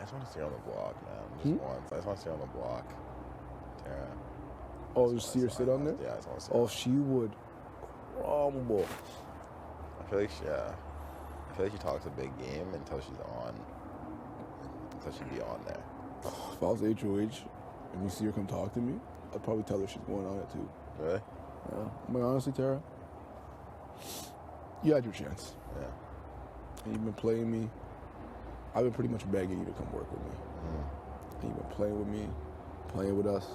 just want to see her on the block, man. Just once. I just want to see her on the block. Tara. Oh, you see her sit on there? Yeah, I just want to see her. Oh, she would crumble. I feel like she talks a big game until she'd be on there. If I was HOH and you see her come talk to me, I'd probably tell her she's going on it too. Really? Yeah. I mean, honestly, Tara, you had your chance. Yeah. And you've been playing me. I've been pretty much begging you to come work with me. And you've been playing with me, playing with us.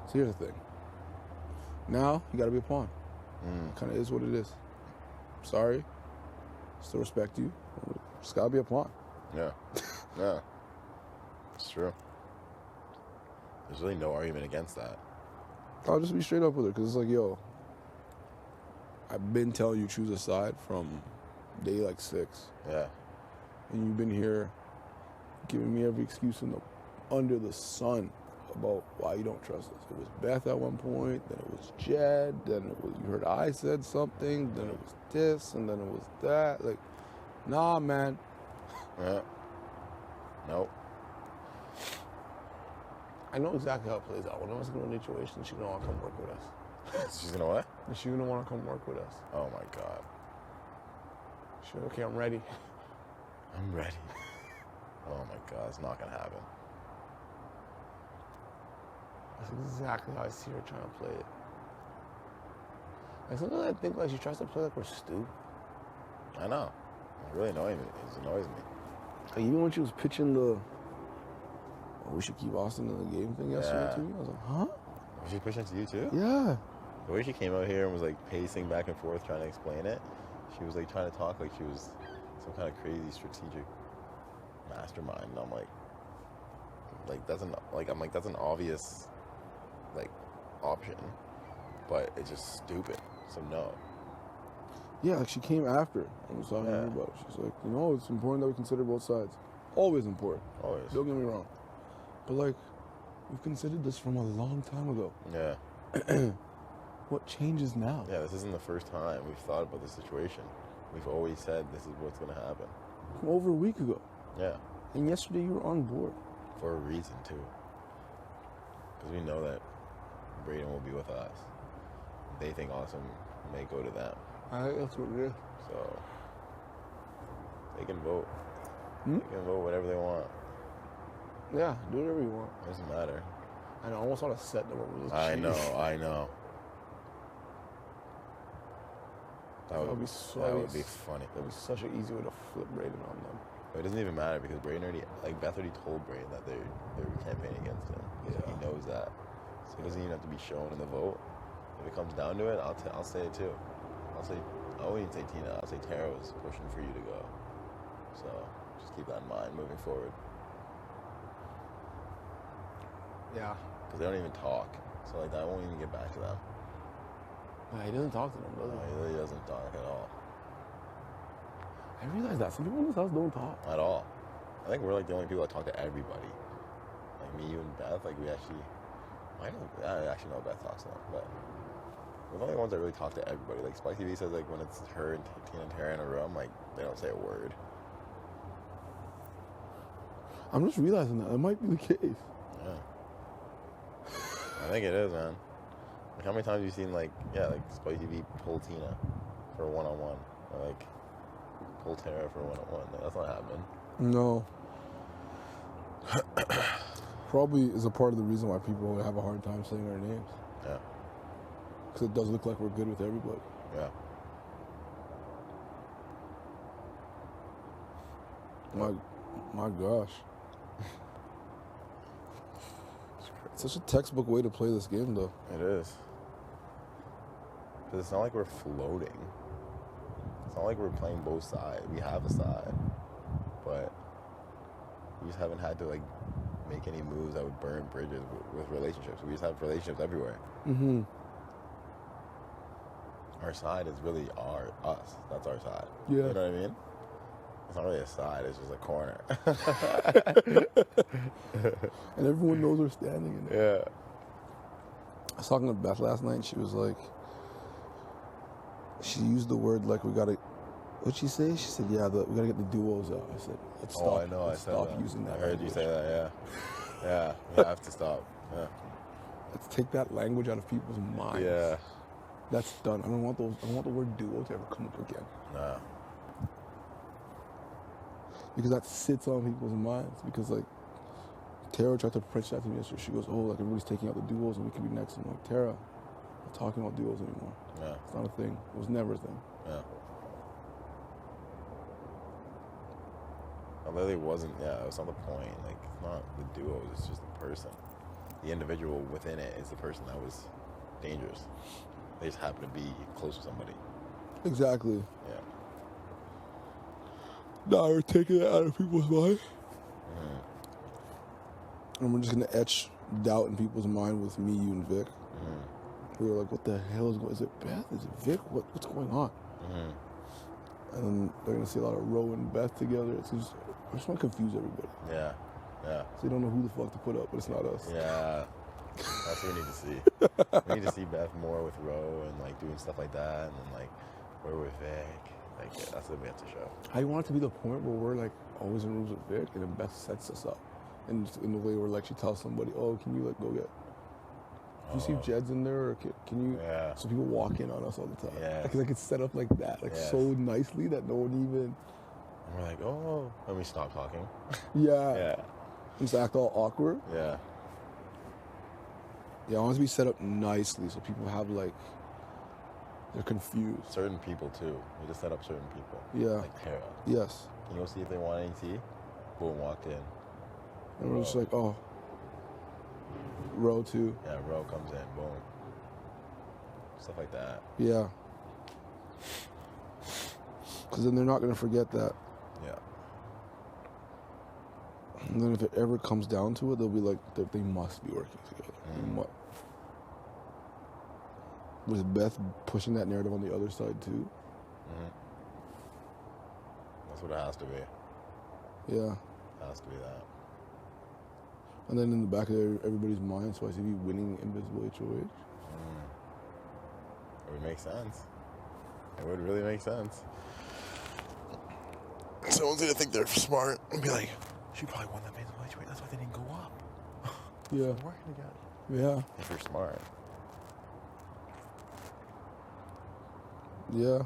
So here's the thing. Now, you got to be a pawn. It kind of is what it is. Sorry. Still respect you. Just got to be a pawn. Yeah. Yeah. It's true. There's really no argument against that. I'll just be straight up with her because it's like, yo, I've been telling you choose a side from day like 6. Yeah. And you've been here giving me every excuse under the sun about why you don't trust us. It was Beth at one point, then it was Jed, then it was, you heard I said something, then it was this, and then it was that. Like, nah, man. Yeah. Nope. I know exactly how it plays out. When I was going to an situation, she's going to want to come work with us. She's gonna what? She's going to want to come work with us. Oh my God. She's like, okay, I'm ready. I'm ready. Oh my God, it's not gonna happen. That's exactly how I see her trying to play it. Like sometimes I think like she tries to play like we're stupid. I know. It really annoys me. It annoys me. Like even when she was pitching the, oh, we should keep Austin in the game thing yesterday to me, I was like, huh? Was she pushing to you too? Yeah. The way she came out here and was like pacing back and forth trying to explain it, she was like trying to talk like she was some kind of crazy strategic mastermind. And I'm like that's an obvious like option, but it's just stupid. So no. Yeah, like she came after and was talking to me about it. She's like, you know, it's important that we consider both sides. Always important. Always. Don't get me wrong. But like, we've considered this from a long time ago. Yeah. What changes now? Yeah, this isn't the first time we've thought about this situation. We've always said this is what's going to happen. Over a week ago. Yeah. And yesterday you were on board. For a reason, too. Because we know that Braden will be with us. They think Awesome may go to them. That's what it is. So, they can vote. They can vote whatever they want. Yeah, do whatever you want. It doesn't matter. I know, I almost want to set them up with I know. That would be funny. That'd be such an easy way to flip Braden on them. But it doesn't even matter because Braden Beth already told Braden that they're campaigning against him. So he knows that. So he doesn't even have to be shown in the vote. If it comes down to it, I'll say it too. I won't even say Tina. I'll say Tara was pushing for you to go. So just keep that in mind moving forward. Yeah. Because they don't even talk. So like that won't even get back to them. Yeah, he doesn't talk to them, does he? No, he really doesn't talk at all. I realize that. Some people in this house don't talk. At all. I think we're like the only people that talk to everybody. Like me, you, and Beth, like we actually... I actually know Beth talks to them, but we're the only ones that really talk to everybody. Like Spike TV says, like when it's her and Tina and Tara in a room, like they don't say a word. I'm just realizing that might be the case. Yeah. I think it is, man. Like how many times have you seen like Spike TV pull Tina for a one-on-one, or like pull Tara for a one-on-one? Like, that's not happening. No. Probably is a part of the reason why people have a hard time saying our names. Yeah. Because it does look like we're good with everybody. Yeah. My gosh. It's such a textbook way to play this game, though. It is. Because it's not like we're floating. It's not like we're playing both sides. We have a side. But we just haven't had to, like, make any moves that would burn bridges with relationships. We just have relationships everywhere. Mm-hmm. Our side is really us. That's our side. Yeah. You know what I mean? It's not really a side. It's just a corner. And everyone knows we're standing in it. Yeah. I was talking to Beth last night, and she was like, she used the word like we gotta What'd she say? She said, yeah, we gotta get the duos out. I said, let's stop. Oh, I know. I Let's said stop that. using that. I heard language. you say that. Yeah. Yeah. We have to stop. Yeah. Let's take that language out of people's minds. Yeah. That's done. I don't want the word duo to ever come up again. Nah. Because that sits on people's minds. Because like Tara tried to preach that to me yesterday. She goes, oh, like everybody's taking out the duos and we could be next. I'm like, Tara, I'm not talking about duos anymore. Yeah. It's not a thing. It was never a thing. Yeah. It really wasn't. Yeah, it was not the point. Like, it's not the duos. It's just the person. The individual within it is the person that was dangerous. They just happen to be close to somebody. Exactly. Yeah. Now we're taking it out of people's mind. Mm-hmm. And we're just gonna etch doubt in people's mind with me, you, and Vic. Mm-hmm. We were like, what the hell is going on? Is it Beth? Is it Vic? What's going on? Mm-hmm. And then they're gonna see a lot of Ro and Beth together. It's just, I just want to confuse everybody. Yeah. Yeah. So they don't know who the fuck to put up, but it's not us. Yeah. That's what we need to see. We need to see Beth more with Ro and like doing stuff like that, and then like we're with Vic. Like, yeah, that's what we have to show. I want it to be the point where we're like always in rooms with Vic, and then Beth sets us up, and in the way where like she tells somebody, "Oh, can you like go get? Do you see if Jed's in there, or can you?" Yeah. So people walk in on us all the time. Yes. Because like it's set up like that, like Yes. so nicely that no one even. And we're like, oh, let me stop talking. Yeah. Yeah. Just act all awkward. Yeah. Yeah, I want it to be set up nicely so people have like they're confused. Certain people too. We just set up certain people. Yeah. Like Tara. Yes. Can you go see if they want any tea? Boom, walked in. And we're just like, oh, Ro too. Yeah, Ro comes in, boom. Stuff like that. Yeah. Because then they're not going to forget that. Yeah. And then if it ever comes down to it, they'll be like, they must be working together. Mm. What? Was Beth pushing that narrative on the other side too? Mm-hmm. That's what it has to be. Yeah. It has to be that. And then in the back of everybody's mind, so I see you winning Invisible HOH. It would make sense. It would really make sense. Someone's gonna think they're smart and be like, she probably won that Invisible HOH. That's why they didn't go up. Yeah. They're working together. Yeah. If you're smart. Yeah.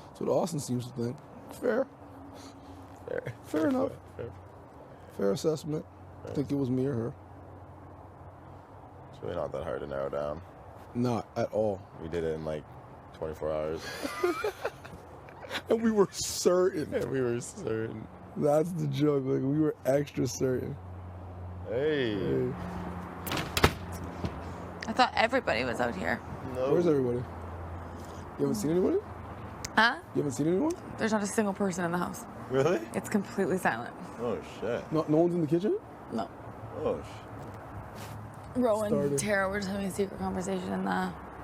That's what Austin seems to think. Fair. Fair enough. Fair assessment. I think it was me or her. It's really not that hard to narrow down. Not at all. We did it in like 24 hours. And we were certain. And we were certain. That's the joke. Like, we were extra certain. Hey. I thought everybody was out here. No. Where's everybody? You haven't seen anybody? Huh? You haven't seen anyone? There's not a single person in the house. Really? It's completely silent. Oh, shit. No one's in the kitchen? No. Oh, Ro and Started. Tara were just having a secret conversation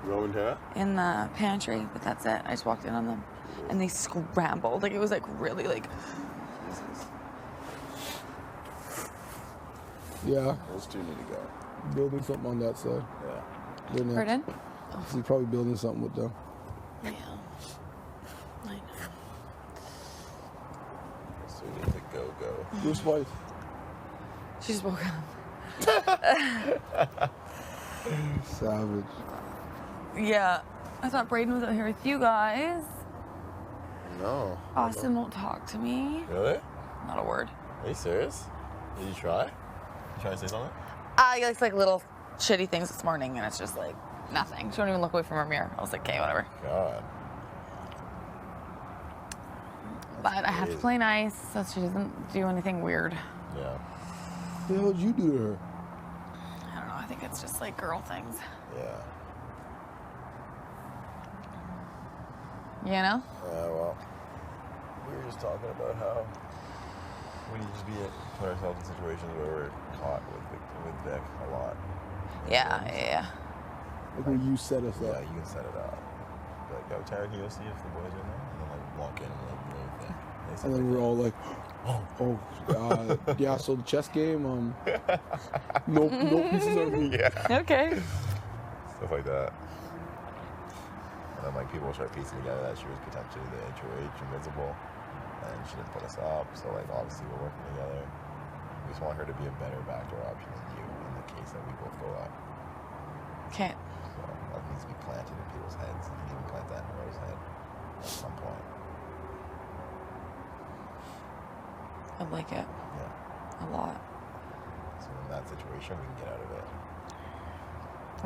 Ro and Tara? in the pantry, but that's it. I just walked in on them, and they scrambled. Like, it was like really like. Yeah. Those two need to go. Building something on that side. Yeah. They're next. Pardon? He's probably building something with them. Yeah. I know. So we need to go. Who's wife? She just woke up. Savage. Yeah. I thought Braden was out here with you guys. No. Austin won't talk to me. Really? Not a word. Are you serious? Did you try? You trying to say something? He likes like little shitty things this morning, and it's just like nothing. She won't even look away from her mirror. I was like, okay, whatever. God. But I have to play nice so she doesn't do anything weird. Yeah. What the hell did you do to her? I don't know. I think it's just like girl things. Yeah. You know? Yeah, well, we were just talking about how we need to put ourselves in situations where we're caught with Vic a lot. Yeah. Like when you set us Yeah, up. you can set it up. Like, yo, Tara, can you go see if the boys are in there? And then, like, walk in and, like, do everything. And then we're all like, yeah, so the chess game, no pieces are moved. Yeah. Okay. Stuff like that. And then like people start piecing together that she was potentially the HOH invisible, and she didn't put us up. So like obviously we're working together. We just want her to be a better backdoor option than you in the case that we both go up. Okay. So that needs to be planted in people's heads. You can even plant that in Rose's head at some point. I like it Yeah. a lot. So in that situation, we can get out of it.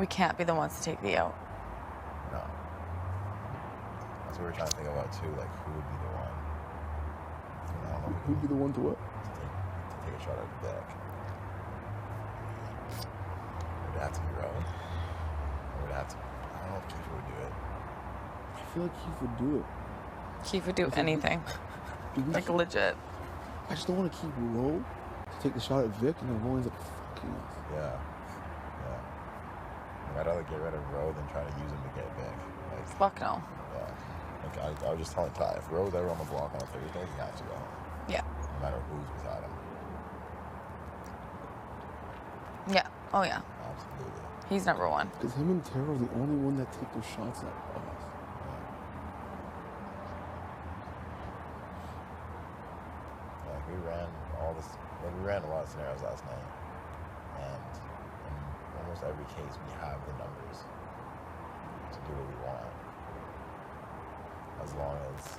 We can't be the ones to take the out. No. That's what we're trying to think about too. Like, who would be the one? I don't know. Who'd be the one to what? To take a shot at the back. Would it have to be Rowan? Or would it have to? I don't know if Kiefer would do it. I feel like Keith would do it. Keith would do anything. Like legit. I just don't want to keep Roe to take the shot at Vic and then Rowan's like fucking us. Yeah. Yeah. I'd rather get rid of Rowe than try to use him to get Vic. Like, Fuck no. yeah. Like I was just telling Ty, if Rowe's ever on the block on a Thursday, he has to go home. Yeah. No matter who's beside him. Yeah. Oh yeah. Absolutely. He's number one. Because him and Tara are the only one that take their shots at us. Like we ran a lot of scenarios last night, and in almost every case we have the numbers to do what we want, as long as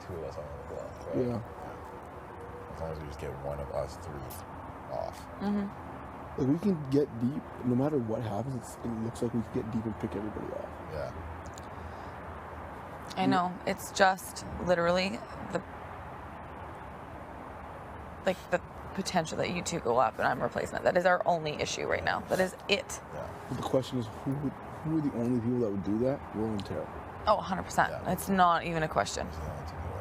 two of us are on the block, right? Yeah. As long as we just get one of us three off. Mm-hmm. Like we can get deep, no matter what happens, it looks like we can get deep and pick everybody off. Yeah. I know. It's just literally the potential that you two go up and I'm replacing it. That is our only issue right now. That is it. Yeah. But the question is, who are the only people that would do that? Roe and Tara. Oh, 100%. Yeah. It's not even a question. Those are the only two people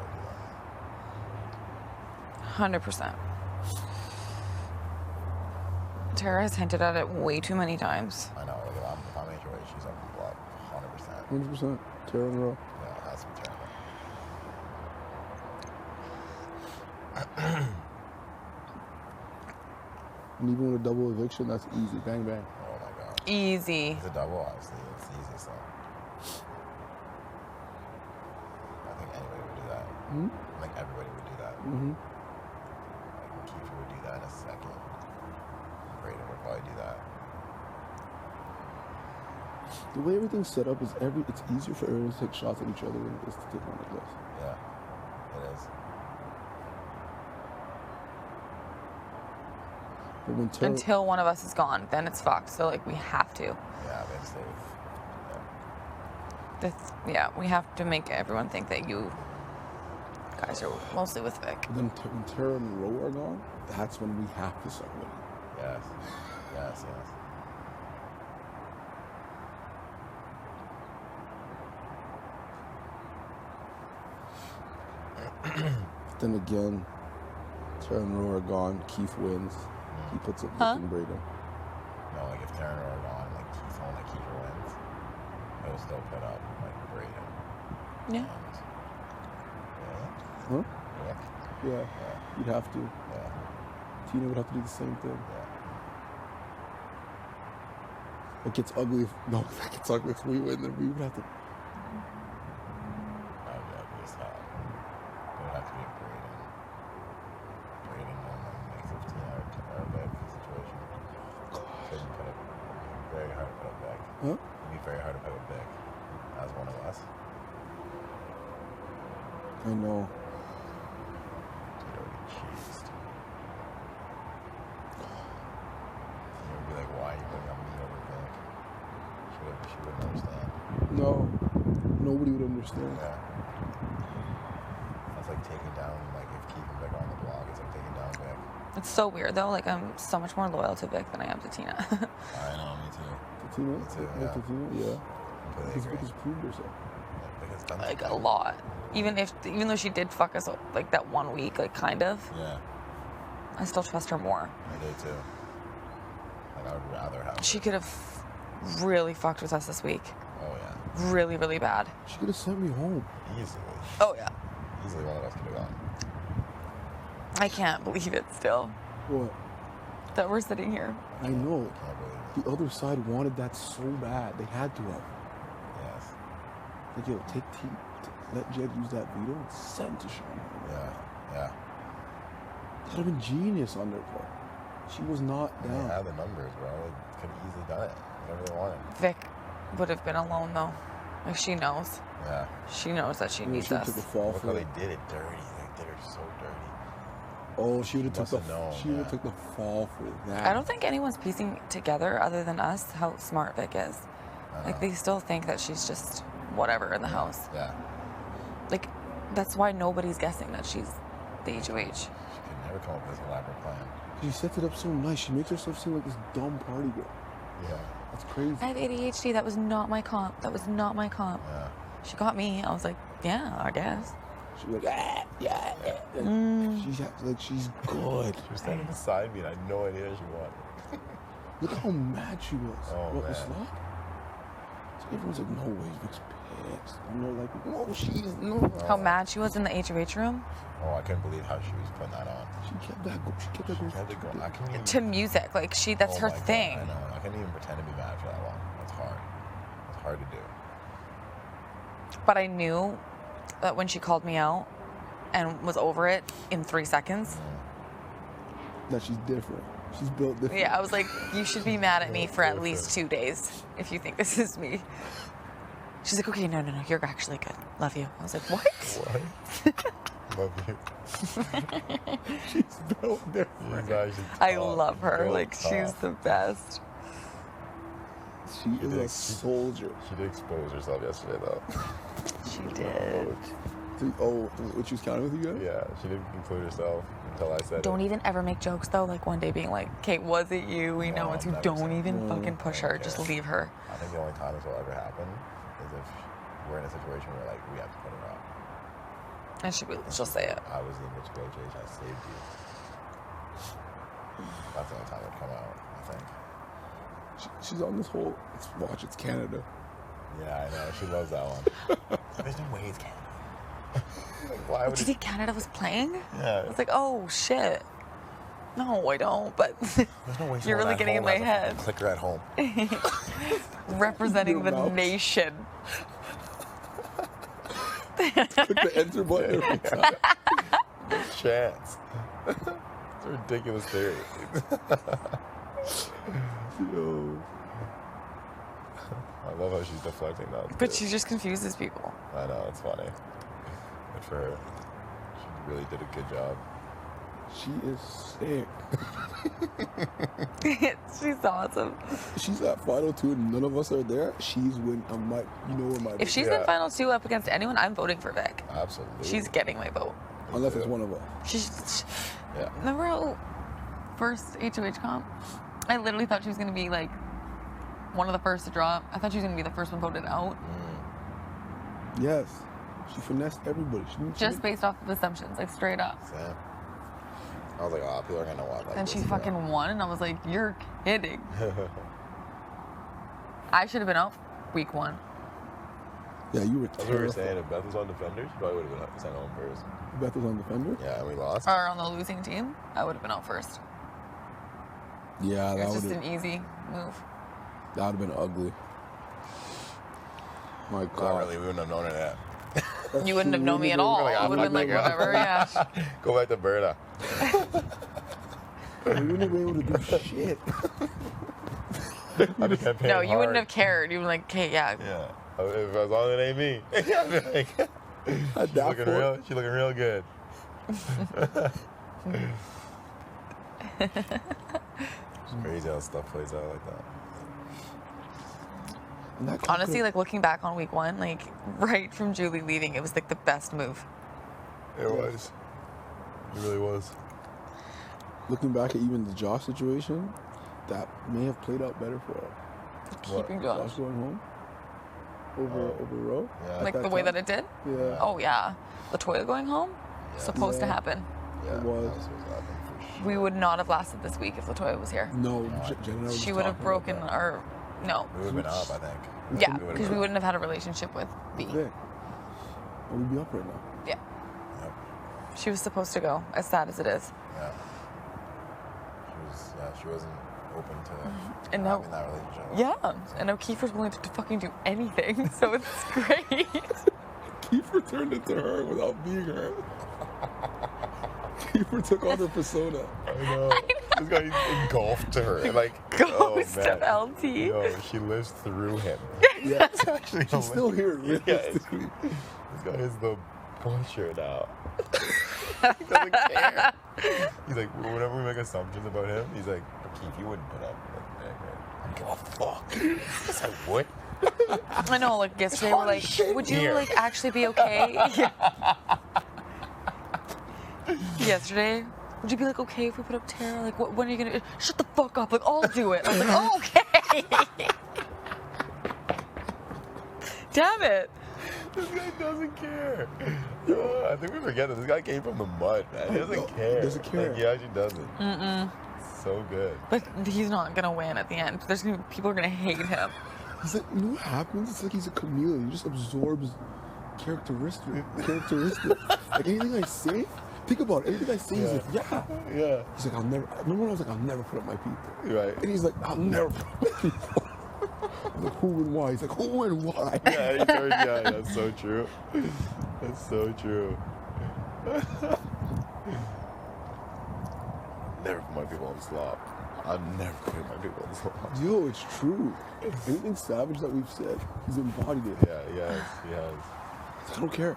that do that. 100%. Tara has hinted at it way too many times. I know. Like if I'm HOA, she's on the block 100%. 100%. Tara and Roe. Yeah, it has to be terrible. And even with a double eviction, that's easy. Bang, bang. Oh my god. Easy. It's a double, obviously. It's the easiest thing. I think anybody would do that. Hmm? I think everybody would do that. Mm-hmm. Like Kiefer would do that in a second. Braden would probably do that. The way everything's set up is it's easier for everyone to take shots at each other than it is to take one like this. Yeah, it is. But when Tara, Until one of us is gone, then it's fucked. So like we have to. Yeah, they stay with. We have to make everyone think that you guys are mostly with Vic. but then when Tara and Roe are gone, that's when we have to start winning. Yes. Yes, yes. Then again, Tara and Roe are gone. Keith wins. He puts up Vic and Braden. No, like if Taryn are gone, like someone like Kiefer wins, he'll still put up like Braden. Yeah. Huh? Yeah. Yeah. You'd have to. Yeah. Tina would have to do the same thing. Yeah. It gets ugly. No, that gets ugly if we win. Then we would have to. That would be ugly as hell. It would have to be a Braden. Braden and then like 15 hour back situation. So you put up very hard to put up back. Huh? It'd be very hard to put up back as one of us. I know. It would be cheesed. You would be like, why are you putting up me over Vic? She wouldn't understand. No. Nobody would understand. Yeah. That's like taking down, like if keeping Vic on the block, it's like taking down Vic. It's so weird though. Like I'm so much more loyal to Vic than I am to Tina. I know, me too. To Tina? Me too, Yeah, yeah. to Tina? Yeah. Completely Because agree. Vic has proved herself. Vic has done Like a something. lot. Even though she did fuck us like that 1 week, like kind of, Yeah, I still trust her more. I do too. Like I would rather have She Vic. could have really fucked with us this week. Oh yeah. Really, really bad. She could have sent me home. Easily. Oh yeah. Easily one of us could have gone. I can't believe it still. What? That we're sitting here. I know. I can't believe it. The other side wanted that so bad. They had to have. Like, yo, let Jed use that veto and send to Sean. Yeah. That would have been genius on their part. She was not They down. had the numbers, bro. They could have easily done it. Whatever they wanted. Vic would have been alone though. Like she knows. Yeah. She knows that she needs She us. took a fall Look for how it. they did it dirty. They did her so dirty. Oh, she would have must took have known, she would have yeah. took the fall for that. I don't think anyone's piecing together other than us how smart Vic is. Like they still think that she's just whatever in the house. Yeah. Like that's why nobody's guessing that she's the HOH. She could never come up with this elaborate plan. She sets it up so nice. She makes herself seem like this dumb party girl. Yeah. That's crazy. I have ADHD. That was not my comp. Yeah. She got me. I was like, yeah, I guess. She was like, yeah. And she's good. She was standing beside me and I had no idea she wanted. Look how mad she was. Oh, What man. was that? So everyone's like, no way, Vic's pissed. And they're like, no, she's not. How mad she was in the HOH room Oh, I couldn't believe how she was putting that on. She kept that going. She had to go. I couldn't even, to music. Like that's oh her my God, thing. I know. I couldn't even pretend to be mad for that long. It's hard. It's hard to do. But I knew that when she called me out and was over it in 3 seconds. That she's different. She's built different. Yeah, I was like, you should be mad at me for at least 2 days if you think this is me. She's like, okay, no, you're actually good. Love you. I was like, what? What? Love you. She's built different. She's actually I tough. love her. Built Like, she's tough. the best. She is a soldier. She did expose herself yesterday, though. She did. Oh, what she was counting with you guys? Yeah, she didn't include herself until I said Don't it. even ever make jokes, though. Like, one day being like, Kate, was it you? We know No, it's I'm you. never Don't saying even that. fucking push I her. don't Just care. leave her. I think the only time this will ever happen is if we're in a situation where, like, we have to put her out. And she'll say it. I was the invincible HH. I saved you. That's the only time it'd come out, I think. She's on this whole, it's Canada. Yeah, I know. She loves that one. There's no way it's Canada. Like, why would Did you think Canada was playing? Yeah. I was like, oh, shit. No, I don't. But There's no way you're really someone at getting in home my has a head. clicker at home. Representing the Your mouth. nation. Click the enter button every time. No chance. It's a ridiculous theory. Yo. I love how she's deflecting now. But she just confuses people. I know, it's funny. Good for her. She really did a good job. She is sick. She's awesome. She's at final two and none of us are there. She's win. You know where my If she's Yeah. in final two up against anyone, I'm voting for Vic. Absolutely. She's getting my vote. unless it's one of us. Yeah. Remember how first HOH comp? I literally thought she was going to be like one of the first to drop. I thought she was going to be the first one voted out. Yes, she finessed everybody. Just based off of assumptions, like straight up. Same. I was like, oh, people are gonna want like And this, she bro. fucking won, and I was like, you're kidding. I should have been out week one. Yeah, you were That's what we were terrified. saying. If Beth was on Defender, she probably would have been sent home first. Beth was on Defender? Yeah, and we lost. Or on the losing team, I would have been out first. Yeah, It that was would just have an easy move. been ugly. My Not God. really. We wouldn't have known it yet. You wouldn't have known me at all. Like, I I'm would have been not like, gonna- whatever, yeah. Go back to Berta. We wouldn't have been able to do shit. I'd be campaigning No, you wouldn't hard. have cared. You'd be like, okay, yeah. Yeah. If as long as it ain't me. I'd be like, At she's that looking point, she's looking real good. It's crazy how stuff plays out like that. and that Honestly, like looking back on week one, like right from Julie leaving, it was like the best move. It was. It really was. looking back at even the Josh situation, that may have played out better for us. Keeping Josh. Josh going home over Rowe. Yeah. Like that the way time? that it did? Yeah, Oh, yeah. Latoya going home? Yeah. Supposed to Yeah. happen. Yeah, it was. that supposed to happen for sure. We would not have lasted this week if Latoya was here. No, Jen and I were just She would have talking broken about our. No. We would have been up, I think. Yeah, would've because we been- wouldn't have had a relationship with B. that. Vic. And we'd be up right now. Yeah. Yep. She was supposed to go, as sad as it is. Yeah. She wasn't open to And now- having that relationship. Yeah, and now Kiefer's willing to fucking do anything, so it's great. Kiefer turned into her without being her. Kiefer took on her persona. I know. This guy engulfed to her. Like, Ghost oh, man. of LT. Yo, she lives through him. Yeah, It's actually she's still here, Yeah, realistically. this guy is the butcher now. He doesn't care. He's like, whenever we make assumptions about him, he's like, Keith, you wouldn't put up with that. I don't give a fuck. Yes, I would. I know, like yesterday we're like, shit would you here. like actually be okay? Yesterday, would you be like okay if we put up Tara? Like, when are you gonna? Shut the fuck up! Like, I'll do it. I was like, oh, okay. Damn it. This guy doesn't care. I think we forget that this guy came from the mud, man. He doesn't care. He doesn't care. Like, he actually doesn't. So good. But he's not gonna win at the end. There's gonna be, people are gonna hate him. He's like, you know what happens? It's like he's a chameleon. He just absorbs characteristics. Like anything I say, think about it. Anything I say, he's like, yeah. Yeah. He's like, I'll never. I remember when I was like, I'll never put up my people. Right. And he's like, I'll never put up my people. I'm like, who and why? He's like, who and why? Yeah, he turned, yeah, that's so true. That's so true. Never put my people on slop. I've never put my people on slop. Yo, it's true. Anything savage that we've said, he's embodied it. Yeah, he has. I don't care.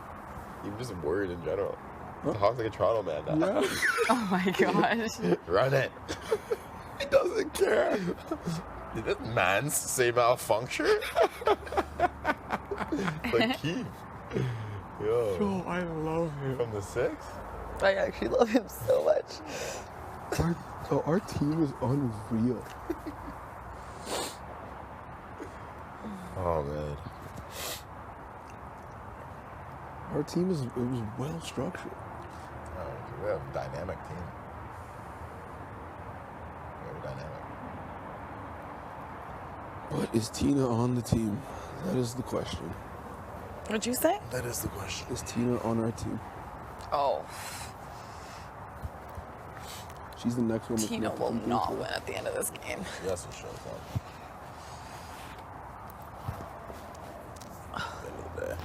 Even just word in general. Talks like a Toronto man now. Yeah. Oh my gosh. Run it. He doesn't care. Did this man's say malfunction? Like Keith. Yo, I love him. from the 6? I actually love him so much. Our team is unreal. Oh man. Our team was well structured. We have a dynamic team. Very dynamic. But is Tina on the team? That is the question. What'd you say? That is the question. Is Tina on our team? Oh, She's the next one. Tina will not win at the end of this game. She has to show up. At the end of the day,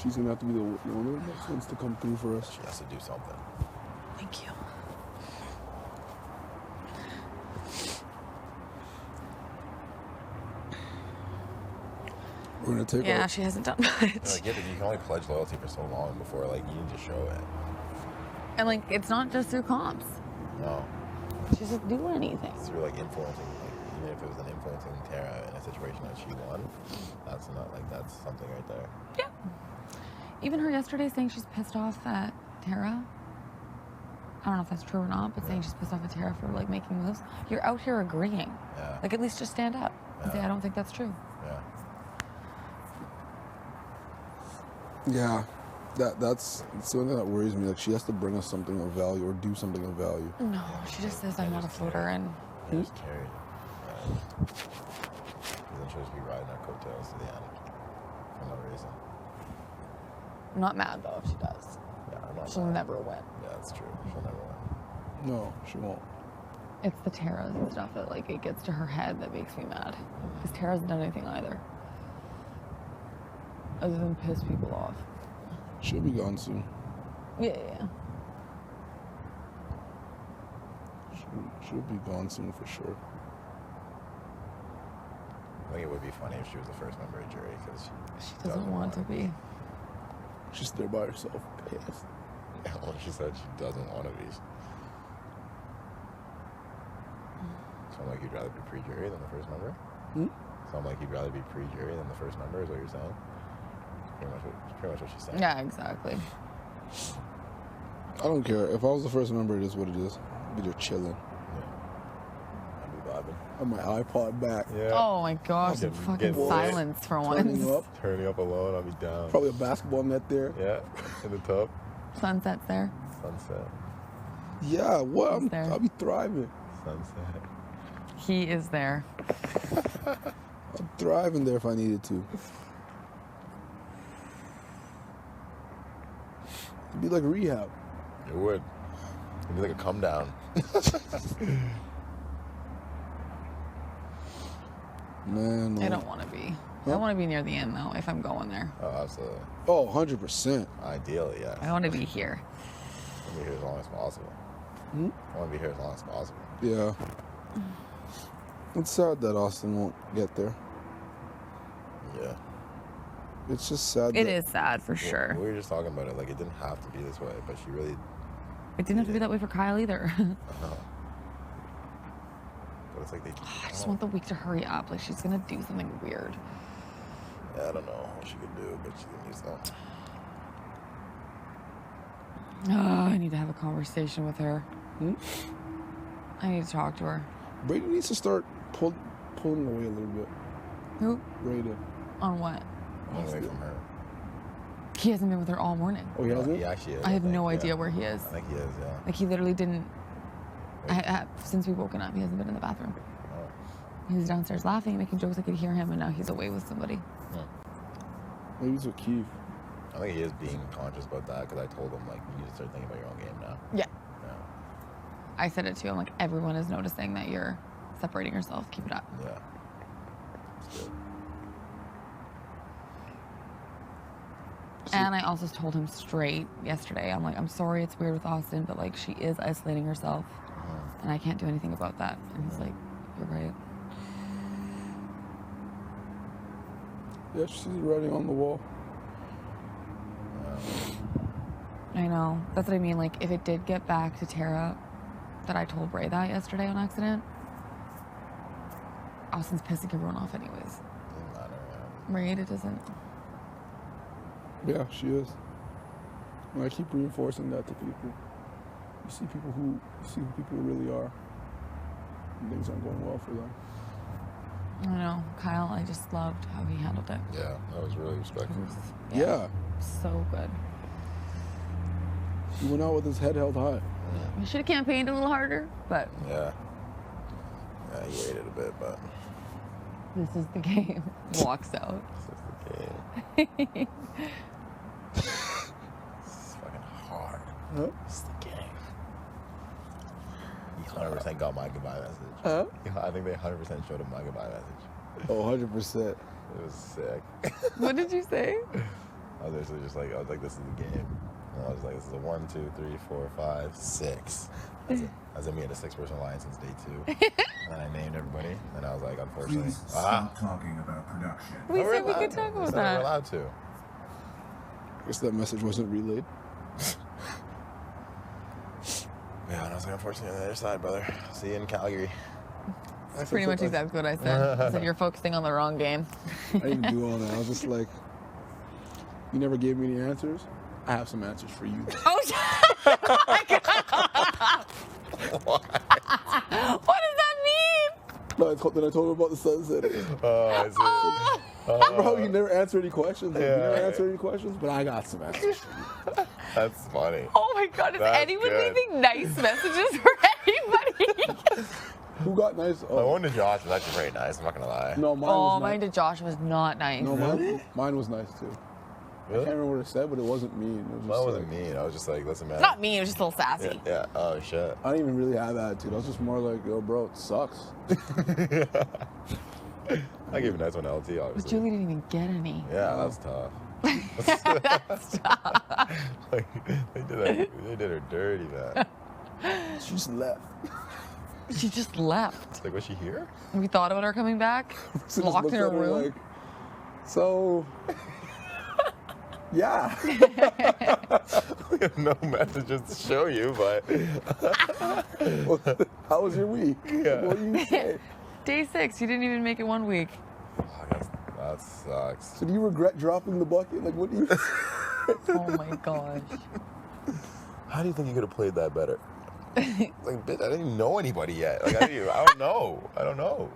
She's gonna have to be the one of the next ones to come through for us. she has to do something. Thank you. We're gonna take Yeah, our. she hasn't done much. Like, yeah, but you can only pledge loyalty for so long before like you need to show it. And like, it's not just through comps. No, She doesn't do anything. it's through like influencing. Like, even if it was an influencing Tara in a situation that she won, that's not like that's something right there. Yeah. Even her yesterday saying she's pissed off at Tara. I don't know if that's true or not, but saying she's pissed off at Tara for like making moves. You're out here agreeing. Yeah. Like, at least just stand up and say, Yeah. I don't think that's true. Yeah. Yeah, that's something that worries me. Like she has to bring us something of value or do something of value. No, she just says I'm not a floater, and Yeah, just carry it. Because then she'll just be riding our coattails to the end for no reason. I'm not mad though if she does. Yeah, I'm not She'll mad. never win. Yeah, that's true. She'll never win. No, she won't. It's the Taras and stuff that like it gets to her head that makes me mad. Because Tara hasn't done anything either. Other than piss people off. She'll be gone soon. Yeah. She'll be gone soon for sure. I think it would be funny if she was the first member of jury because She doesn't want to be. She's there by herself. Pissed. Well, she said she doesn't want to be. Sound like you'd rather be pre-jury than the first member? Sound like you'd rather be pre-jury than the first member is what you're saying? Pretty much what she's saying. Yeah, exactly. I don't care. If I was the first member, it is what it is. I'd be there chilling. I'd be vibing. I have my iPod back. Yeah. Oh my gosh, Getting- fucking getting lit. silence for Turning once. up. Turning up alone, I'll be down. Probably a basketball net there. Yeah, in the tub. Sunset's there. Sunset. Yeah, what? He's there. I'll be thriving. Sunset. He is there. I'm thriving there if I needed to. It'd be like rehab. It would. It'd be like a come down. Man, I don't want to be. Huh? I want to be near the end though. If I'm going there, Oh, absolutely. Oh, 100%. Ideally, yes. I want to be here. I want to be here as long as possible. Hmm? I want to be here as long as possible. Yeah. It's sad that Austin won't get there. Yeah. It's just sad. It that, is sad for sure. We were just talking about it. Like, it didn't have to be this way, but she really. It didn't have to be that way for Kyle either. But it's like they. I just want the week to hurry up. Like she's gonna do something weird. Yeah, I don't know what she could do, but she can use that. Oh, I need to have a conversation with her. Hmm? I need to talk to her. Brady needs to start pulling away a little bit. Who? Brady. On what? Away from her. He hasn't been with her all morning. Oh, he hasn't? He actually is. I have think, no yeah. idea where he is. I think he is, yeah. Like he literally didn't. Since we've woken up, he hasn't been in the bathroom. Oh. He was downstairs laughing, making jokes. I could hear him, and now he's away with somebody. Maybe it's with Keith. I think he is being conscious about that because I told him, like, you need to start thinking about your own game now. Yeah. Yeah. I said it too. I'm like, everyone is noticing that you're separating yourself. Keep it up. Yeah. It's good. And I also told him straight yesterday. I'm like, I'm sorry it's weird with Austin, but like she is isolating herself, and I can't do anything about that. And he's like, you're right. Yeah, she's writing on the wall. I know. That's what I mean. Like, if it did get back to Tara, that I told Bray that yesterday on accident, Austin's pissing everyone off anyways. Doesn't matter, Right? It doesn't. Yeah, she is. And I keep reinforcing that to people. You see who people really are. And things aren't going well for them. I don't know. Kyle, I just loved how he handled it. Yeah, that was really It respectful. was, Yeah. so good. He went out with his head held high. We should have campaigned a little harder, but Yeah. Yeah, he waited a bit, but this is the game. Walks out. this is the game. It's fucking hard. Huh? It's the game. He 100% got my goodbye message. Huh? I think they 100% showed him my goodbye message. Oh, 100%. It was sick. What did you say? I was basically just like, this is the game. And I was like, this is a 1, 2, 3, 4, 5, 6. As in, we had a 6-person alliance since day 2. And I named everybody. And I was like, unfortunately. Please stop talking about production. We We're said we could allowed- talk we about said We're that. allowed to. I guess that message wasn't relayed. Yeah, and I was like, unfortunately, on the other side, brother. See you in Calgary. That's pretty much exactly what I said. I said, you're focusing on the wrong game. I didn't do all that. I was just like, you never gave me any answers. I have some answers for you. Oh, oh my God. What? What does that mean? No, then I told him about the sunset. Oh, I see. Remember how you never answered any questions? Like, Yeah. You never answered any questions, but I got some answers for you. That's funny. Oh my God, is That's anyone good. leaving nice messages for anybody? Who got nice? The Oh, one to Josh was actually very nice. I'm not gonna lie. no, mine Oh, was mine nice. to Josh was not nice. No, mine was nice too. I Really? can't remember what it said, but it wasn't mean. It was just That wasn't like, mean. I was just like, listen, man. It's not me, it was just a little sassy. Yeah. Oh shit. I didn't even really have attitude. I was just more like, yo, bro, it sucks. I gave a nice one to LT, But obviously. Julie didn't even get any. Yeah, that's tough. Stop. Like, they did her dirty, man. She just left. She just left. It's like, was she here? We thought about her coming back, So just locked looked in her at her room. like, so, yeah. We have no messages to show you, but How was your week? Yeah. What do you say? Day 6, you didn't even make it 1 week. that sucks. So do you regret dropping the bucket? Like, what do you? Oh my gosh. How do you think you could have played that better? Like, bitch, I didn't even know anybody yet. Like, I don't know. I don't know.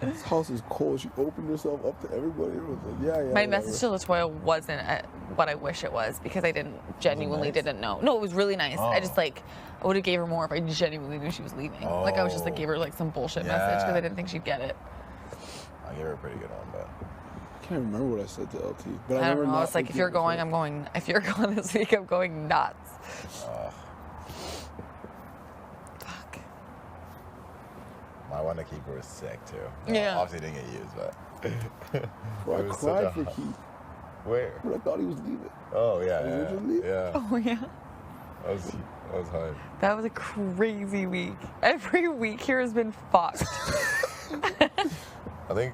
This house is cold. She opened herself up to everybody. It was like, yeah. My whatever. message to Latoya wasn't what I wish it was because I genuinely nice? didn't know. No, it was really nice. I just Oh. I would have gave her more if I genuinely knew she was leaving. Like I was just Oh. gave her some bullshit message because Yeah. I didn't think she'd get it. I gave her a pretty good one, but I can't remember what I said to LT. But I don't remember know. I not was like, if thinking you're it was going, her. I'm going. If you're going this week, I'm going nuts. Fuck. My one to keeper was sick too. Yeah. Obviously didn't get used, but. Bro, I it was cried such for a- Keith. Where? But I thought he was leaving. Oh yeah, Was yeah, it leave? yeah. Oh yeah. I was hyped. That was a crazy week. Every week here has been fucked. I think,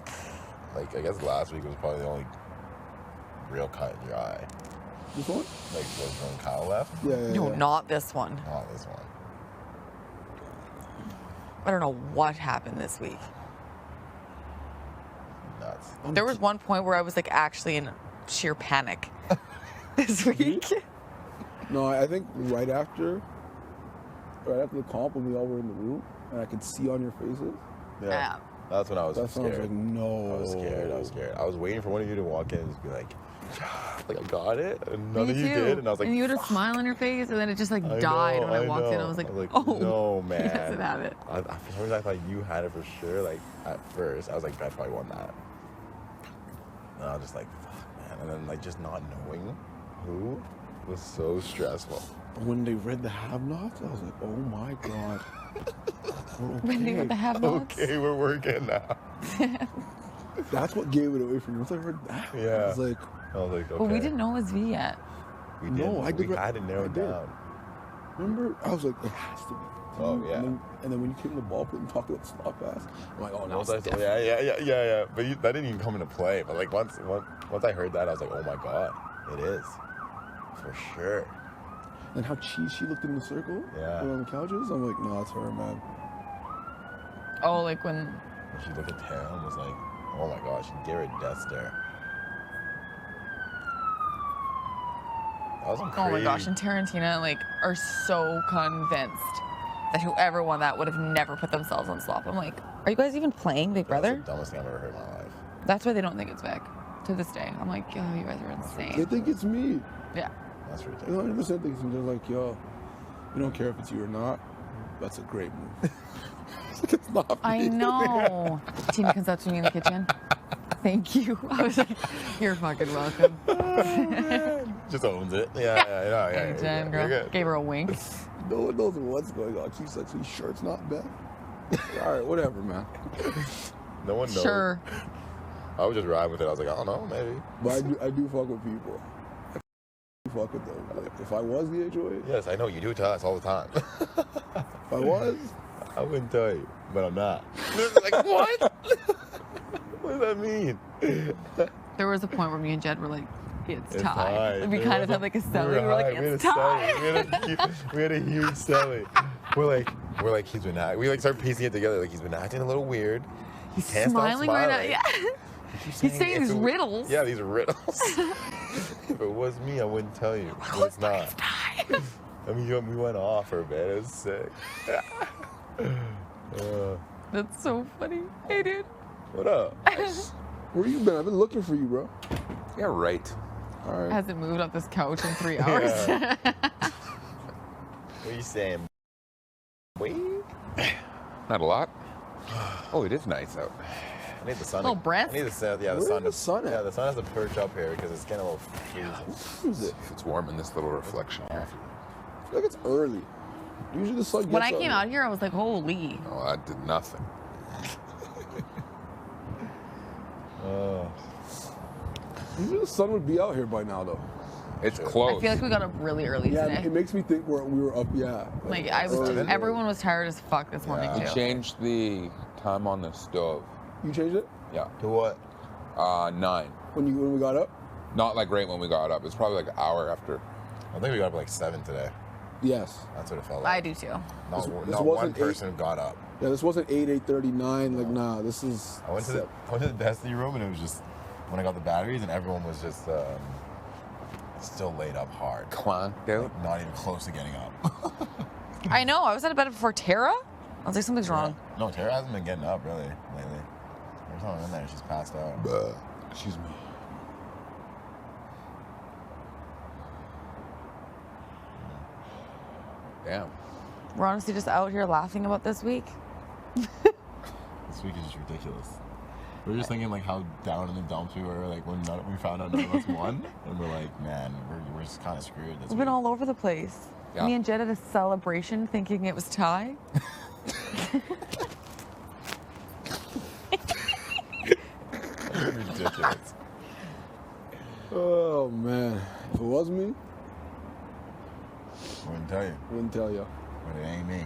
like, I guess last week was probably the only real cut and dry. This one? Like, was when Kyle left. Yeah. No, not this one. Not this one. I don't know what happened this week. Nuts. There was one point where I was like actually in sheer panic this week. No, I think right after the comp, when we all were in the room, and I could see on your faces, Yeah. That's when I was that's when I was scared. like, no. I was scared. I was waiting for one of you to walk in and just be like I got it, and none Me of you too. did, and I was like, and you had a smile on your face, and then it just like died when I walked in. I was like, oh, no, man. he doesn't have it. For some reason, I thought you had it for sure. Like at first, I was like, I probably won that. And I was just like, fuck, man. And then like just not knowing who was so stressful. When they read the have-nots, I was like, oh my god. We're When they okay. were the have-nots. Okay, we're working now. That's what gave it away for me. Once I heard that, I Yeah. was like, I was like, okay. But we didn't know it was V yet. We No, didn't. I did. We had to narrow I it did. down. Remember? I was like, it has to be. Oh, yeah. And then when you came to the ball pit and talked about the slot pass, I'm like, oh no, Once I saw, yeah. But that didn't even come into play. But like once I heard that, I was like, oh my god, it is, for sure. And how cheese she looked in the circle, Yeah. on the couches. I'm like, no, it's her, man. Oh, like when And she looked at Tara and was like, oh my god, she gave her a death stare. That was some oh my crazy- gosh, and Tarantina like are so convinced that whoever won that would have never put themselves on slop. I'm like, are you guys even playing Big That's Brother? the dumbest thing I've ever heard in my life. That's why they don't think it's Vic to this day. I'm like, yo, you guys are They insane. think it's me. Yeah. That's They ridiculous. 100% think it's me. They're like, yo, we don't care if it's you or not. That's a great move. It's like, it's not me. I know. Tina comes up to me in the kitchen. Thank you. I was like, you're fucking welcome. Just owns it. Yeah. Hey, Jen, girl. You're good. Gave her a wink. No one knows what's going on. Keith's like, so your shirt's not bad. All right, whatever, man. No one knows. Sure. I was just riding with it. I was like, I don't know, maybe. But I do fuck with people. I fuck with them. Like, if I was the HOA, Yes, I know you do to us all the time. if I was, I wouldn't tell you, but I'm not. Like, what? What does that mean? There was a point where me and Jed were like, it's It's time. time. We kind of had like a celly. We were like, high. it's We time. had a celly. We had a huge celly. We're like, he's been acting. We like start piecing it together. Like he's been acting a little weird. He can't stop Smiling right now. Yeah. He keeps He's saying if these it was- riddles. Yeah, these riddles. If it was me, I wouldn't tell you. But it's not. I mean, we went off for a bit. It was sick. That's so funny. Hey, dude. What up? where you been? I've been looking for you, bro. Yeah, right. All right. Hasn't moved off this couch in 3 hours. Yeah. What are you saying? Wait. Not a lot. Oh, it is nice out. I need the sun. Little breath? I need the sun. Yeah, the Where sun. the sun at? Yeah, the sun has to perch up here because it's getting a little freezing. Who's it? It's warm in this little reflection here. I feel like it's early. Usually the sun gets When I up came out here, I was like, holy. Oh, that did nothing. Usually the sun would be out here by now, though. It's I close. feel like we got up really early Yeah, today. it makes me think we were up. Yeah. Like I was, early. everyone was tired as fuck this morning We too. changed the time on the stove. You changed it Yeah. To what? 9. when we got up. Not like right when we got up. It's probably like an hour after. I think we got up like 7 today. Yes. That's what it felt I like. do too. Not, This not one wasn't person got up. Yeah, this wasn't 8:39. Like, nah, this is. I went to the destiny room and it was just when I got the batteries and everyone was just still laid up hard. Clanked out. Like, not even close to getting up. I know. I was out of bed before Tara. I was like, something's wrong. No, Tara hasn't been getting up really lately. There's someone in there. She's passed out. Excuse me. Damn. We're honestly just out here laughing about this week. This week is just ridiculous. We were just thinking like how down in the dumps we were like when we found out none of us won, and we're like, man, we're just kind of screwed this We've week. been all over the place. Yeah. Me and Jed had a celebration thinking it was tie. ridiculous. Oh man, if it was me, Wouldn't tell you, wouldn't tell you. but it ain't me.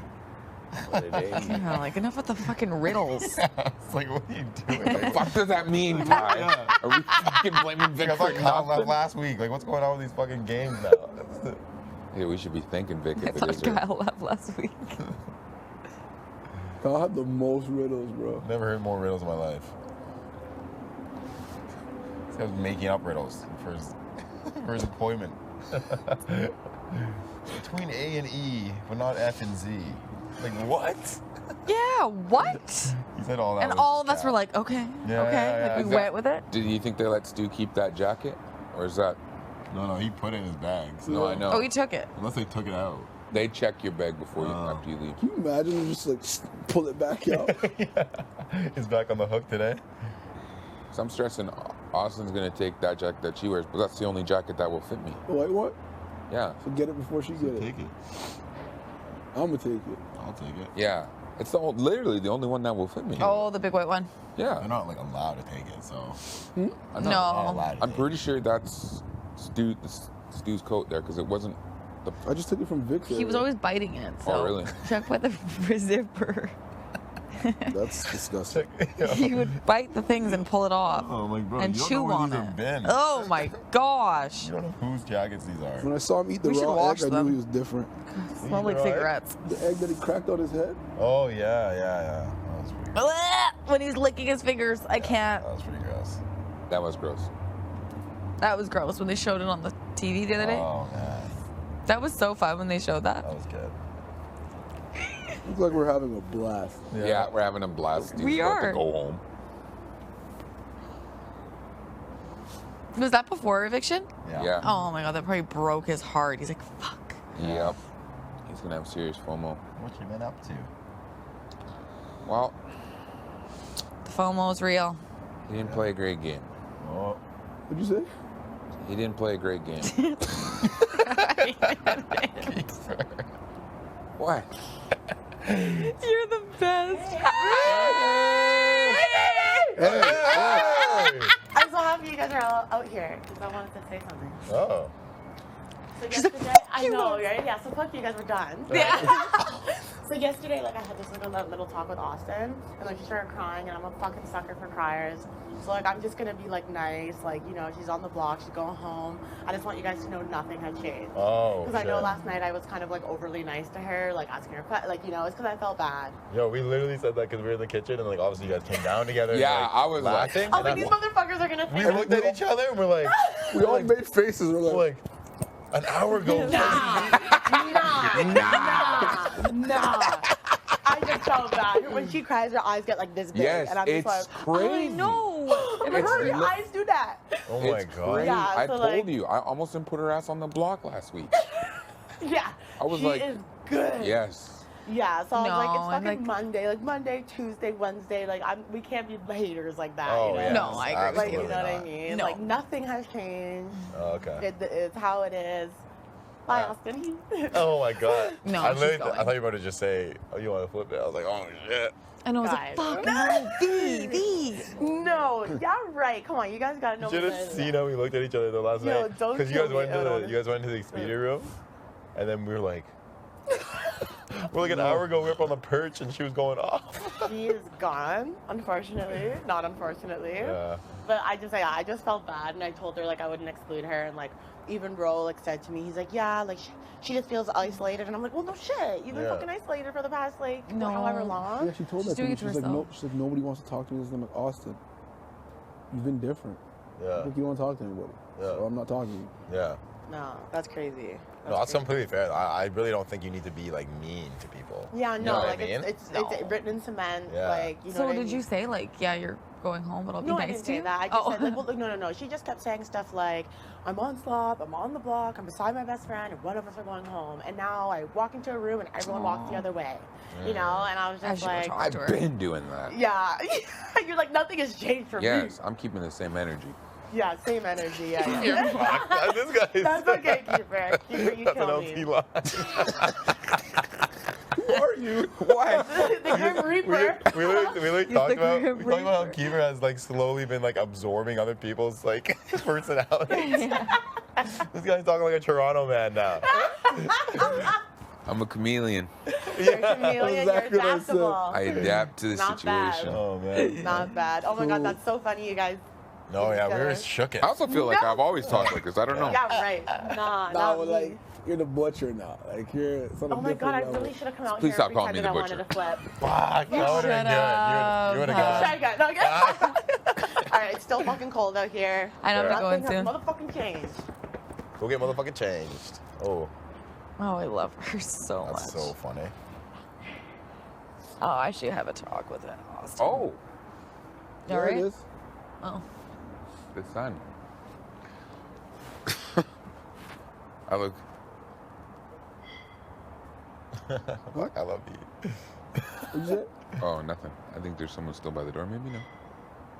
But it ain't me. Yeah, like enough with the fucking riddles. It's like, what are you doing? What the fuck does that mean, Ty? Are we fucking blaming Vic I for thought Kyle left nothing? last week. Like, what's going on with these fucking games now? Yeah, we should be thanking Vic I if it thought is. Her. Kyle left last week. Kyle had the most riddles, bro. Never heard more riddles in my life. This guy was making up riddles for his appointment. Between A and E, but not F and Z. Like, what? Yeah, what? He said all that. And was all of us cap. were like, okay, Yeah, okay. yeah, Like yeah. we went with it. Did you think they let Stu keep that jacket? Or is that... No, he put it in his bag. So No, I know. Oh, he took it. Unless they took it out. They check your bag before you, Oh. after you leave. Can you imagine them just like pull it back out? Yeah. He's back on the hook today. So I'm stressing Austin's going to take that jacket that she wears, but that's the only jacket that will fit me. The white one? Yeah. So get it before she get it. Take it. I'm gonna take it. I'll take it. Yeah. It's literally the only one that will fit me. Oh, the big white one. Yeah. They're not like allowed to take it, so. I'm No. not- allowed to I'm take pretty sure that's Stu's coat there because it wasn't the. I just took it from Vic's. He was always biting it. So Oh, really? check with the zipper. That's disgusting. He would bite the things and pull it off. Oh, I'm like, bro, and you don't chew know where on these it. have been. Oh my gosh. You don't know whose jackets these are. When I saw him eat the We should raw wash egg, I them. knew he was different. Smell like Right? cigarettes. The egg that he cracked on his head. Oh, yeah. That was pretty, When he's licking his fingers, I can't. that was pretty gross. That was gross. That was gross when they showed it on the TV the other day. Oh, man. That was so fun when they showed that. That was good. Looks like we're having a blast. Yeah, we're having a blast. Stu's We about are. to go home. Was that before eviction? Yeah. Oh my god, that probably broke his heart. He's like, fuck. Yep. He's going to have serious FOMO. What you been up to? Well, The FOMO's real. he didn't play a great game. Oh. What'd you say? He didn't play a great game. What? You're the best. I'm so happy you guys are all out here because I wanted to say something. Oh. So yesterday, I know, right? Yeah, so fuck you guys were done. Yeah. So yesterday, like, I had this little talk with Austin, and like she started crying, and I'm a fucking sucker for criers. So like, I'm just gonna be like nice, like, you know, she's on the block, she's going home. I just want you guys to know nothing had changed. Oh. Because I know shit. last night I was kind of like overly nice to her, like asking her, like, you know, it's because I felt bad. Yo, we literally said that because we were in the kitchen and like obviously you guys came down together. Yeah, and, like, I was like- laughing. I was and like, these motherfuckers are gonna we think. looked at each other and we're like, We all made faces. We're we're like, like, an hour ago. Nah. I just felt bad. When she cries, her eyes get like this big. Yes, and I'm just it's like, crazy. I know. and It's her li- eyes do that. Oh my It's god. crazy. Yeah, I so, told like- you. I almost didn't put her ass on the block last week. Yeah. I was she like- is good. Yes. Yeah, so I was like, No, it's and, fucking like- Monday, like Monday, Tuesday, Wednesday, like we can't be haters like that. Oh you know? yeah. No, I agree with Like, you you. know what I mean? No. Like nothing has changed. Oh, okay. It's how it is. Bye, Austin. Oh my god. No, I she's literally, going. I thought you were about to just say, oh, you want to flip it? I was like, oh shit. And I was Guys. like, fuck, no, V. No, yeah, right. Come on, you guys gotta know. You should have better than seen that. how we looked at each other the last Yo, night. don't you kill guys me, went into Aaron. the Expedia room, and then we were like, we're like an hour ago we were up on the perch and she was going off. She is gone, unfortunately. Not unfortunately. Yeah. But I just felt bad, and I told her like I wouldn't exclude her, and like even Ro like said to me, he's like, yeah, like she just feels isolated, and I'm like, well, no shit, you've been Yeah. fucking isolated for the past like No. however long. yeah, she told She's that to doing me. it to She's like, no, herself. she's like, nobody wants to talk to me. I'm like, Austin, you've been different. Yeah. Like, you don't want to talk to anybody. Yeah. So I'm not talking to you. Yeah. No, that's crazy. No, that's crazy. completely fair. I really don't think you need to be like mean to people. Yeah, You no, know what I like mean? it's No. written in cement. Yeah. Like you know. So what I did you mean? say like, yeah, you're going home, but I'll be No, I nice didn't to say you? that. I just Oh. said, like, well, no. She just kept saying stuff like, I'm on slop, I'm on the block, I'm beside my best friend, and one of us are going home. And now I walk into a room and everyone walks the Aw. other way. You know? And I was I just should go like, talk I've to her. been doing that. yeah. You're like, nothing has changed for Yes, me. I'm keeping the same energy. Yeah, same energy. Yeah, You're yeah. fucked. This guy is That's okay, Keeper. Keeper, you That's an kill LT me. line. Can you are you? What? The Grim Reaper. We literally He's talked the about Grim we talked about how Reaper. Keeper has like slowly been like absorbing other people's like personalities. This guy's talking like a Toronto man now. I'm a chameleon. You're a chameleon. Exactly You're what I said. adaptable. I adapt to the Not bad. situation. Oh man. Not bad. Oh my God, that's so funny, you guys. No, yeah, we were Together. shook it. I also feel like No. I've always talked like this. I don't know. Yeah, right. Nah, Nah, not but me. like you're the butcher now. Like you're. It's on a Oh my God, I different level. really should have come out Please here stop every calling time me that the I wanted to flip. Fuck, that would have been Shut good. You would have up. Try got again. No, All right, it's still fucking cold out here. I know, I'm Nothing going soon. has motherfucking changed. Go get motherfucking changed. Oh, Oh, I love her so much. that's so funny. Oh, I should have a talk with it, Austin. Oh, There Alright. it is. Oh. the sun. I look. Fuck, I love you. What'd you say? Oh, nothing. I think there's someone still by the door. Maybe no.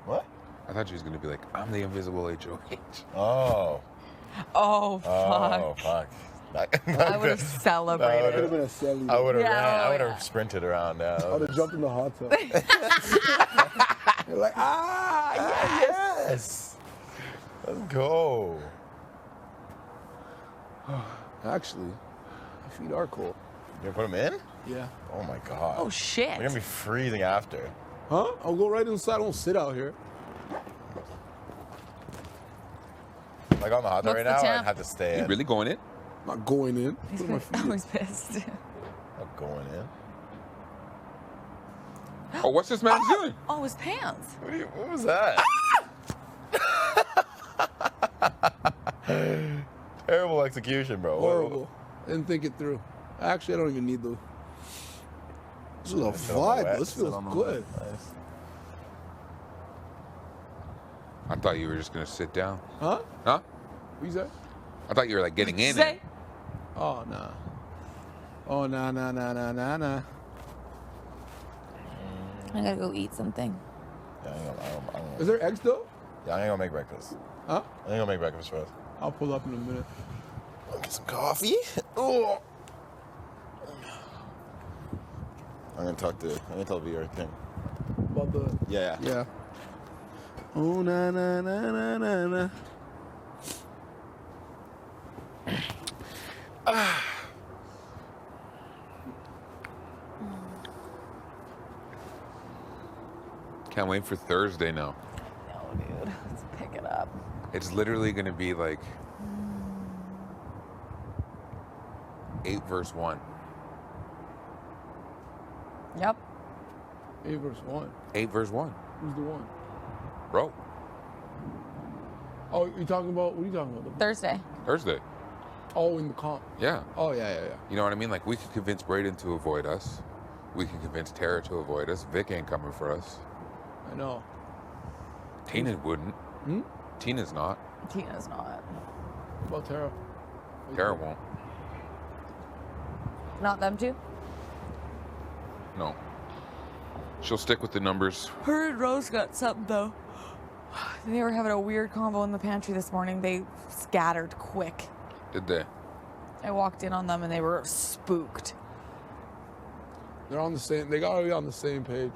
What? I thought she was gonna be like, I'm the invisible HOH. Oh. Oh, fuck. Oh, fuck. I would have Could have celebrated. been a celly. I would have Yeah, ran. I would yeah. have sprinted around now. I would have jumped in the hot tub. You're like, Yes. Let's go. Actually, my feet are cold. You gonna put them in? Yeah. Oh my god. Oh, shit. We're gonna be freezing after. Huh? I'll go right inside. I won't sit out here. Like on the hot tub What's right the now, I'd temp? have to stay You in. really going in? I'm not going in. He's Put my pissed. feet Oh, in. he's pissed. Not going in. Oh, what's this man doing? Oh, his pants. What was that? Terrible execution, bro. Horrible. Didn't think it through. Actually, I don't even need those. This is a Sit on the vibe. wet, This sit feels on the good. wet. Nice. I thought you were just gonna sit down. Huh? Huh? What you say? I thought you were like getting in. Say. Oh, nah. Oh, nah. I gotta go eat something. Yeah, I ain't gonna, Is there eggs though? yeah, I ain't gonna make breakfast. Huh? I ain't gonna make breakfast for us. I'll pull up in a minute. I'll get some coffee. Oh. I'm gonna tell VR thing. About the. Yeah. Yeah. Oh, na. Can't wait for Thursday now. No, dude. Let's pick it up. It's literally gonna be like 8 verse 1. Yep. 8 verse 1. 8 verse 1. Who's the one? Bro, Oh, you talking about? What are you talking about? Thursday. Thursday. Oh, in the comp. Yeah. Oh, yeah. You know what I mean? Like, we could convince Braden to avoid us. We can convince Tara to avoid us. Vic ain't coming for us. I know. Tina wouldn't. Hmm? Tina's not. Tina's not. What about Tara? Tara won't. Not them two? No. She'll stick with the numbers. Her and Rose got something though. They were having a weird combo in the pantry this morning. They scattered quick. Did they? I walked in on them and they were spooked. They're on the same. They gotta be on the same page.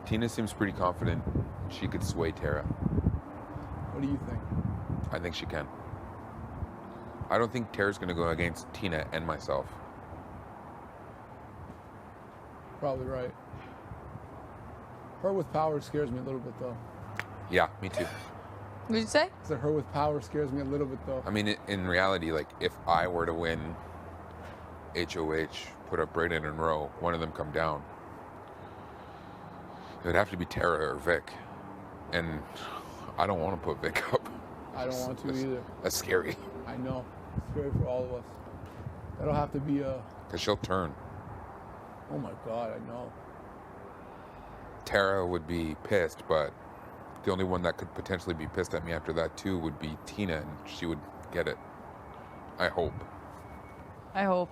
Tina seems pretty confident she could sway Tara. What do you think? I think she can. I don't think Tara's going to go against Tina and myself. Probably right. Her with power scares me a little bit though. Yeah, me too. What did you say? I said her with power scares me a little bit though. I mean, in reality, like, if I were to win HOH, put up Braden and Roe, one of them come down, it would have to be Tara or Vic. And I don't want to put Vic up. I don't want to either. That's scary. I know. It's scary for all of us. That'll have to be a. Because she'll turn. Oh my God, I know. Tara would be pissed, but the only one that could potentially be pissed at me after that too would be Tina, and she would get it. I hope. I hope.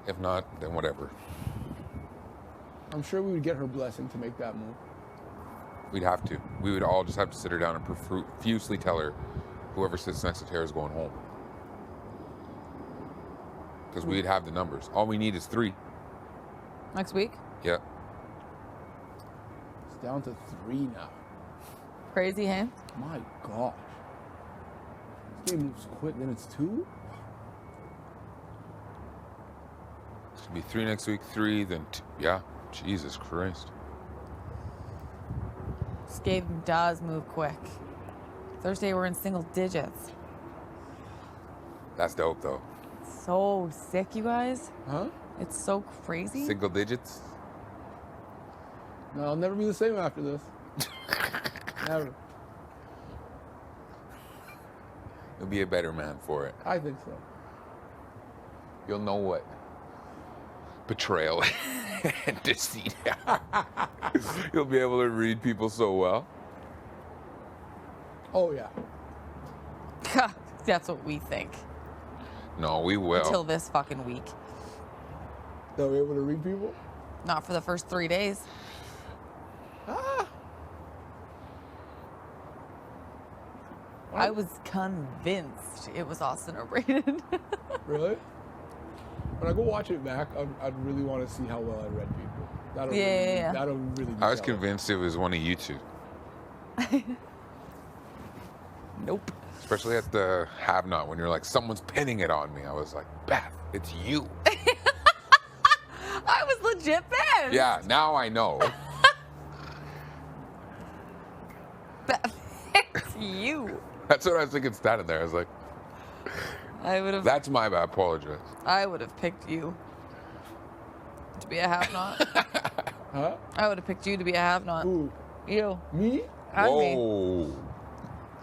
If not, then whatever. I'm sure we would get her blessing to make that move. We'd have to. We would all just have to sit her down and profusely tell her whoever sits next to Tara is going home. because we'd have the numbers. All we need is 3. Next week? Yeah. It's down to 3 now. Crazy, hey? My gosh. This game moves quick, then it's 2? It's going to be 3 next week, 3, then 2. Yeah. Jesus Christ. This game does move quick. Thursday, we're in single digits. That's dope, though. So sick, you guys. Huh? It's so crazy. Single digits? No, I'll never be the same after this. Never. You'll be a better man for it. I think so. You'll know what betrayal and deceit. You'll be able to read people so well. Oh, yeah. That's what we think. No, we will. Until this fucking week. They'll be able to read people? Not for the first 3 days. Ah! I was convinced it was Austin or Braden. Really? When I go watch it back, I'd really want to see how well I read people. That'll Yeah. That'll really be I was telling. convinced it was one of you two. Nope. Especially at the have not when you're like, someone's pinning it on me. I was like, Beth, it's you. I was legit pissed. Yeah, now I know. It's you. That's what I was thinking standing there. I was like, I would have. that's my bad. I apologize. I would have picked you to be a have-not. Huh? I would have picked you to be a have-not. Who? You. Me? And me. Whoa.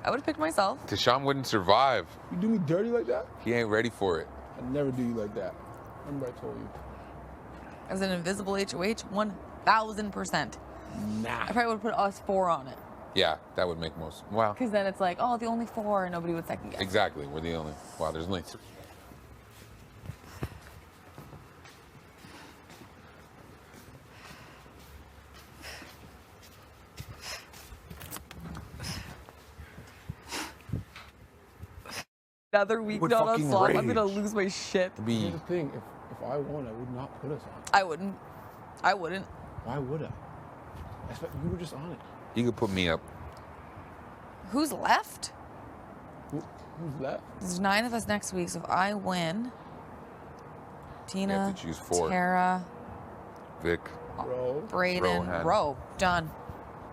I would have picked myself. Tashawn wouldn't survive. You do me dirty like that? He ain't ready for it. I'd never do you like that. Remember I told you. As an invisible HOH, 1,000%. Nah. I probably would have put us 4 on it. Yeah, that would make most. Well, Because then it's like, oh, the only 4, and nobody would second guess. exactly. We're the only. Wow, there's only 3. Another week Would not on fucking slot, I'm gonna rage. lose my shit. Here's the thing. If I won, I would not put us on. I wouldn't. I wouldn't. Why would I? You were just on it. You could put me up. Who's left? Who's left? There's 9 of us next week, so if I win, Tina, You have to choose 4. Tara, Vic. Bro. Braden, Rohan. Ro. Done.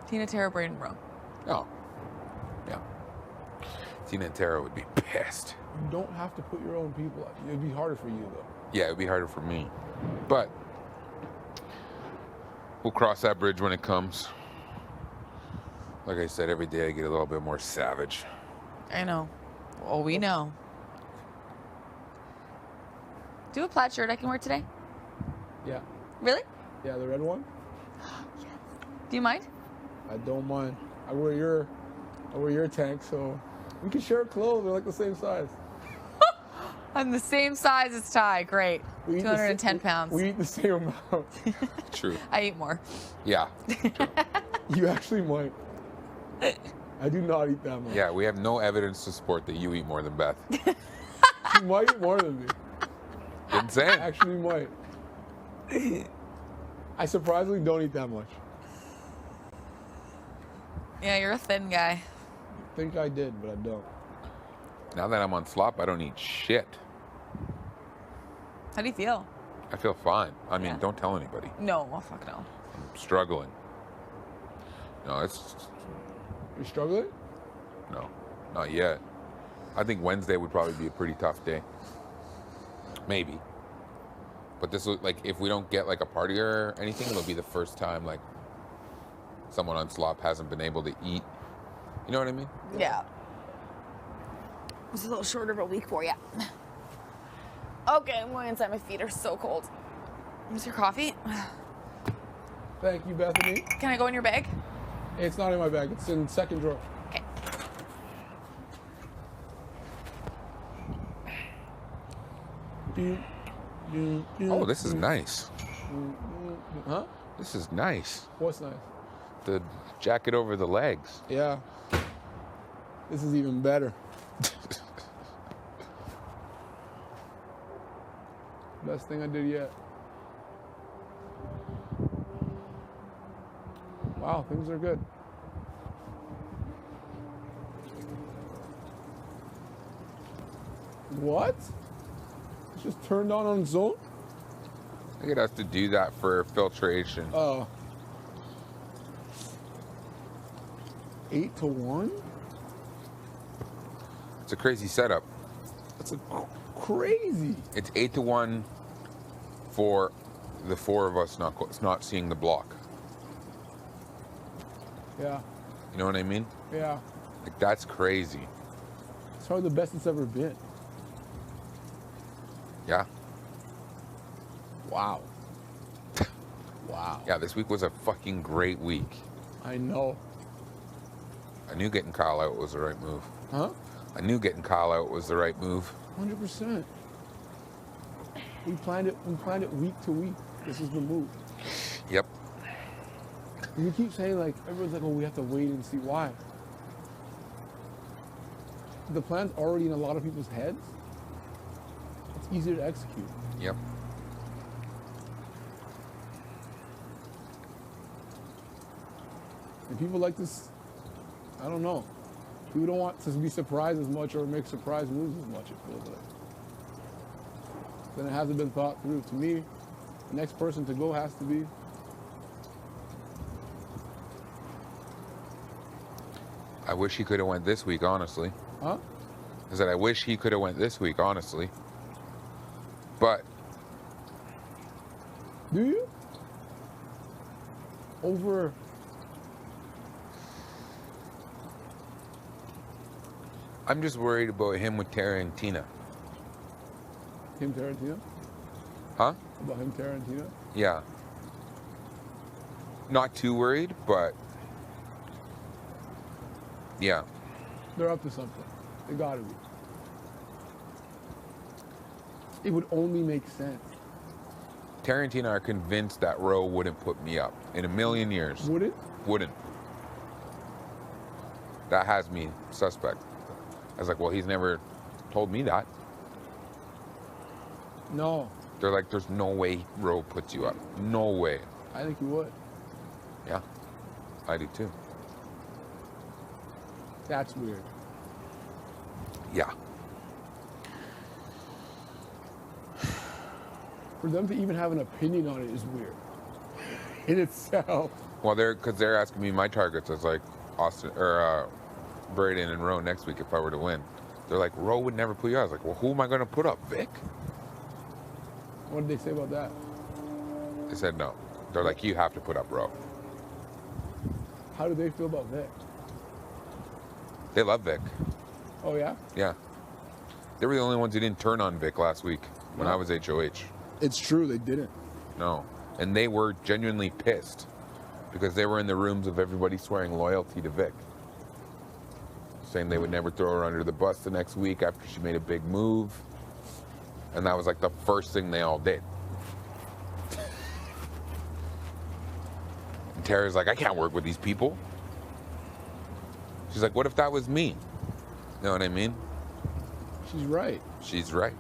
Tina, Tara, Braden, Ro. Oh. Yeah. Tina and Tara would be pissed. You don't have to put your own people up. It'd be harder for you, though. Yeah, it'd be harder for me. But we'll cross that bridge when it comes. Like I said, every day I get a little bit more savage. I know. Oh, we know. Do you have a plaid shirt I can wear today? Yeah. Really? Yeah, the red one? Do you mind? I don't mind. I wear your tank, so we can share clothes. They're like the same size. I'm the same size as Ty. Great. We eat the 210 sa- pounds. We eat the same amount. True. I eat more. Yeah. You actually might. I do not eat that much. Yeah, we have no evidence to support that you eat more than Beth. You might eat more than me. Insane. Actually, you might. I surprisingly don't eat that much. Yeah, you're a thin guy. I think I did, but I don't. Now that I'm on slop, I don't eat shit. How do you feel? I feel fine. I mean, Yeah. don't tell anybody. No, oh, fuck no. I'm struggling. No, it's You're struggling? no, not yet. I think Wednesday would probably be a pretty tough day. Maybe. But this will, like, if we don't get like a party or anything, it'll be the first time like someone on slop hasn't been able to eat. You know what I mean? Yeah. It's a little shorter of a week for you. Okay, I'm going inside. My feet are so cold. Is your coffee? Thank you, Bethany. Can I go in your bag? It's not in my bag. It's in second drawer. Okay. Oh, this is nice. Huh? This is nice. What's nice? The jacket over the legs. Yeah. This is even better. Best thing I did yet. Wow, things are good. What? It's just turned on its own? I think it has to do that for filtration. Oh. 8-1? It's a crazy setup. That's crazy. It's 8-1 for the four of us not seeing the block. Yeah. You know what I mean? Yeah. Like, that's crazy. It's probably the best it's ever been. Yeah. Wow. Wow. Yeah, this week was a fucking great week. I know. I knew getting Kyle out was the right move. Huh? I knew getting Kyle out was the right move. 100%. We planned it week to week. This is the move. Yep. And we keep saying, like, everyone's like, oh, we have to wait and see. Why? The plan's already in a lot of people's heads. It's easier to execute. Yep. And people like this, I don't know. People don't want to be surprised as much or make surprise moves as much, it feels like. Then it hasn't been thought through. To me, the next person to go has to be. I wish he could have went this week, honestly. Huh? I said I wish he could have went this week, honestly. But Do you? Over. I'm just worried about him with Tara and Tina. Him Tarantino? Huh? About him Tarantino? Yeah. Not too worried, but yeah. They're up to something. They gotta be. It would only make sense. Tarantino are convinced that Roe wouldn't put me up in a million years. Would it? Wouldn't. That has me suspect. I was like, well, he's never told me that. No. They're like, there's no way Roe puts you up. No way. I think he would. Yeah, I do too. That's weird. Yeah. For them to even have an opinion on it is weird. In itself. Well, because they're asking me my targets as like Austin or Braden and Roe next week if I were to win. They're like, Roe would never put you out. I was like, well, who am I going to put up, Vic? What did they say about that? They said no. They're like, you have to put up Roe. How do they feel about Vic? They love Vic. Oh, yeah? Yeah. They were the only ones who didn't turn on Vic last week when No. I was HOH. It's true, they didn't. No. And they were genuinely pissed because they were in the rooms of everybody swearing loyalty to Vic. Saying they would never throw her under the bus the next week after she made a big move. And that was like the first thing they all did. And Tara's like, I can't work with these people. She's like, what if that was me? You know what I mean? She's right. She's right.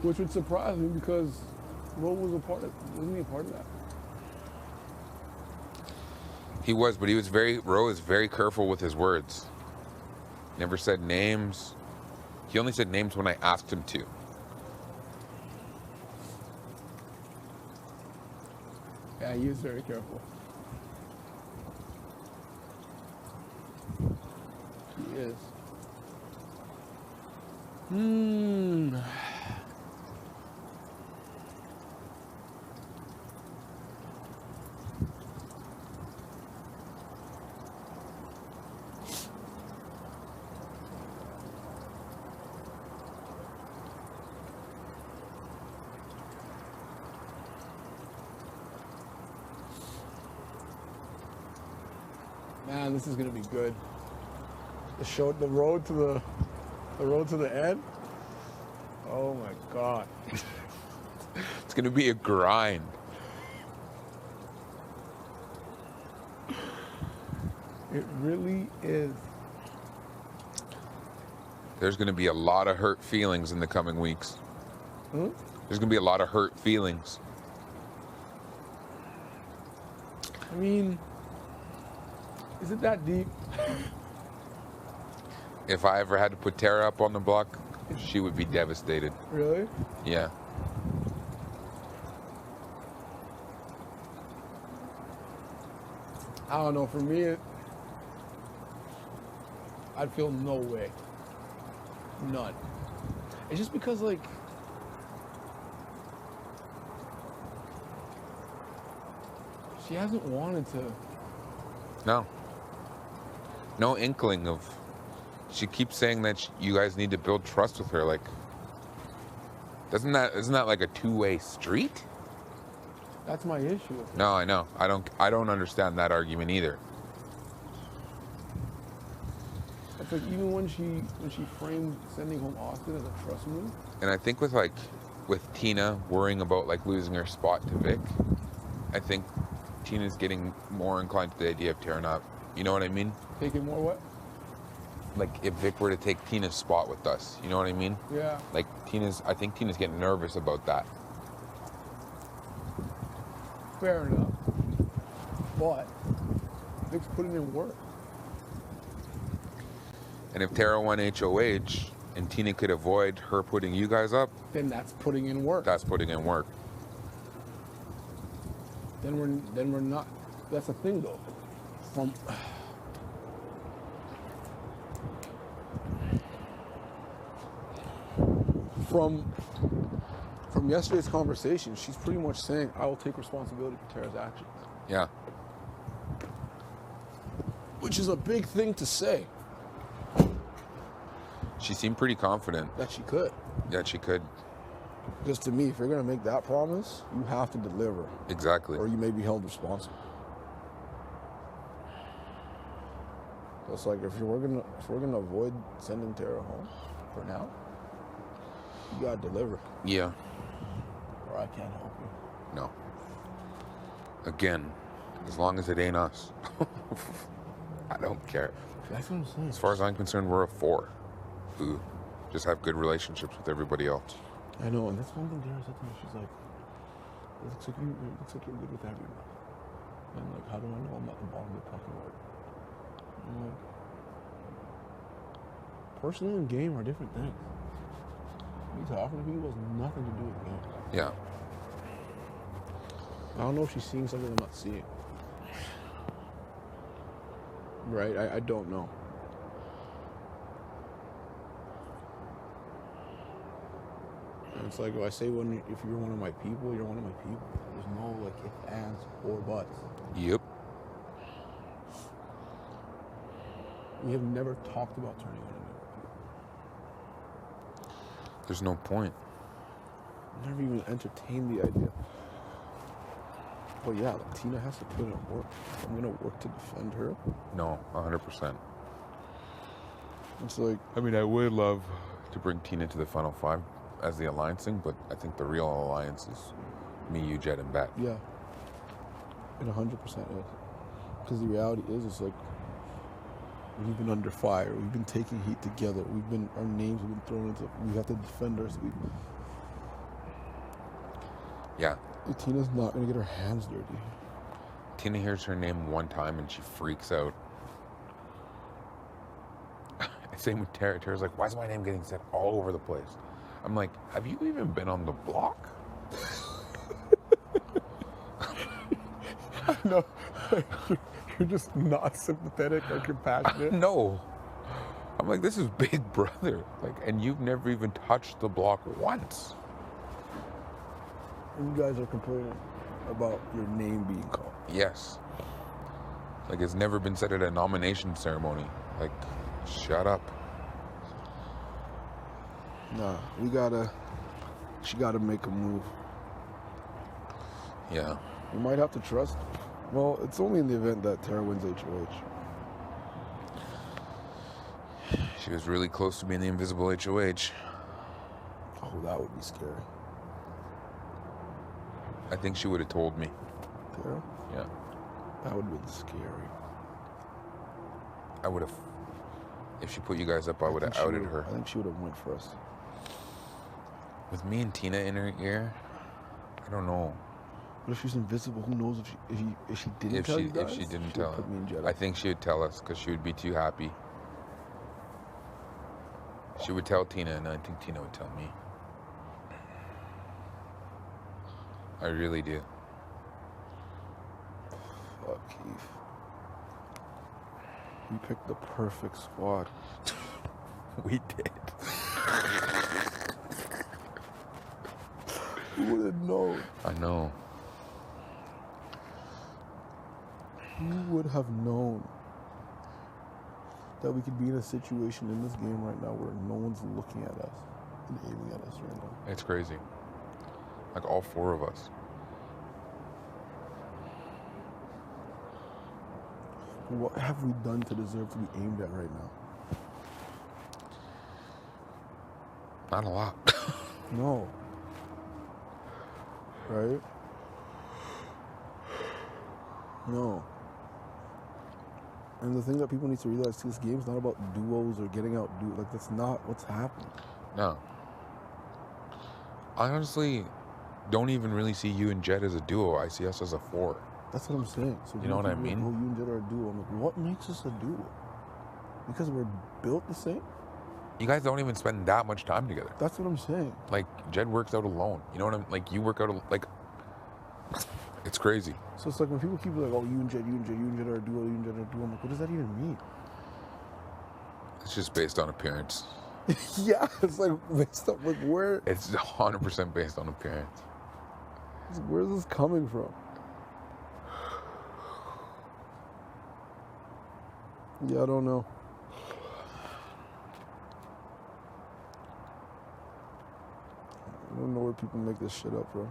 Which would surprise me because Ro was wasn't he a part of that? He was, but Roe is very careful with his words. Never said names. He only said names when I asked him to. Yeah, he is very careful. He is. Man, this is gonna be good. The road to the end. Oh my God. It's going to be a grind. It really is. There's going to be a lot of hurt feelings in the coming weeks. There's gonna be a lot of hurt feelings. I mean, is it that deep? If I ever had to put Tara up on the block, she would be devastated. Really? Yeah. I don't know. For me, I'd feel no way. None. It's just because, like, she hasn't wanted to. No. No inkling of. She keeps saying that you guys need to build trust with her. Like, isn't that like a two-way street? That's my issue. No, I know. I don't understand that argument either. It's like even when she framed sending home Austin as a trust move. And I think with Tina worrying about like losing her spot to Vic, I think Tina's getting more inclined to the idea of tearing up. You know what I mean? Taking more what? Like if Vic were to take Tina's spot with us, you know what I mean? Yeah. Like I think Tina's getting nervous about that. Fair enough. But Vic's putting in work. And if Tara won HOH and Tina could avoid her putting you guys up, Then that's putting in work. that's putting in work. Then we're not. That's the thing though. From yesterday's conversation, she's pretty much saying, I will take responsibility for Tara's actions. Yeah. Which is a big thing to say. She seemed pretty confident That she could. that she could. Because to me, if you're going to make that promise, you have to deliver. Exactly. Or you may be held responsible. So it's like if we're gonna avoid sending Tara home for now, you gotta deliver. Yeah. Or I can't help you. No. Again, as long as it ain't us. I don't care. That's what I'm saying. As far as I'm concerned, we're a 4 who just have good relationships with everybody else. I know, and that's one thing Tara said to me. She's like, it looks like you're good with everyone. And I'm like, how do I know I'm not the bottom of the fucking order? I'm like, personal and game are different things. Me talking to people has nothing to do with game. Yeah. I don't know if she's seeing something I'm not seeing. Right? I don't know. And it's like, if I say if you're one of my people, you're one of my people. There's no like if, ands, or buts. Yep. We have never talked about turning on another people. There's no point. Never even entertained the idea. But yeah, like, Tina has to put in work. If I'm gonna work to defend her. No, 100%. It's like, I mean, I would love to bring Tina to the Final 5 as the alliance thing, but I think the real alliance is me, you, Jed, and Bet. yeah, it 100% is. Because the reality is, it's like we've been under fire. We've been taking heat together. Our names have been thrown into. We have to defend ourselves. Yeah. Tina's not gonna get her hands dirty. Tina hears her name one time and she freaks out. Same with Tara. Tara's like, why is my name getting said all over the place? I'm like, have you even been on the block? No, you're just not sympathetic or compassionate. No. I'm like, this is Big Brother. Like, and you've never even touched the block once. And you guys are complaining about your name being called. Yes. Like, it's never been said at a nomination ceremony. Like, shut up. Nah, she gotta make a move. Yeah. We might have to trust. Well, it's only in the event that Tara wins HOH. She was really close to being the invisible HOH. Oh, that would be scary. I think she would have told me. Tara? Yeah. That would have been scary. I would have. If she put you guys up, I would have think she outed would've- her. I think she would have went first. With me and Tina in her ear, I don't know. What if she's invisible? Who knows if she didn't tell you guys? If she didn't She would tell put me in jail. I think she would tell us because she would be too happy. She would tell Tina, and I think Tina would tell me. I really do. Fuck, Keith. We picked the perfect squad. We did. Who would have known? I know. Who would have known that we could be in a situation in this game right now where no one's looking at us and aiming at us right now? It's crazy. Like all four of us. What have we done to deserve to be aimed at right now? Not a lot. No. Right? No. And the thing that people need to realize too, this game's not about duos or getting out like that's not what's happening. No. I honestly don't even really see you and Jed as a duo. I see us as a four. That's what I'm saying. So You know what I mean? Oh, you and Jed are a duo. I'm like, what makes us a duo? Because we're built the same? You guys don't even spend that much time together. That's what I'm saying. Like, Jed works out alone. You know what I'm, like, you work out, like, it's crazy. So it's like when people keep like, oh, you and Jed are a duo, you and Jed are a duo. I'm like, what does that even mean? It's just based on appearance. Yeah, it's like based on like where. It's 100% based on appearance. Where's this coming from? Yeah, I don't know. I don't know where people make this shit up, bro.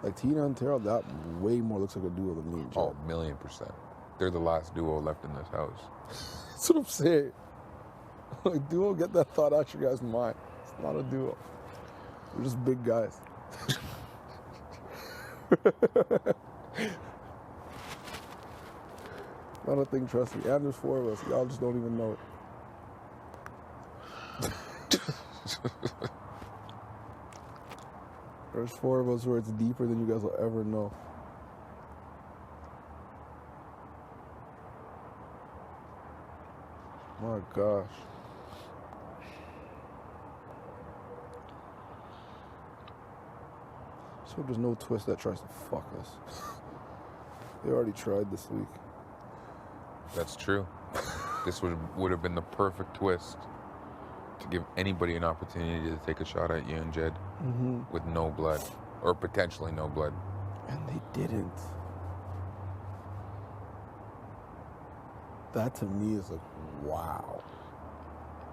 Like Tina and Tara, that way more looks like a duo than me and Jed. Oh, 1,000,000%. They're the last duo left in this house. That's what I'm saying. Like, duo, get that thought out your guys' mind. It's not a duo. We're just big guys. Not a thing, trust me. And there's four of us. Y'all just don't even know it. There's four of us where it's deeper than you guys will ever know. My gosh. So there's no twist that tries to fuck us. They already tried this week. That's true. This would have been the perfect twist to give anybody an opportunity to take a shot at you and Jed with no blood, or potentially no blood. And they didn't. That to me is like, wow.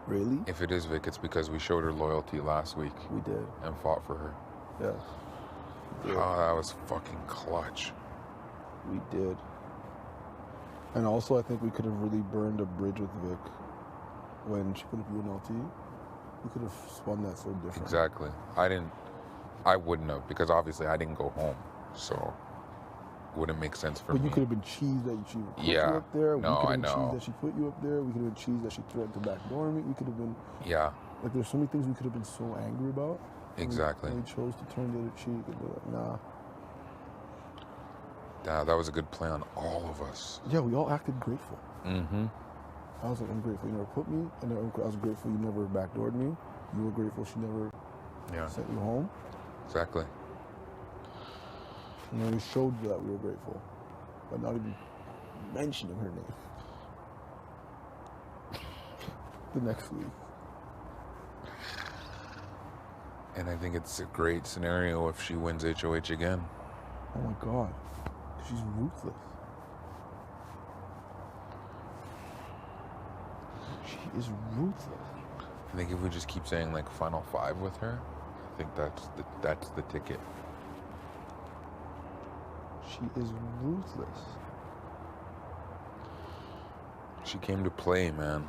Really? If it is Vic, it's because we showed her loyalty last week We did. and fought for her. Yeah. We did. Oh, that was fucking clutch. We did. And also, I think we could have really burned a bridge with Vic when she put up UNLT. We could have spun that so different. Exactly. I wouldn't have, because obviously I didn't go home, so it wouldn't make sense for But me. you could have been cheesed that she put you Yeah. up there. No, we could I have been know. cheesed that she put you up there. We could have been cheesed that she threatened to backdoor me. We could have been, Yeah, like, there's so many things we could have been so angry about. exactly. And we chose to turn the other cheek and be like, nah. Yeah, that was a good play on all of us. Yeah, we all acted grateful. Mm-hmm. I was like, I'm grateful you never put me, and I was grateful you never backdoored me. You were grateful she never Yeah, sent you home. exactly. And then we showed you that we were grateful, but not even mentioning her name. The next week. And I think it's a great scenario if she wins HOH again. Oh my God. She's ruthless. She is ruthless. I think if we just keep saying like final five with her, I think that's the ticket. She is ruthless. She came to play, man.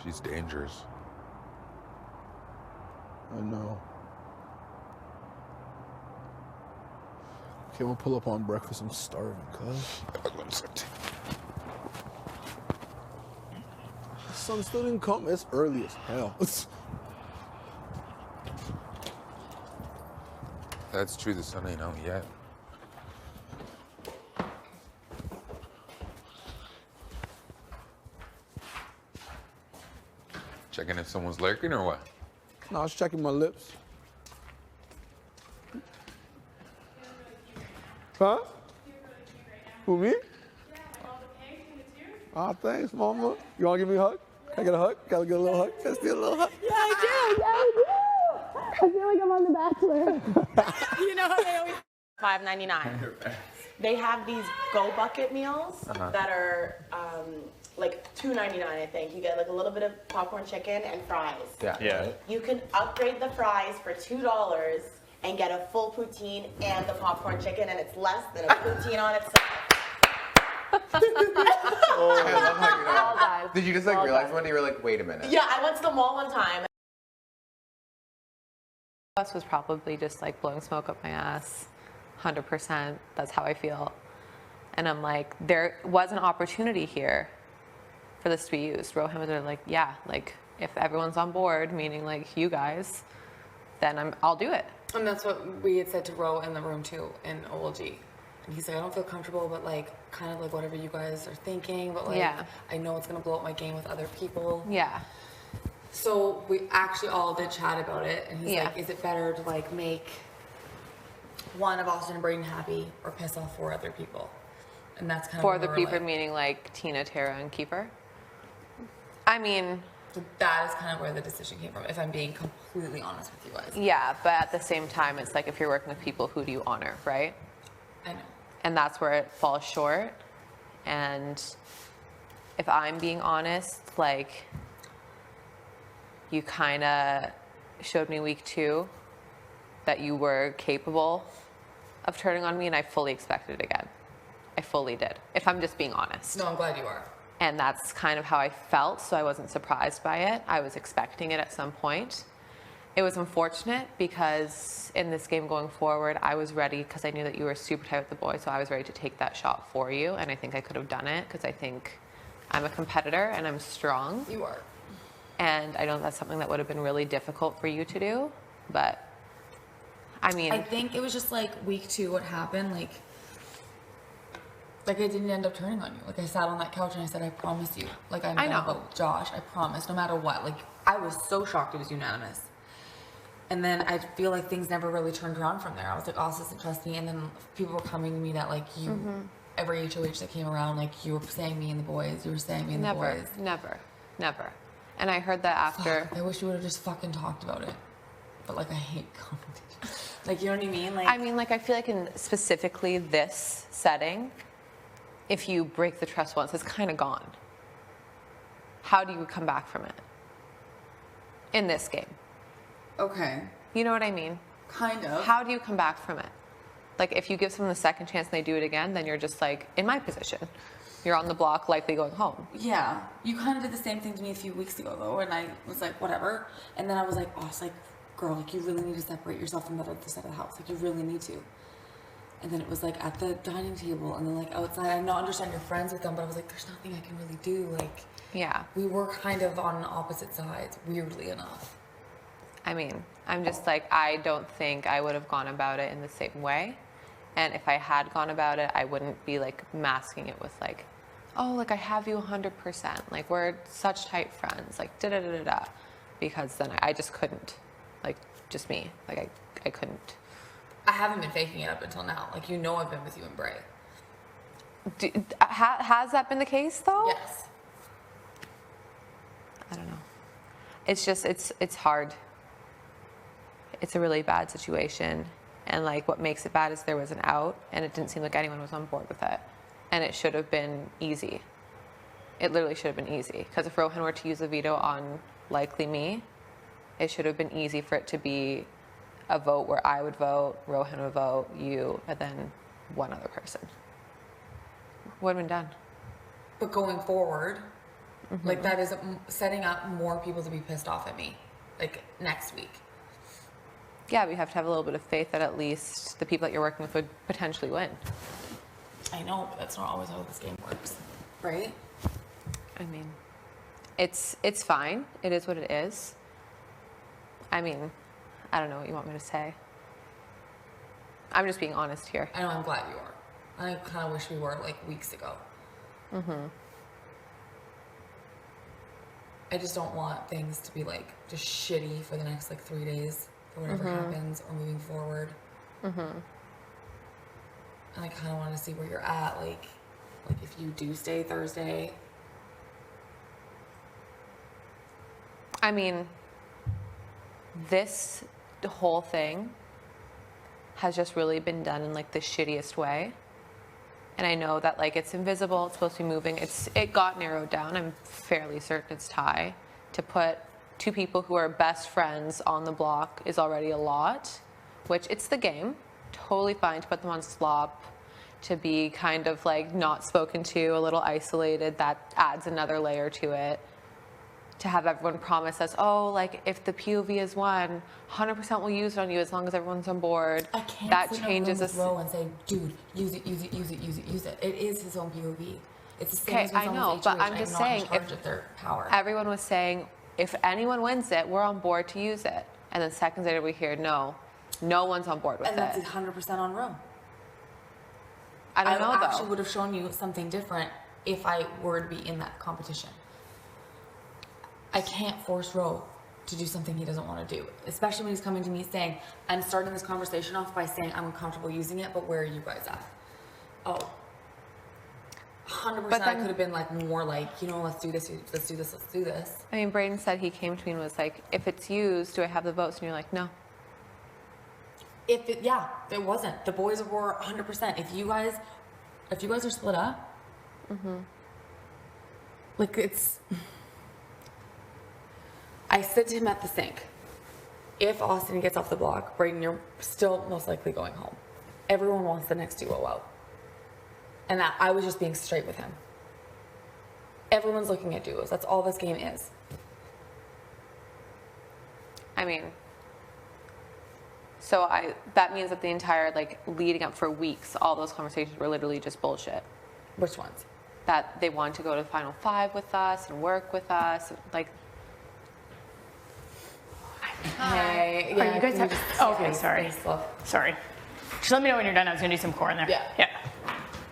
She's dangerous. I know. Okay, we'll pull up on breakfast. I'm starving, cuz. The sun still didn't come. It's early as hell. That's true. The sun ain't out yet. Checking if someone's lurking or what? No, I was checking my lips. Huh? Who, me? Ah, thanks, mama. You want to give me a hug? Can I get a hug? Can I get a little hug? Can I steal a little hug? Yeah, I do. Yeah, I do. I feel like I'm on The Bachelor. You know how they always $5.99. They have these Go Bucket meals that are like $2.99, I think. You get like a little bit of popcorn chicken and fries. Yeah. You can upgrade the fries for $2 and get a full poutine and the popcorn chicken, and it's less than a poutine on itself. Well done. Did you just like Well realize done. one day you were like, wait a minute? Yeah, I went to the mall one time. Us was probably just like blowing smoke up my ass, 100%. That's how I feel. And I'm like, there was an opportunity here for this to be used. Rohan was like, yeah, like if everyone's on board, meaning like you guys, then I'll do it. And that's what we had said to Ro in the room too, in OLG. And he's like, I don't feel comfortable, but like, kind of like whatever you guys are thinking, but like, Yeah. I know it's gonna blow up my game with other people. Yeah. So we actually all did chat about it, and he's Yeah. like, is it better to like make one of Austin and Braden happy or piss off 4 other people? And that's kind of For where the we're people, like, meaning like Tina, Tara, and Keeper. I mean, so that is kind of where the decision came from, if I'm being completely honest with you guys. yeah, but at the same time, it's like if you're working with people, who do you honor, right? I know. And that's where it falls short. And if I'm being honest, like, you kind of showed me week 2 that you were capable of turning on me, and I fully expected it again. I fully did, if I'm just being honest. No, I'm glad you are. And that's kind of how I felt, so I wasn't surprised by it. I was expecting it at some point. It was unfortunate because in this game going forward, I was ready because I knew that you were super tight with the boys, so I was ready to take that shot for you, and I think I could have done it because I think I'm a competitor and I'm strong. You are. And I know that's something that would have been really difficult for you to do, but I mean, I think it was just like week 2, what happened, like I didn't end up turning on you. Like, I sat on that couch and I said, I promise you. Like, I'm I gonna know. vote with Josh. I promise, no matter what. Like, I was so shocked it was unanimous. And then I feel like things never really turned around from there. I was like, Austin doesn't trust me. And then people were coming to me that, like, you, every HOH that came around, like, you were saying me and the boys. You were saying me and the boys. Never. And I heard that after. Fuck, I wish you would have just fucking talked about it. But, like, I hate competition. Like, you know what I mean? Like, I mean, like, I feel like in specifically this setting, if you break the trust once, it's kind of gone. How do you come back from it? In this game. okay, You know what I mean? kind of. How do you come back from it? Like, if you give someone the second chance and they do it again, then you're just like, in my position. You're on the block, likely going home. Yeah, you kind of did the same thing to me a few weeks ago, though, and I was like, whatever. And then I was like, oh, it's like, girl, like, you really need to separate yourself from that other side of the house. Like, you really need to. And then it was like at the dining table, and then like outside. I don't understand you're friends with them, but I was like, there's nothing I can really do. Like, Yeah. we were kind of on opposite sides, weirdly enough. I mean, I'm just like, I don't think I would have gone about it in the same way. And if I had gone about it, I wouldn't be like masking it with like, oh, like I have you 100%. Like, we're such tight friends. Like, da-da-da-da-da. Because then I just couldn't. Like, just me. Like, I couldn't. I haven't been faking it up until now. Like, you know I've been with you and Bray. Has that been the case, though? Yes. I don't know. It's just, it's hard. It's a really bad situation. And like, what makes it bad is there was an out, and it didn't seem like anyone was on board with it. And it should have been easy. It literally should have been easy. Because if Rohan were to use the veto on likely me, it should have been easy for it to be a vote where I would vote, Rohan would vote, you, and then one other person. Would have been done. But going forward, like, that is setting up more people to be pissed off at me, like, next week. Yeah, we have to have a little bit of faith that at least the people that you're working with would potentially win. I know, but that's not always how this game works, right? I mean, it's fine. It is what it is. I mean, I don't know what you want me to say. I'm just being honest here. I know, I'm glad you are. I kind of wish we were like weeks ago. I just don't want things to be like just shitty for the next like 3 days for whatever happens or moving forward. And I kind of want to see where you're at, like if you do stay Thursday. I mean, this whole thing has just really been done in like the shittiest way. And I know that like it's invisible, it's supposed to be moving. It got narrowed down. I'm fairly certain it's Ty. To put two people who are best friends on the block is already a lot, which it's the game. Totally fine to put them on slop, to be kind of like not spoken to, a little isolated. That adds another layer to it. To have everyone promise us, oh, like if the POV is one, 100% we'll use it on you as long as everyone's on board. I can't that sit changes in a row and say, dude, use it. It is his own POV. It's the same Okay, as I know, but I'm just saying, if their power. Everyone was saying, if anyone wins it, we're on board to use it. And then seconds later we hear, no one's on board with and it. that's 100% on room. I don't know, I actually though. would have shown you something different if I were to be in that competition. I can't force Ro to do something he doesn't want to do, especially when he's coming to me saying, I'm starting this conversation off by saying I'm uncomfortable using it, but where are you guys at? Oh, 100% I could have been like more like, let's do this. I mean, Brayden said he came to me and was like, if it's used, do I have the votes? And you're like, no. It wasn't. The boys were 100%. If you guys are split up, like it's... I said to him at the sink, if Austin gets off the block, Brayden, you're still most likely going home. Everyone wants the next duo out. And that I was just being straight with him. Everyone's looking at duos. That's all this game is. I mean, that means that the entire, like, leading up for weeks, all those conversations were literally just bullshit. Which ones? That they wanted to go to the Final Five with us and work with us, like... Hey, Are you guys okay, sorry. Sorry. Just let me know when you're done. I was going to do some core in there. Yeah.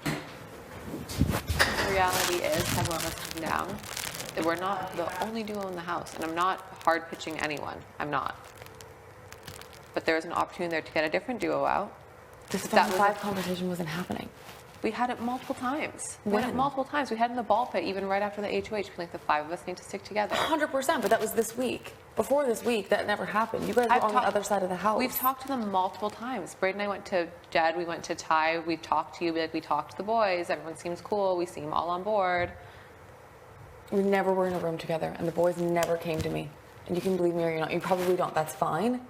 The reality is, everyone was come down, that we're not the only duo in the house, and I'm not hard pitching anyone. I'm not. But there was an opportunity there to get a different duo out. This Final Five conversation wasn't happening. We had it multiple times. When? We had it multiple times. We had it in the ball pit, even right after the HOH. Like, the five of us need to stick together. 100%, but that was this week. Before this week, that never happened. You guys were on the other side of the house. We've talked to them multiple times. Brayden and I went to Jed, we went to Ty, we talked to you, we talked to the boys. Everyone seems cool. We seem all on board. We never were in a room together, and the boys never came to me. And you can believe me or you're not. You probably don't. That's fine.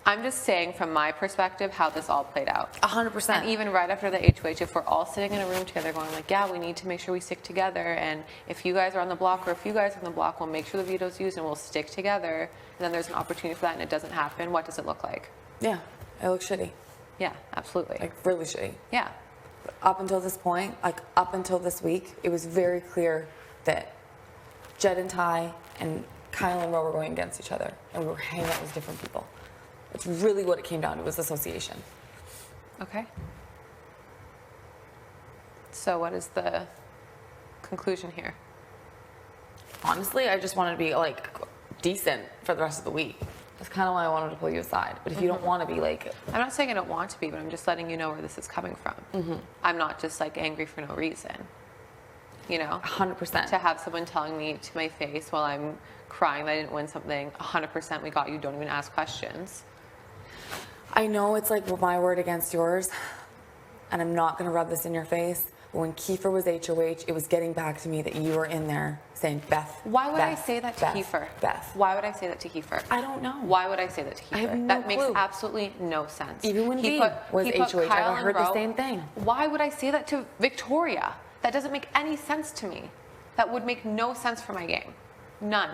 I'm just saying from my perspective how this all played out. 100%. And even right after the HOH, if we're all sitting in a room together going like, yeah, we need to make sure we stick together, and if you guys are on the block or if you guys are on the block, we'll make sure the veto's used and we'll stick together, and then there's an opportunity for that and it doesn't happen, what does it look like? Yeah, it looks shitty. Yeah, absolutely. Like, really shitty. Yeah. Up until this point, like up until this week, it was very clear that Jed and Ty and Kyle and Ro were going against each other, and we were hanging out with different people. It's really what it came down to, was association. Okay. So what is the conclusion here? Honestly, I just wanted to be like decent for the rest of the week. That's kind of why I wanted to pull you aside. But if you don't want to be like... I'm not saying I don't want to be, but I'm just letting you know where this is coming from. I'm not just like angry for no reason. 100%. To have someone telling me to my face while I'm crying that I didn't win something, 100% we got you, don't even ask questions. I know it's like my word against yours, and I'm not going to rub this in your face, but when Kiefer was HOH, it was getting back to me that you were in there saying, Beth. Why would I Beth, say that to Beth, Kiefer? Beth. Why would I say that to Kiefer? I don't know. Why would I say that to Kiefer? I have no That makes clue. absolutely no sense. Even when He V was he put HOH, Kyle I heard and the Ro. same thing. Why would I say that to Victoria? That doesn't make any sense to me. That would make no sense for my game. None.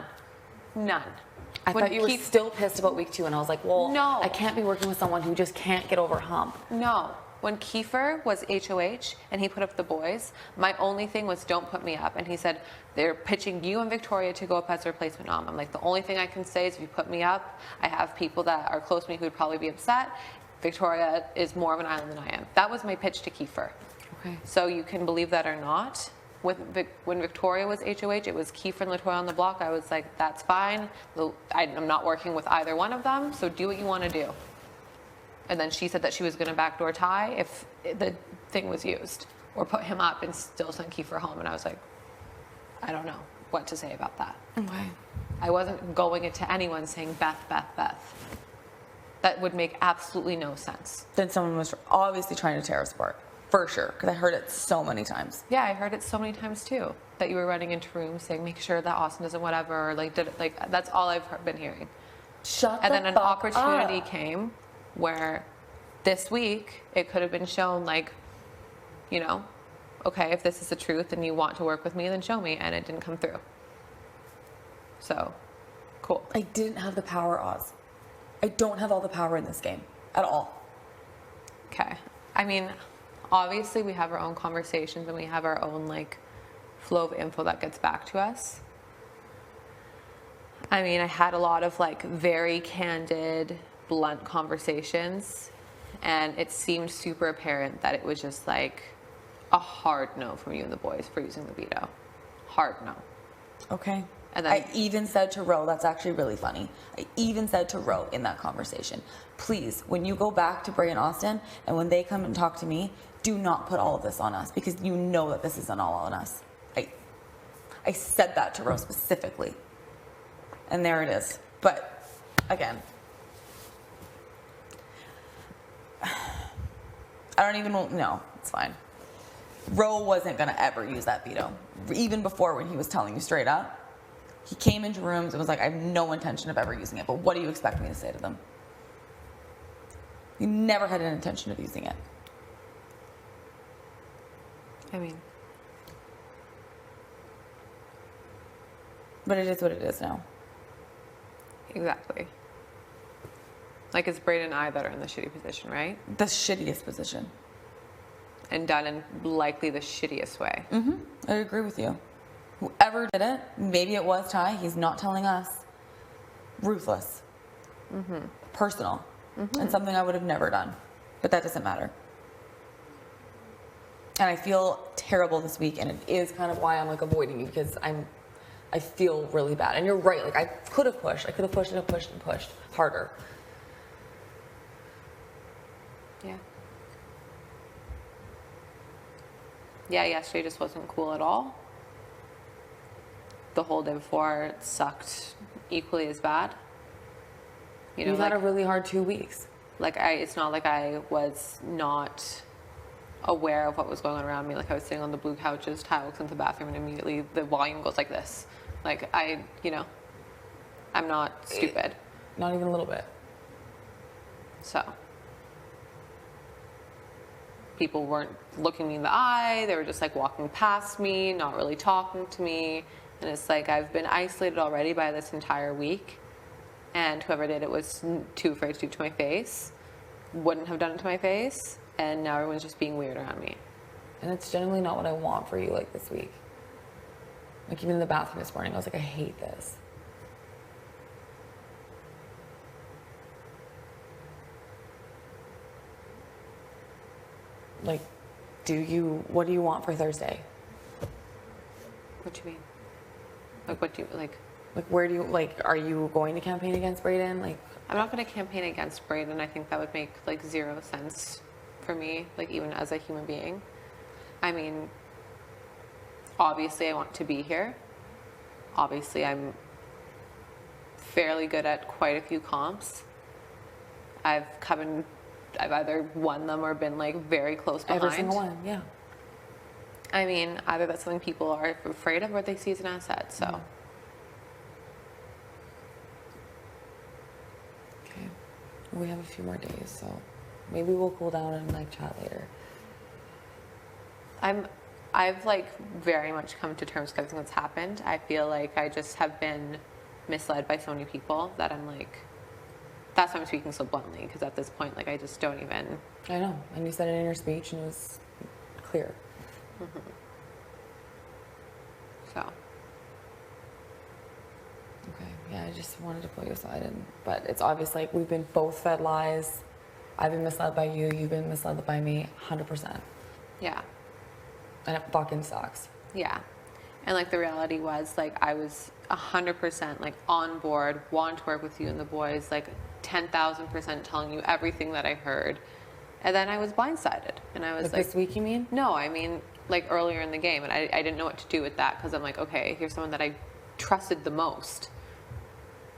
I When thought you were Keith- still pissed about week 2, and I was like, well, No. I can't be working with someone who just can't get over a hump. No. when Kiefer was HOH and he put up the boys, my only thing was don't put me up. And he said, they're pitching you and Victoria to go up as a replacement mom. I'm like, the only thing I can say is if you put me up, I have people that are close to me who would probably be upset. Victoria is more of an island than I am. That was my pitch to Kiefer. Okay. So you can believe that or not. When Victoria was HOH, it was Kiefer and LaToya on the block. I was like, that's fine. I'm not working with either one of them, so do what you want to do. And then she said that she was going to backdoor Ty if the thing was used, or put him up and still send Kiefer home. And I was like, I don't know what to say about that. Okay. I wasn't going into anyone saying Beth, Beth, Beth. That would make absolutely no sense. Then someone was obviously trying to tear us apart. For sure, because I heard it so many times. Yeah, I heard it so many times too. That you were running into rooms saying, make sure that Austin doesn't whatever, or like, did it, like, that's all I've been hearing. Shut And the then an fuck opportunity up. came where this week it could have been shown, like, you know, okay, if this is the truth and you want to work with me, then show me. And it didn't come through. So, cool. I didn't have the power, Oz. I don't have all the power in this game at all. Okay. I mean, obviously we have our own conversations and we have our own, like, flow of info that gets back to us. I mean, I had a lot of, like, very candid, blunt conversations, and it seemed super apparent that it was just, like, a hard no from you and the boys for using the veto. Hard no. Okay. And then I even said to Ro, that's actually really funny. I even said to Ro in that conversation, please, when you go back to Bray and Austin, and when they come and talk to me, do not put all of this on us, because you know that this isn't all on us. I said that to Ro specifically. And there it is. But, again, I don't even know. No, it's fine. Ro wasn't going to ever use that veto. Even before, when he was telling you straight up, he came into rooms and was like, I have no intention of ever using it, but what do you expect me to say to them? You never had an intention of using it. I mean, But it is what it is now. exactly. Like, it's Braden and I that are in the shitty position, right? The shittiest position. And done in likely the shittiest way. I agree with you. Whoever did it, maybe it was Ty, he's not telling us. Ruthless. Personal. And something I would have never done. But that doesn't matter. And I feel terrible this week, and it is kind of why I'm, like, avoiding you, because I feel really bad. And you're right, like, I could have pushed. I could have pushed and pushed and pushed harder. Yeah. Yeah, yesterday just wasn't cool at all. The whole day before it sucked equally as bad. You know, You've like, had a really hard 2 weeks. like it's not like I was not aware of what was going on around me. Like, I was sitting on the blue couches, Ty walks into the bathroom, and immediately the volume goes like this. Like, you know, I'm not stupid. Not even a little bit. So people weren't looking me in the eye. They were just, like, walking past me, not really talking to me. And it's like, I've been isolated already by this entire week. And whoever did it was too afraid to do it to my face. Wouldn't have done it to my face. And now everyone's just being weird around me. And it's generally not what I want for you, like, this week. Like, even in the bathroom this morning, I was like, I hate this. Like, what do you want for Thursday? What do you mean? Like, what do you, like... Like, where do you, like, are you going to campaign against Braden? Like, I'm not going to campaign against Braden. I think that would make, like, zero sense for me, like, even as a human being. I mean, obviously I want to be here. Obviously I'm fairly good at quite a few comps. I've either won them or been, like, very close behind. every single one, yeah. I mean, either that's something people are afraid of or they see as an asset, so. Okay. We have a few more days, so maybe we'll cool down and, like, chat later. I've, like, very much come to terms with everything that's happened. I feel like I just have been misled by so many people that I'm like, That's why I'm speaking so bluntly, because at this point, like, I just don't even. I know. And you said it in your speech, and it was clear. So. Okay. Yeah, I just wanted to pull you aside, but it's obvious like we've been both fed lies. I've been misled by you. You've been misled by me. 100%. Yeah. And it fucking sucks. Yeah. And like the reality was, like, I was 100% like on board, wanting to work with you and the boys, like 10,000% telling you everything that I heard. And then I was blindsided. And I was like, this week, you mean? No, I mean, like earlier in the game. And I didn't know what to do with that, because I'm like, okay, here's someone that I trusted the most.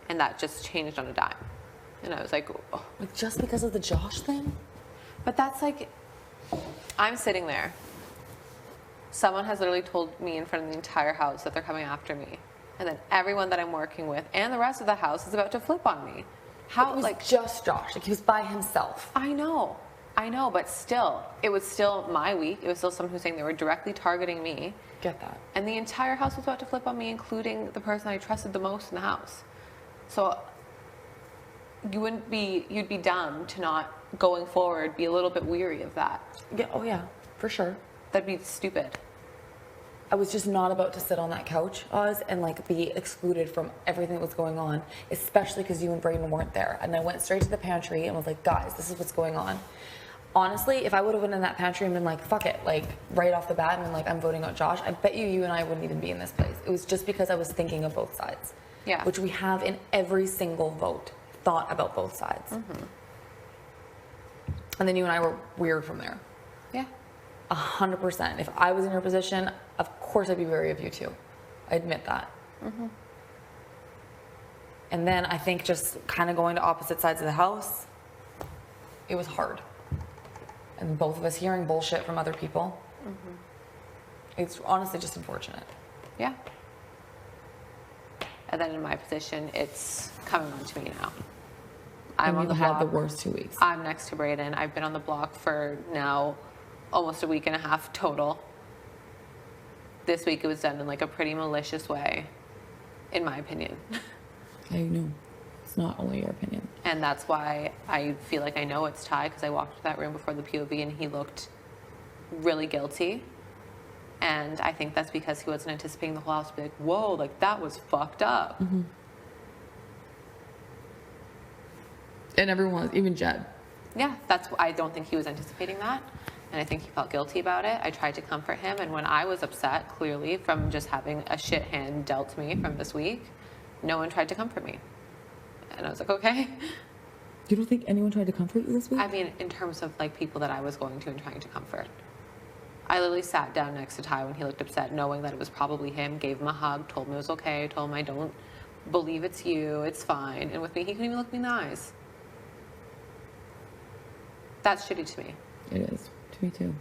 And that just changed on a dime. And I was like, oh. Like just because of the Josh thing? But that's like, I'm sitting there. Someone has literally told me in front of the entire house that they're coming after me. And then everyone that I'm working with and the rest of the house is about to flip on me. How, It was like, just Josh. Like he was by himself. I know, but still, it was still my week. It was still someone who's saying they were directly targeting me. Get that. And the entire house was about to flip on me, including the person I trusted the most in the house. So you'd be dumb to not, going forward, be a little bit weary of that. Yeah, oh yeah, for sure. That'd be stupid. I was just not about to sit on that couch, Oz, and like be excluded from everything that was going on, especially because you and Brayden weren't there. And I went straight to the pantry and was like, guys, this is what's going on. Honestly, if I would have went in that pantry and been like, fuck it, like right off the bat and been like, I'm voting out Josh, I bet you and I wouldn't even be in this place. It was just because I was thinking of both sides. Yeah. Which we have in every single vote, thought about both sides. Mm-hmm. And then you and I were weird from there. Yeah. 100%. If I was in your position, of course I'd be wary of you too. I admit that. Mm-hmm. And then I think just kind of going to opposite sides of the house, it was hard. And both of us hearing bullshit from other people. Mm-hmm. It's honestly just unfortunate. Yeah. And then in my position, it's coming on to me now. I'm on the block. Had the worst 2 weeks. I'm next to Brayden. I've been on the block for now almost a week and a half total. This week it was done in like a pretty malicious way, in my opinion. I know. It's not only your opinion. And that's why I feel like I know it's Ty, because I walked into that room before the POV and he looked really guilty. And I think that's because he wasn't anticipating the whole house to be like, whoa, like that was fucked up. Mm-hmm. And everyone, even Jed. Yeah, I don't think he was anticipating that. And I think he felt guilty about it. I tried to comfort him. And when I was upset, clearly, from just having a shit hand dealt to me from this week, no one tried to comfort me. And I was like, okay. You don't think anyone tried to comfort you this week? I mean, in terms of like people that I was going to and trying to comfort. I literally sat down next to Ty when he looked upset, knowing that it was probably him, gave him a hug, told him it was okay, told him I don't believe it's you, it's fine. And with me, he couldn't even look me in the eyes. That's shitty to me. It is. To me too. You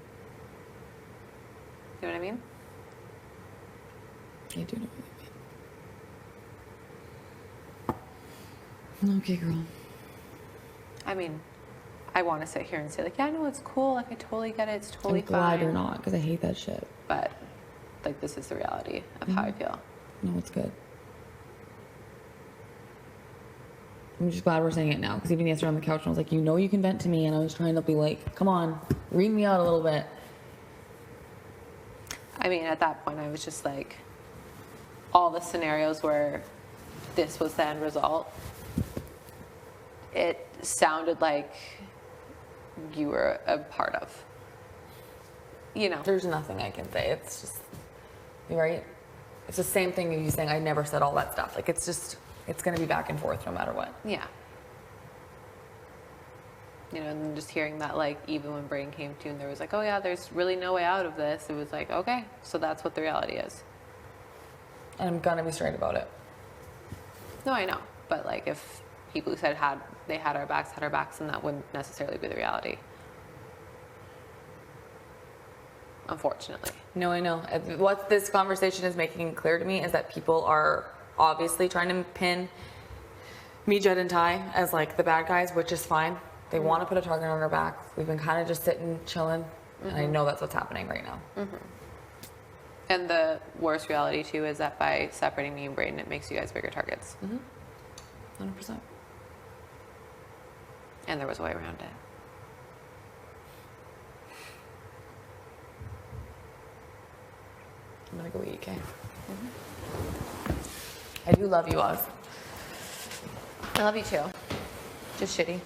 know what I mean? I do know what you mean. Okay, girl. I mean, I want to sit here and say like, yeah, no, it's cool. Like, I totally get it. It's totally I'm glad fine. you're not, because I hate that shit. But, like, this is the reality of how I feel. No, it's good. I'm just glad we're saying it now, because even yesterday on the couch, I was like, you know you can vent to me, and I was trying to be like, come on, read me out a little bit. I mean, at that point, I was just like, all the scenarios where this was the end result, it sounded like you were a part of. You know. There's nothing I can say. It's just, right? It's the same thing you saying, I never said all that stuff. Like, it's just, it's going to be back and forth no matter what. Yeah. You know, and then just hearing that, like, even when Brain came to and there was like, oh yeah, there's really no way out of this. It was like, okay, so that's what the reality is. And I'm going to be straight about it. No, I know. But, like, if people who said they had our backs, then that wouldn't necessarily be the reality. Unfortunately. No, I know. What this conversation is making clear to me is that people are obviously trying to pin me, Jed, and Ty as like the bad guys, which is fine. They want to put a target on our back. We've been kind of just sitting, chilling, and I know that's what's happening right now. And the worst reality too is that by separating me and Brayden, it makes you guys bigger targets. 100%. And there was a way around it. I'm gonna go eat, okay? I do love you, Oz. I love you too. Just shitty.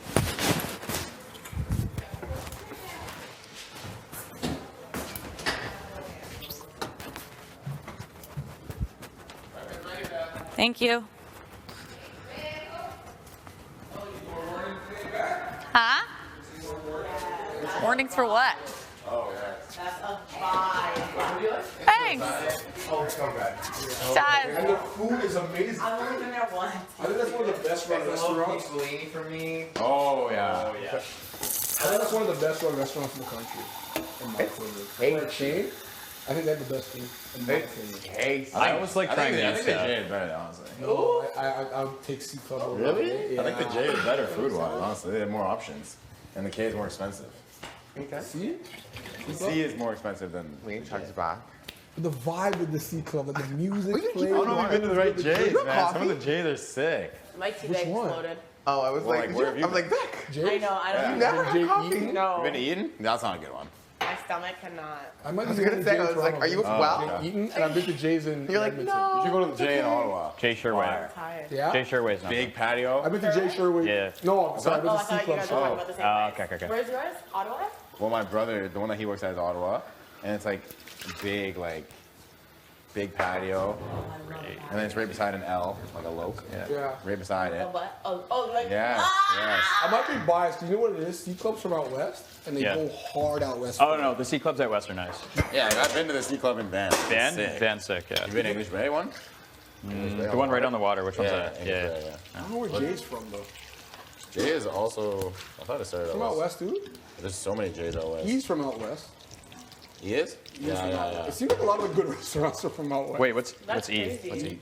Thank you. Huh? Warnings for what? That's a vibe. Thanks. Dad. And the food is amazing. I've only been there once. I think that's one of the best run restaurants. Fellini for me. Oh yeah. I think that's one of the best run restaurants in the country. In my opinion. For a chain, I think they have the best food in my opinion. Tasty. I always like trying I the think the stuff. J is better, honestly. No, I would take C Club over. Really? Yeah. I think the J is better food-wise, honestly. They have more options. And the K is more expensive. See? C is more expensive than Wait, the Chuck's J. back. The vibe with the C Club, like the music plays. I don't know if you've been to the right J's, You got man. Some coffee? of the J's are sick. My tea Which bag one? exploded. Oh, I was Well, like, like, where have you I'm like, Vic. Jay? I know, I don't You never Jay had coffee? Eaton? know. You been to Eden? That's not a good one. My stomach cannot. I might I was be gonna going to say, Jay I was like, are you well? Jay Eaton, and I've been to Jay's in You're like, Edmonton. no. You should go to the J in Ottawa. Jay Sherway. I'm tired. Yeah? Jay Sherway's not Big patio. I've been to Jay Sherway. Yeah. No, I'm sorry, I've Oh, been I to C thought you Club. guys were talking about the same place. okay. Where's yours? Ottawa? Well, my brother, the one that he works at is Ottawa. And it's like big, big patio. And then it's right beside an L, like a loke. Yeah. Right beside it. Oh, what? Oh, like. Yes, yes. I might be biased. Do you know what it is? C Clubs from out west, and they Yeah. go hard out west. Oh no, the C clubs at West are nice. Yeah, I've been to the C Club in Van. It's Van? sick. Van's sick, yeah. You been to English Bay one? The one right on the water, which one's that? English Yeah. Bay, I don't know where Jay's from though. Jay is also, I thought it started From out out west. west, dude. There's so many J's out west. He's from out west. He is? He's Yeah, from yeah, out yeah. west. It seems like a lot of the good restaurants are from out west. Wait, what's That's E? crazy. What's E?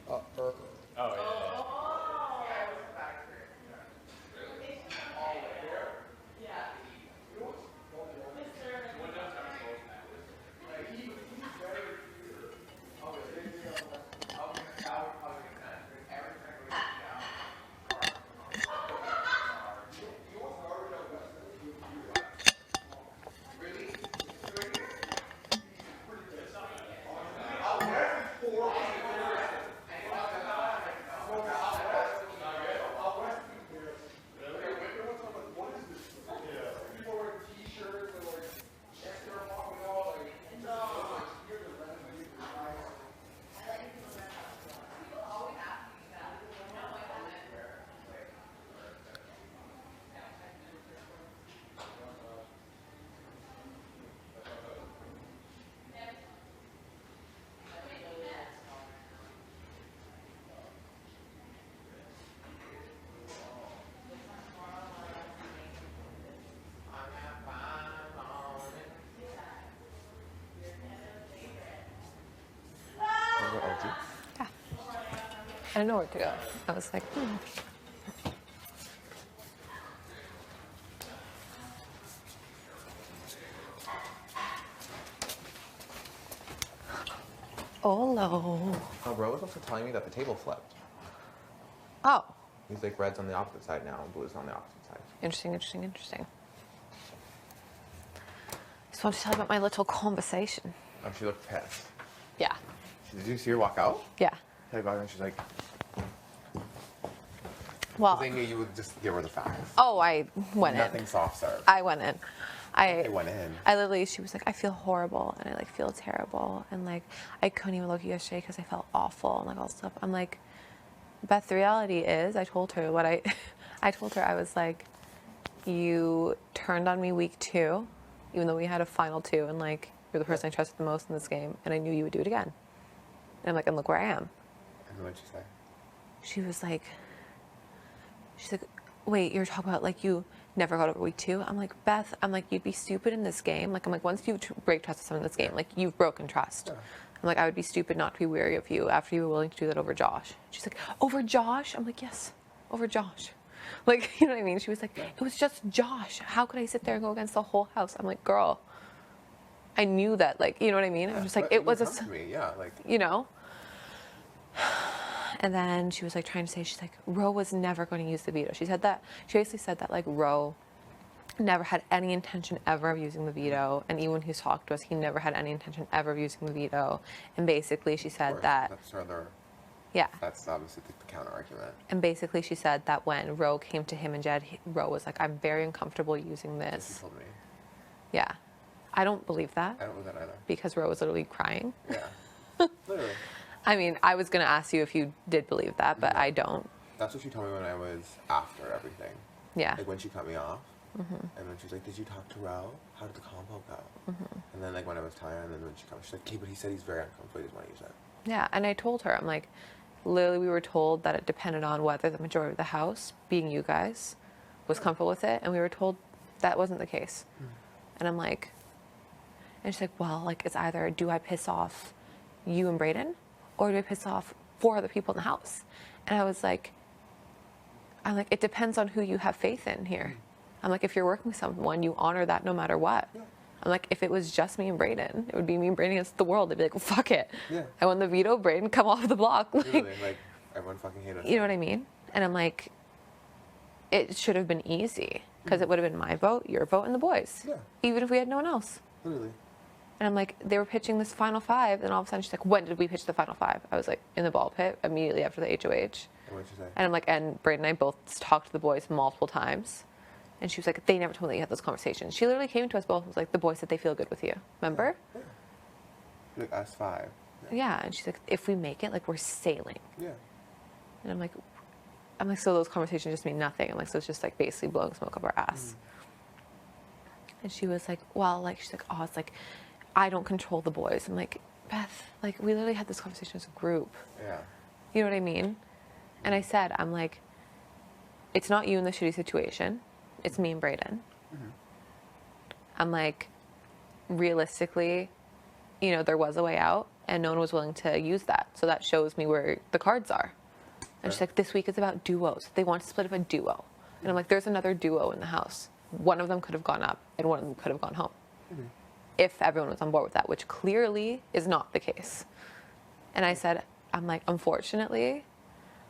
I didn't know where to go. I was like, Oh, hello. Oh, bro was also telling me that the table flipped. Oh, He's like, red's on the opposite side now, and blue's on the opposite side. interesting. Just want to tell you about my little conversation. Oh, she looked pissed. Yeah, Did you see her walk out? yeah. I got her and she's like, Well, they knew you would just give her the facts. oh, I went Nothing in. soft serve. I went in. They went in. I literally, she was like, I feel horrible and I like feel terrible and like I couldn't even look at you yesterday because I felt awful and like all stuff. I'm like, Beth, the reality is, I told her what I told her I was like, you turned on me week 2, even though we had a final 2 and like you're the person I trusted the most in this game and I knew you would do it again. And I'm like, and look where I am. And what'd she say? She's like, wait, you're talking about like you never got over week 2? I'm like, Beth, I'm like, you'd be stupid in this game. Like, I'm like, once you break trust with someone in this game, like you've broken trust. Yeah. I'm like, I would be stupid not to be wary of you after you were willing to do that over Josh. She's like, over Josh? I'm like, yes, over Josh. Like, you know what I mean? She was like, it was just Josh. How could I sit there and go against the whole house? I'm like, girl, I knew that, like, you know what I mean? I'm just like, it was a, me, yeah, like, you know? And then she was like trying to say, she's like, Ro was never going to use the veto. She said that, she basically said that like Ro never had any intention ever of using the veto. And even when he's talked to us, he never had any intention ever of using the veto. And basically she said that... That's rather... Yeah. That's obviously the counter argument. And basically she said that when Ro came to him and Jed, Ro was like, I'm very uncomfortable using this. She told me. Yeah. I don't believe that. I don't believe that either. Because Ro was literally crying. Yeah. Literally. I mean, I was going to ask you if you did believe that, but I don't. That's what she told me when I was after everything. Yeah. Like when she cut me off. And then she's like, did you talk to Ro? How did the combo go? And then like when I was tired, and then when she comes, she's like, okay, but he said he's very uncomfortable, he doesn't want to use it. Yeah, and I told her, I'm like, literally we were told that it depended on whether the majority of the house, being you guys, was comfortable with it, and we were told that wasn't the case. And I'm like, and she's like, well, like it's either do I piss off you and Brayden, or do I piss off 4 other people in the house? And I was like, it depends on who you have faith in here. I'm like, if you're working with someone, you honor that no matter what. Yeah. I'm like, if it was just me and Brayden, it would be me and Brayden against the world. They'd be like, well, fuck it. Yeah. I won the veto, Brayden, come off the block. Like everyone fucking hated us. You know what I mean? And I'm like, it should have been easy because it would have been my vote, your vote, and the boys. Yeah. Even if we had no one else. Literally. And I'm like, they were pitching this final 5, and all of a sudden she's like, when did we pitch the final 5? I was like, in the ball pit, immediately after the HOH. And what'd she say? And I'm like, and Brayden and I both talked to the boys multiple times. And she was like, they never told me that you had those conversations. She literally came to us both and was like, the boys said they feel good with you. Remember? Yeah. Like us 5. Yeah. And she's like, if we make it, like we're sailing. Yeah. And I'm like, so those conversations just mean nothing. I'm like, so it's just like basically blowing smoke up our ass. And she was like, well, like, she's like, oh, it's like, I don't control the boys. I'm like, Beth, like, we literally had this conversation as a group. Yeah. You know what I mean? And I said, I'm like, it's not you in the shitty situation. It's me and Brayden. I'm like, realistically, you know, there was a way out and no one was willing to use that. So that shows me where the cards are. And she's like, this week is about duos. They want to split up a duo. And I'm like, there's another duo in the house. One of them could have gone up and one of them could have gone home. If everyone was on board with that, which clearly is not the case. And I said, I'm like, unfortunately,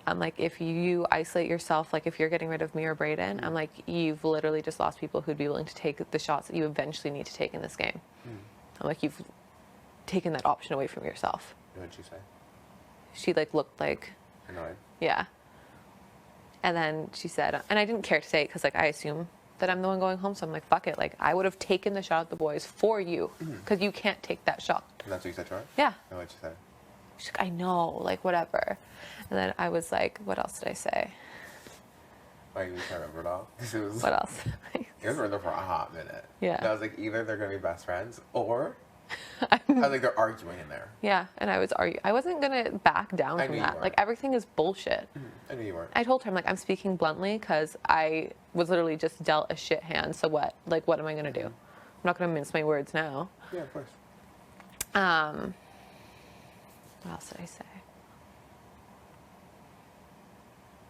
I'm like, if you isolate yourself, like if you're getting rid of me or Brayden, I'm like, you've literally just lost people who'd be willing to take the shots that you eventually need to take in this game. I'm like, you've taken that option away from yourself. What did she say? She like looked like... Annoyed. Yeah. And then she said, and I didn't care to say it because like I assume that I'm the one going home, so I'm like, fuck it. Like I would have taken the shot at the boys for you because you can't take that shot. And that's what you said to her? Yeah. And what did she say? She's like, I know, like whatever. And then I was like, what else did I say? Why you can't remember it all? It was, what else? It was there for a hot minute. Yeah. And I was like, either they're gonna be best friends or I was like, they're arguing in there. Yeah, and I was arguing. I wasn't gonna back down from that. Like everything is bullshit. I knew you weren't. I told her, I'm like, I'm speaking bluntly because I was literally just dealt a shit hand. So what? Like, what am I gonna do? I'm not gonna mince my words now. Yeah, of course. What else did I say?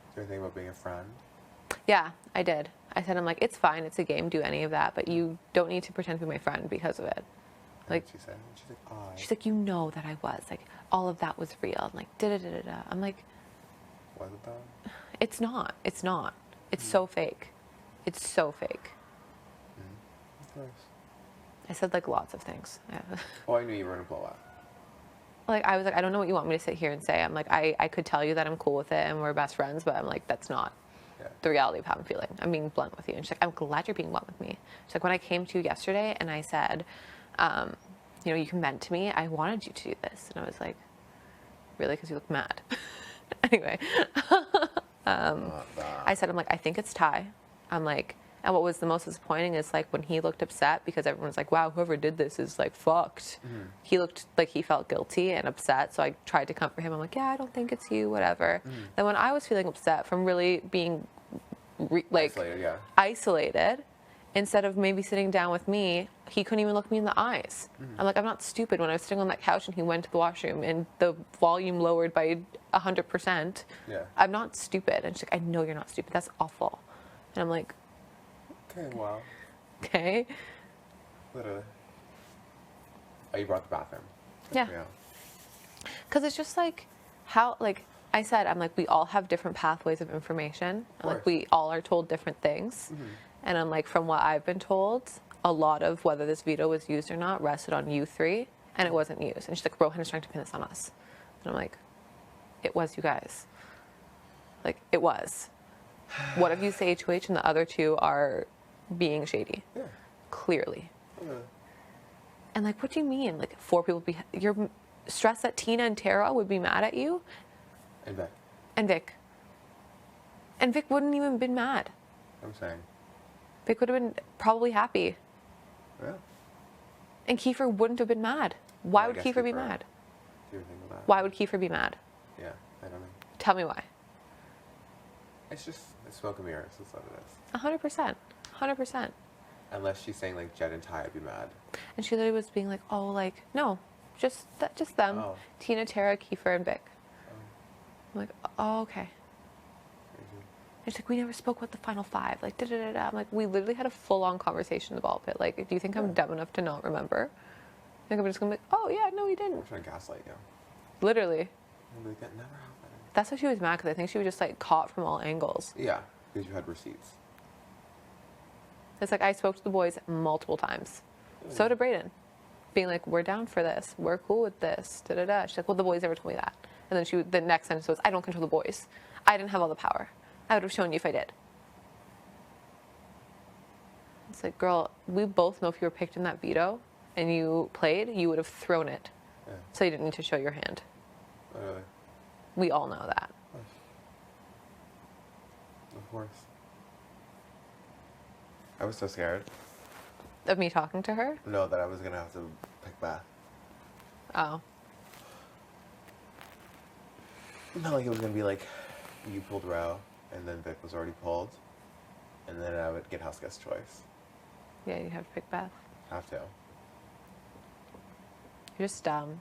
Is there anything about being a friend? Yeah, I did. I said, I'm like, it's fine, it's a game, do any of that, but you don't need to pretend to be my friend because of it. Like, she said, she's like, oh. She's like, you know that I was. Like, all of that was real. I'm like, da-da-da-da-da. I'm like... Was it though? It's not. It's not. It's so fake. It's so fake. Of course. I said, like, lots of things. Oh, I knew you were going to blow up. Like, I was like, I don't know what you want me to sit here and say. I'm like, I could tell you that I'm cool with it and we're best friends, but I'm like, that's not the reality of how I'm feeling. I'm being blunt with you. And she's like, I'm glad you're being blunt with me. She's like, when I came to you yesterday and I said, you know, you can vent to me, I wanted you to do this. And I was like, really? Because you look mad. Anyway. I said, I'm like, I think it's Ty. I'm like, and what was the most disappointing is like when he looked upset because everyone's like, wow, whoever did this is like fucked. He looked like he felt guilty and upset. So I tried to comfort him. I'm like, yeah, I don't think it's you, whatever. Then when I was feeling upset from really being isolated, instead of maybe sitting down with me, he couldn't even look me in the eyes. I'm like, I'm not stupid. When I was sitting on that couch and he went to the washroom and the volume lowered by 100%, I'm not stupid. And she's like, I know you're not stupid. That's awful. And I'm like, okay, wow. Okay. Literally. Oh, you brought the bathroom. Yeah. Because it's just like, how, like, I said, I'm like, we all have different pathways of information. And like, we all are told different things. And I'm like, from what I've been told, a lot of whether this veto was used or not rested on you three, and it wasn't used. And she's like, Rohan is trying to pin this on us. And I'm like, it was you guys. Like, it was. One of you say HOH and the other two are being shady. Yeah. Clearly. Yeah. And like, what do you mean? Like, 4 people you're stressed that Tina and Tara would be mad at you? And Beck. And Vic. And Vic wouldn't even been mad. I'm saying. Vic would have been probably happy. Yeah. And Kiefer wouldn't have been mad. Why I would guess Kiefer be Kiefer- mad? Do you think of that? Why would Kiefer be mad? Yeah, I don't know. Tell me why. It's smoke and mirrors. That's what it is. 100%. 100%. Unless she's saying like Jed and Ty would be mad. And she literally was being like, oh, like, no, just them. Oh. Tina, Tara, Kiefer, and Vic. I'm like, oh, okay. Crazy. And she's like, we never spoke about the final 5. Like, da-da-da-da. I'm like, we literally had a full-on conversation about it. Like, do you think I'm dumb enough to not remember? I think I'm just going to be like, oh, yeah, no, we I'm didn't. trying to gaslight you. Literally. I'm like, that never happened. That's why she was mad, because I think she was just, like, caught from all angles. Yeah, because you had receipts. It's like, I spoke to the boys multiple times. So did Brayden. Being like, we're down for this. We're cool with this. Da-da-da. She's like, well, the boys never told me that. And then the next sentence was, I don't control the boys. I didn't have all the power. I would have shown you if I did. It's like, girl, we both know if you were picked in that veto and you played, you would have thrown it. Yeah. So you didn't need to show your hand. Literally. We all know that. Of course. I was so scared. Of me talking to her? No, that I was gonna have to pick Beth. Oh. Not like it was gonna be like you pulled Row and then Vic was already pulled, and then I would get house guest choice. Yeah, you have to pick Beth. Have to. You're just dumb.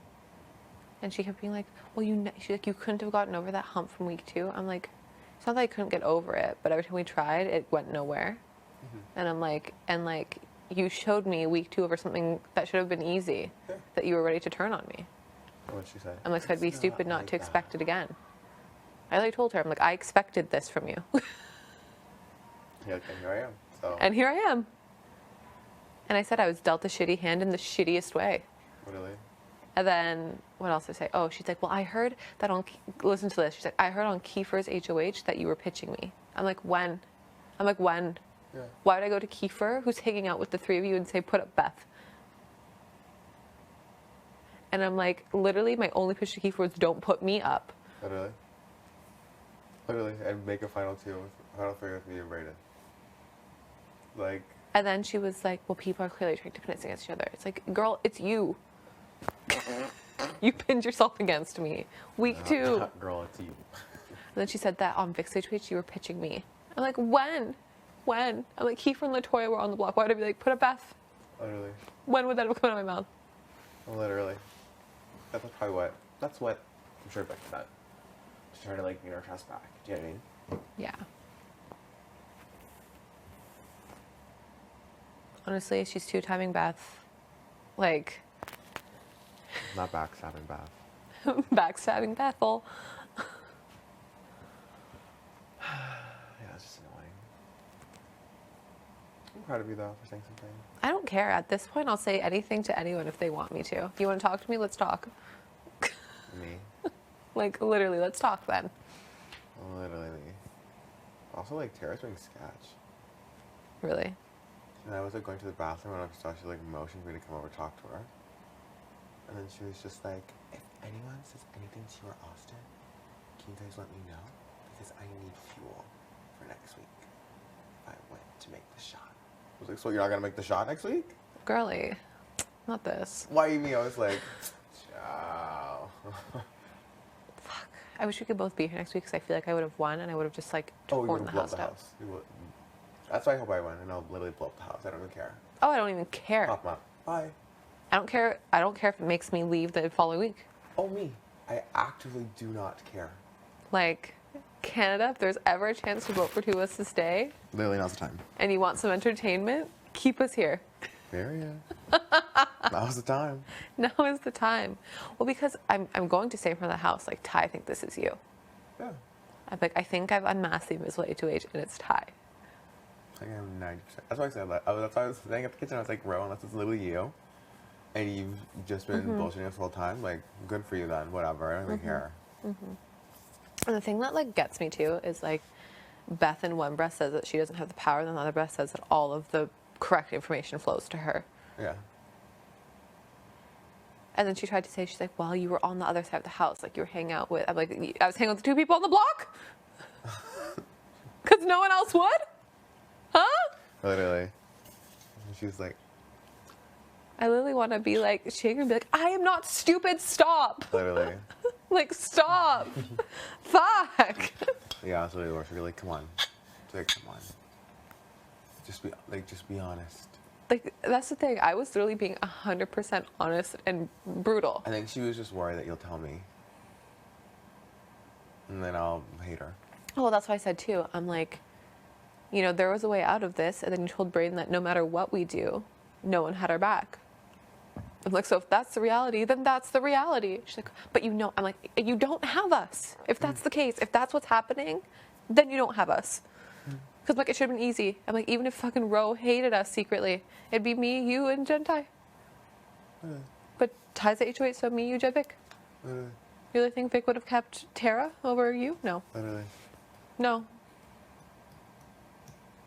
And she kept being like, well, she's like, you couldn't have gotten over that hump from week 2. I'm like, it's not that I couldn't get over it, but every time we tried, it went nowhere. And I'm like, you showed me week 2 over something that should have been easy, that you were ready to turn on me. What'd she say? I'm like, so I'd be It's stupid not like to expect that. it again. I like told her, I'm like, I expected this from you. Yeah, okay, here I am. So. And here I am. And I said I was dealt a shitty hand in the shittiest way. Literally. And then, what else did I say? Oh, she's like, well, I heard that listen to this. She's like, I heard on Kiefer's HOH that you were pitching me. I'm like, when? Yeah. Why would I go to Kiefer, who's hanging out with the 3 of you, and say, put up Beth? And I'm like, literally, my only pitch to Kiefer was, don't put me up. Literally. Literally, and make a final 3 with me and Brayden. Like. And then she was like, well, people are clearly trying to pin us against each other. It's like, girl, it's you. You pinned yourself against me. Week 2. Girl, it's you. And then she said that on Vic's HOH, you were pitching me. I'm like, when? I'm like, Kiefer and LaToya were on the block. Why would I be like, put up Beth? Literally. When would that have come out of my mouth? Literally. That's probably what. That's what I'm sure Beck said. To try to like get our trust back. Do you know what I mean? Yeah. Honestly, she's 2-timing Beth. Like, Not backstabbing Beth. backstabbing Bethel. Yeah, it's just annoying. I'm proud of you though for saying something. I don't care. At this point, I'll say anything to anyone if they want me to. If you want to talk to me, let's talk. Me. Like, literally, let's talk then. Literally. Also, like Tara's doing sketch. Really. And I was like going to the bathroom and I saw she like motioned me to come over and talk to her. And then she was just like, if anyone says anything to you or Austin, can you guys let me know? Because I need fuel for next week. If I went to make the shot. I was like, so you're not gonna make the shot next week? Girly. Not this. Why you mean? I was like, ciao. Fuck. I wish we could both be here next week because I feel like I would have won and I would have just like Oh, you torn would the have blown house the down. house. You would. That's why I hope I win, and I'll literally blow up the house. I don't even care. Oh, I don't even care. Pop 'em up. Bye. I don't care. I don't care if it makes me leave the following week. Oh, me. I actively do not care. Like, Canada, if there's ever a chance to vote for 2 of us to stay, Literally, now's the time. and you want some entertainment, keep us here. Period. Now's the time. Now is the time. Well, because I'm going to say from the house, like, Ty, I think this is you. Yeah. I'm like, I think I've unmasked the invisible HOH, and it's Ty. like I'm 90%. That's why I said that. That's why I was sitting at the kitchen. I was like, bro, unless it's literally you, and you've just been bullshitting us the whole time, like, good for you then. Whatever. I don't even care. And the thing that like gets me too is like Beth in one breath says that she doesn't have the power, and then the other breath says that all of the correct information flows to her. Yeah. And then she tried to say, she's like, well, you were on the other side of the house, like you were hanging out with. I'm like, I was hanging with the 2 people on the block, because no one else would, huh? Literally. And she's like, I literally want to be like, shake her and be like, I am not stupid, stop. literally. Like, stop. Fuck. Yeah, that's what it was. You're like, come on. It's like, come on. Just be honest. Like, that's the thing. I was literally being 100% honest and brutal. I think she was just worried that you'll tell me. And then I'll hate her. Well, that's why I said too. I'm like, you know, there was a way out of this, and then you told Brayden that no matter what we do, no one had our back. I'm like, so if that's the reality, then that's the reality. She's like, but you know, I'm like, you don't have us. If that's the case, if that's what's happening, then you don't have us. Because like, it should have been easy. I'm like, even if fucking Ro hated us secretly, it'd be me, you, and Jen Tai. But Ty's at HOH, so me, you, Jen, Vic. You really think Vic would have kept Tara over you? No. Literally. No.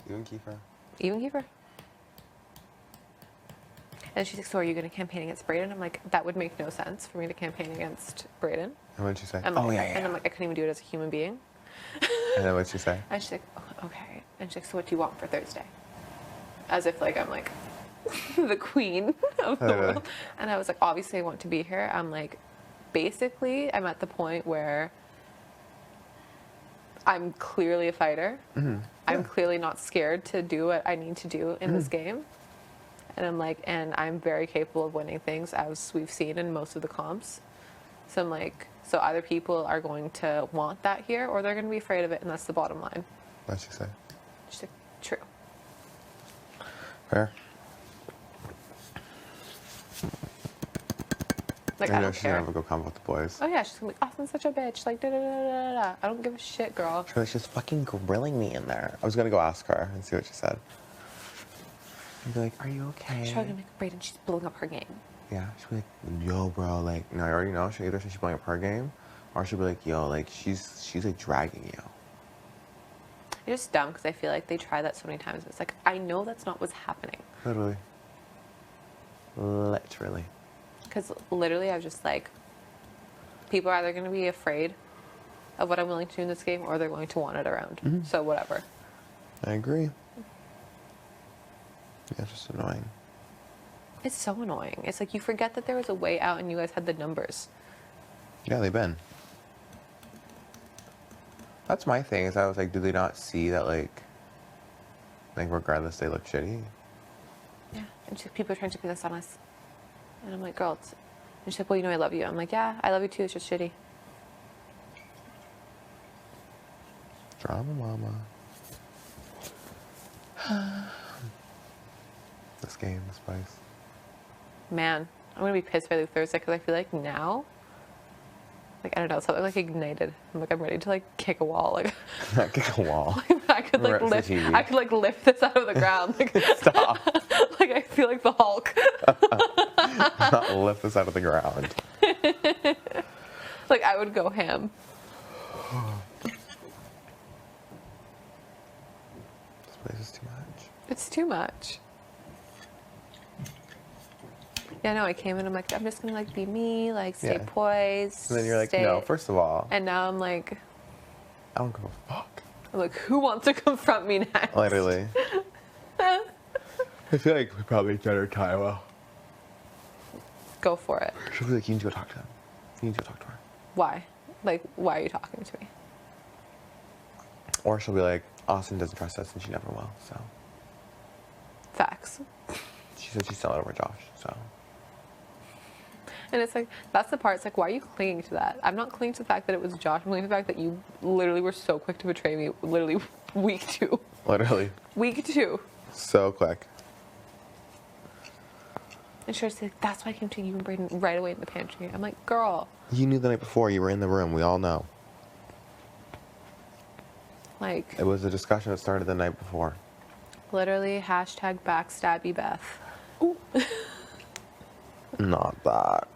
You and Kiefer. Even Kiefer. And she's like, so are you going to campaign against Brayden? I'm like, that would make no sense for me to campaign against Brayden. And what did she say? I'm like, And I'm like, I couldn't even do it as a human being. And then what did she say? And she's like, oh, okay. And she's like, so what do you want for Thursday? As if like I'm like the queen of the world. And I was like, obviously I want to be here. I'm like, basically I'm at the point where I'm clearly a fighter. I'm clearly not scared to do what I need to do in this game. And I'm like, and I'm very capable of winning things, as we've seen in most of the comps. So I'm like, so either people are going to want that here, or they're going to be afraid of it, and that's the bottom line. What did she say? She's like, true. Fair. Like, I I know don't she's care. gonna have a go combo with the boys. Oh yeah, she's gonna be, Austin's such a bitch. Like, da da da da da. I don't give a shit, girl. She was just fucking grilling me in there. I was gonna go ask her and see what she said. I'd be like, are you okay? She's trying to make Brayden. She's building up her game. Yeah, she'd be like, yo, bro, like, no, I already know. Either she's building up her game, or she'll be like, yo, like, she's like dragging you. It's just dumb because I feel like they try that so many times. It's like, I know that's not what's happening. Literally. Literally. Because literally, I was just like, people are either going to be afraid of what I'm willing to do in this game, or they're going to want it around. So whatever. I agree. Yeah, it's just annoying. It's so annoying. It's like you forget that there was a way out, and you guys had the numbers. Yeah, they've been. That's my thing, is I was like, do they not see that, like regardless, they look shitty? Yeah. And she's like, people are trying to put this on us. And I'm like, girl, it's... And she's like, well, you know I love you. I'm like, yeah, I love you too. It's just shitty. Drama mama. This game, this place. Man, I'm going to be pissed if I leave Thursday, because I feel like now, like, I don't know, something like ignited. I'm like, I'm ready to like kick a wall. Like, Kick a wall. I could like Rip the lift. TV. I could like lift this out of the ground. Like, Stop. like I feel like the Hulk. Not lift this out of the ground. Like I would go ham. This place is too much. It's too much. Yeah, no, I came in, I'm like, I'm just gonna like be me, like stay poised. And then you're like, no, first of all. And now I'm like, I don't give a fuck. I'm like, who wants to confront me next? Literally. I feel like we probably better tie well. Go for it. She'll be like, you need to go talk to him. You need to go talk to her. Why? Like, why are you talking to me? Or she'll be like, Austin doesn't trust us and she never will, so. Facts. She said she's selling over Josh, so. And it's like, that's the part. It's like, why are you clinging to that? I'm not clinging to the fact that it was Josh. I'm clinging to the fact that you literally were so quick to betray me, literally week 2. Literally. Week 2. So quick. And she's like, that's why I came to you and Brayden right away in the pantry. I'm like, girl. You knew the night before. You were in the room. We all know. Like. It was a discussion that started the night before. Literally hashtag backstabby Beth. Not that.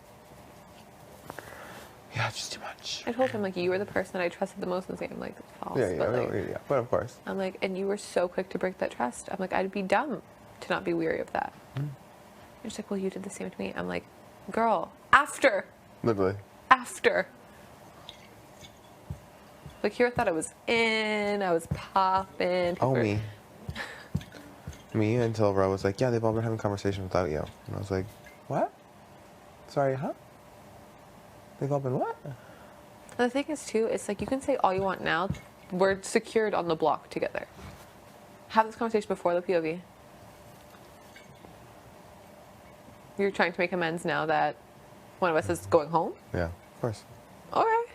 Yeah, it's just too much. I told him, like, you were the person that I trusted the most in this game. Like, it's false. Yeah, but, like, yeah. But of course. I'm like, and you were so quick to break that trust. I'm like, I'd be dumb to not be weary of that. And she's like, well, you did the same to me. I'm like, girl, after. Literally. After. Like, Kira thought I was in, I was popping. Oh, me. Me until Ro was like, yeah, they've all been having conversations without you. And I was like, what? Sorry, huh? They've all been what? And the thing is, too, it's like, you can say all you want now. We're secured on the block together. Have this conversation before the POV. You're trying to make amends now that one of us is going home? Yeah, of course. Okay.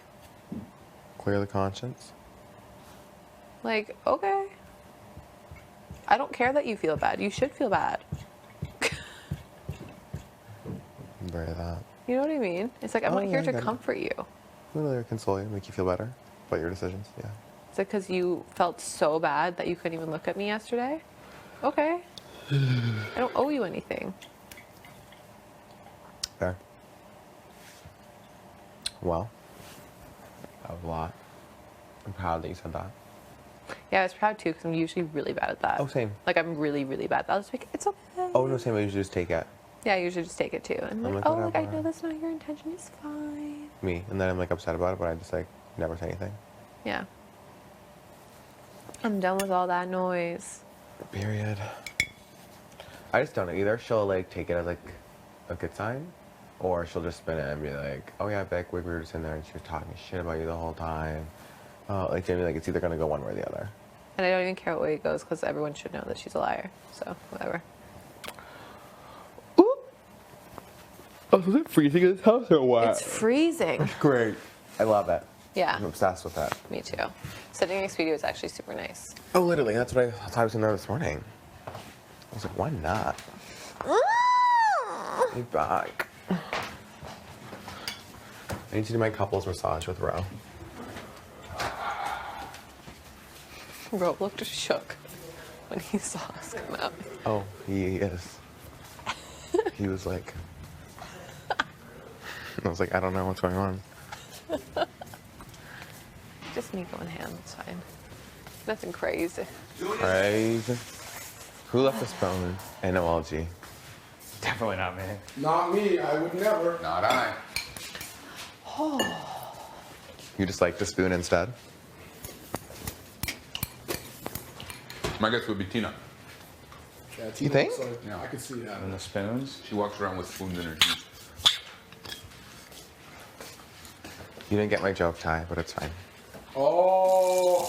Clear the conscience. Like, okay. I don't care that you feel bad. You should feel bad. Very that. You know what I mean? It's like, I'm not here to comfort you. Literally console you, make you feel better about your decisions, yeah. Is it because you felt so bad that you couldn't even look at me yesterday? Okay. I don't owe you anything. Fair. Well, that was a lot. I'm proud that you said that. Yeah, I was proud too, because I'm usually really bad at that. Oh, same. Like, I'm really, really bad at that. I was like, it's okay. Oh, no, same. I usually just take it. Yeah, I usually just take it too. And I'm like, like, oh, like, I whatever. know that's not your intention. It's fine. Me. And then I'm like upset about it, but I just like never say anything. Yeah. I'm done with all that noise. Period. I just don't know. Either she'll like take it as like a good sign, or she'll just spin it and be like, oh yeah, Beck, we were just in there and she was talking shit about you the whole time. Like, Jamie, like, it's either gonna go one way or the other. And I don't even care what way it goes, because everyone should know that she's a liar. So, whatever. Ooh. Oh, was it freezing in this house or what? It's freezing. Great. I love it. Yeah. I'm obsessed with that. Me too. Sitting next video is actually super nice. Oh, literally. That's what I thought I was gonna know this morning. I was like, why not? Be back. I need to do my couples massage with Ro. Ro looked shook when he saw us come out. Oh, he is. He was like, I was like, I don't know what's going on. Just me going ham, it's fine. Nothing crazy. Crazy. Who left the spoon? NOLG. Definitely not me. Not me. I would never. Not I. You just like the spoon instead? My guess would be Tina. Yeah, You think? Like, Yeah. I can see that. And the spoons? She walks around with spoons in her teeth. You didn't get my joke, Ty, but it's fine. Oh.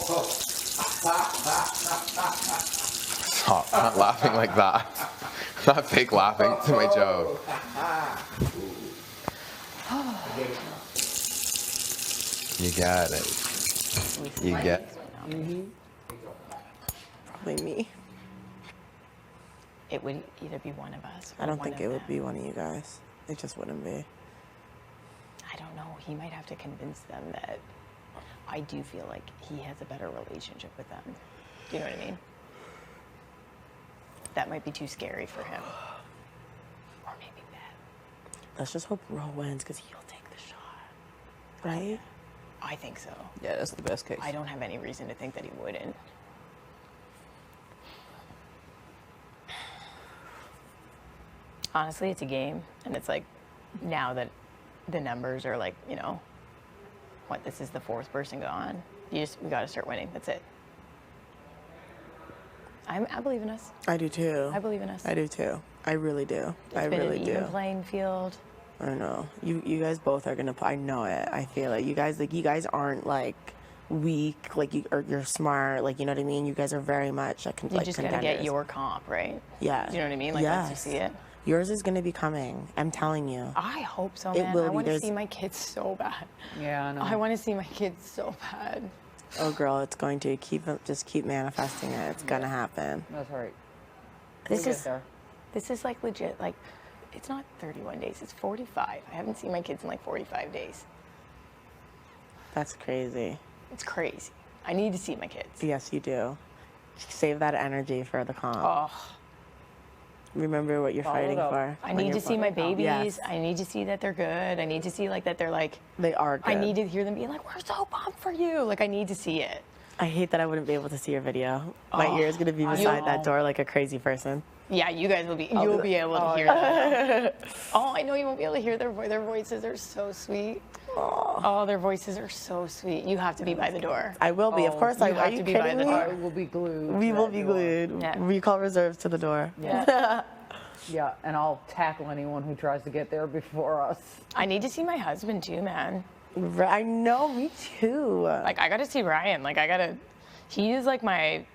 Stop. I'm not laughing like that. I'm not fake laughing to my joke. You got it. You get Probably me. It would either be one of us. I don't think it would be one of you guys. It just wouldn't be. I don't know. He might have to convince them that I do feel like he has a better relationship with them. Do you know what I mean? That might be too scary for him. Or maybe bad. Let's just hope Ro wins because he'll take the shot. Right? I think so. Yeah, that's the best case. I don't have any reason to think that he wouldn't. Honestly, it's a game, and it's like now that the numbers are like, you know, what, this is the fourth person gone. We got to start winning. That's it. I believe in us. I do too. I believe in us. I do too. I really do. I It's been really an do. even playing field. I don't know. You guys both are gonna. I know it. I feel it. You guys aren't like weak. Like you're smart. Like, you know what I mean. You guys are very much like You just gotta get your comp, right? Yeah. Do you know what I mean? Like, once you see it. Yours is gonna be coming. I'm telling you. I hope so, It man. will I be. want to There's- see my kids so bad. Yeah, I know. I want to see my kids so bad. Oh, girl, it's going to just keep manifesting it. It's gonna happen. That's right. This We'll is get there. this is like legit. Like, it's not 31 days. It's 45. I haven't seen my kids in like 45 days. That's crazy. It's crazy. I need to see my kids. Yes, you do. Save that energy for the comp. Oh, Remember what you're Follow it fighting up. for. I when need you're to see my fighting. babies. Yes, I need to see that they're good. I need to see like that they're like. they are good. I need to hear them being like, "We're so pumped for you!" Like I need to see it. I hate that I wouldn't be able to see your video. My Oh, ear's gonna be I beside that know. door like a crazy person. Yeah, you guys will be. You'll be able to hear that. Oh, I know you won't be able to hear their voices are so sweet. Oh, their voices are so sweet. You have to be by the door. I will be, of course. I you are have you to be by kidding the me? door. I will be glued. We to will that be door. glued. Yeah. We call reserves to the door. Yeah. Yeah, and I'll tackle anyone who tries to get there before us. I need to see my husband too, man. I know, me too. Like I gotta see Ryan. Like I gotta. He is like my.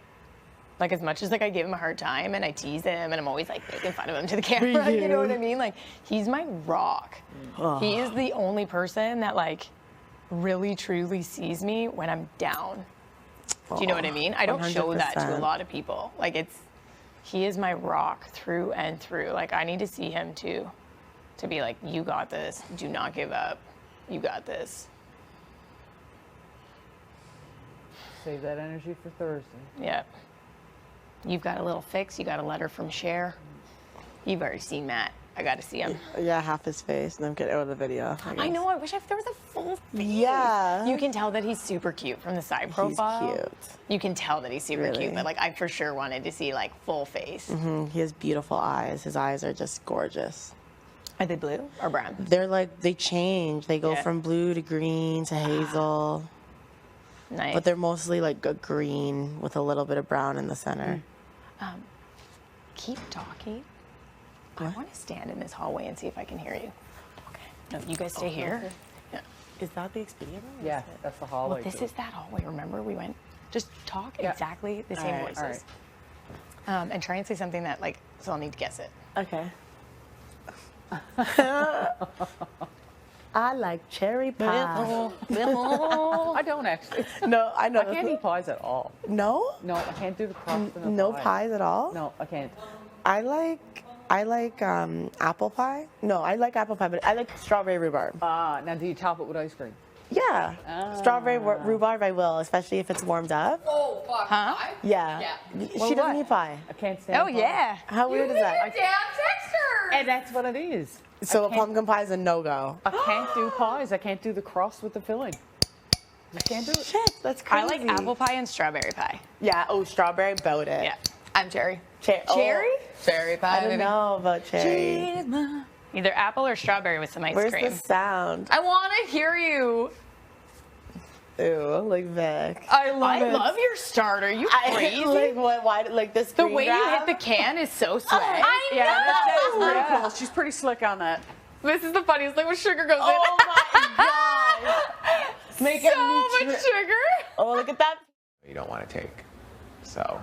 Like as much as like I give him a hard time and I tease him and I'm always like making fun of him to the camera, you know what I mean? Like he's my rock. He is the only person that like really truly sees me when I'm down. Do you know what I mean? I don't show that to a 100%. lot of people. Like he is my rock through and through. Like I need to see him too, to be like, you got this. Do not give up. You got this. Save that energy for Thursday. Yeah. You've got a little fix. You got a letter from Cher. You've already seen Matt. I got to see him. Yeah, half his face, and then get out of the video. I know. I wish there was a full face. Yeah. You can tell that he's super cute from the side profile. He's cute. You can tell that he's super Really? cute, but like I for sure wanted to see like full face. He has beautiful eyes. His eyes are just gorgeous. Are they blue or brown? They're like, they change. They go Yeah. from blue to green to hazel. Nice. But they're mostly like a green with a little bit of brown in the center. Keep talking. I want to stand in this hallway and see if I can hear you. Okay. No, you guys stay here. okay. Yeah. Is that the Expedia room? or Yeah, is it- that's the Well, hallway. this too. is that hallway. Remember, we went. Just talk Yeah. exactly the same All right, voices. And try and say something that like so I'll need to guess it. Okay. I like cherry pie. I don't actually. No, I know. I can't eat pies at all. No? No, I can't do the crust in a No pie. pies at all? No, I can't. I like apple pie. No, I like apple pie, but I like strawberry rhubarb. Now do you top it with ice cream? Yeah. Strawberry rhubarb I will, especially if it's warmed up. Oh, fuck. Huh? Pie? Yeah. She doesn't eat pie. I can't stand Oh pie. yeah. How weird is that? Damn texture! And that's what it is. So a pumpkin pie is a no-go. I can't do pies. I can't do the crust with the filling. Just can't do it. Shit, that's crazy. I like apple pie and strawberry pie. Yeah, oh, strawberry, boat it. Yeah. I'm cherry. Cherry? Cherry pie. I don't know about cherry. Either apple or strawberry with some ice Where's cream. the sound? I want to hear you. Ew, like Vic. I love your starter. You crazy? Like what? Why? Like this? The way you hit the can is so swag. I know. That's pretty cool. She's pretty slick on that. This is the funniest thing when sugar goes in. Oh my god! Make so much sugar. Oh, look at that. You don't want to take. So,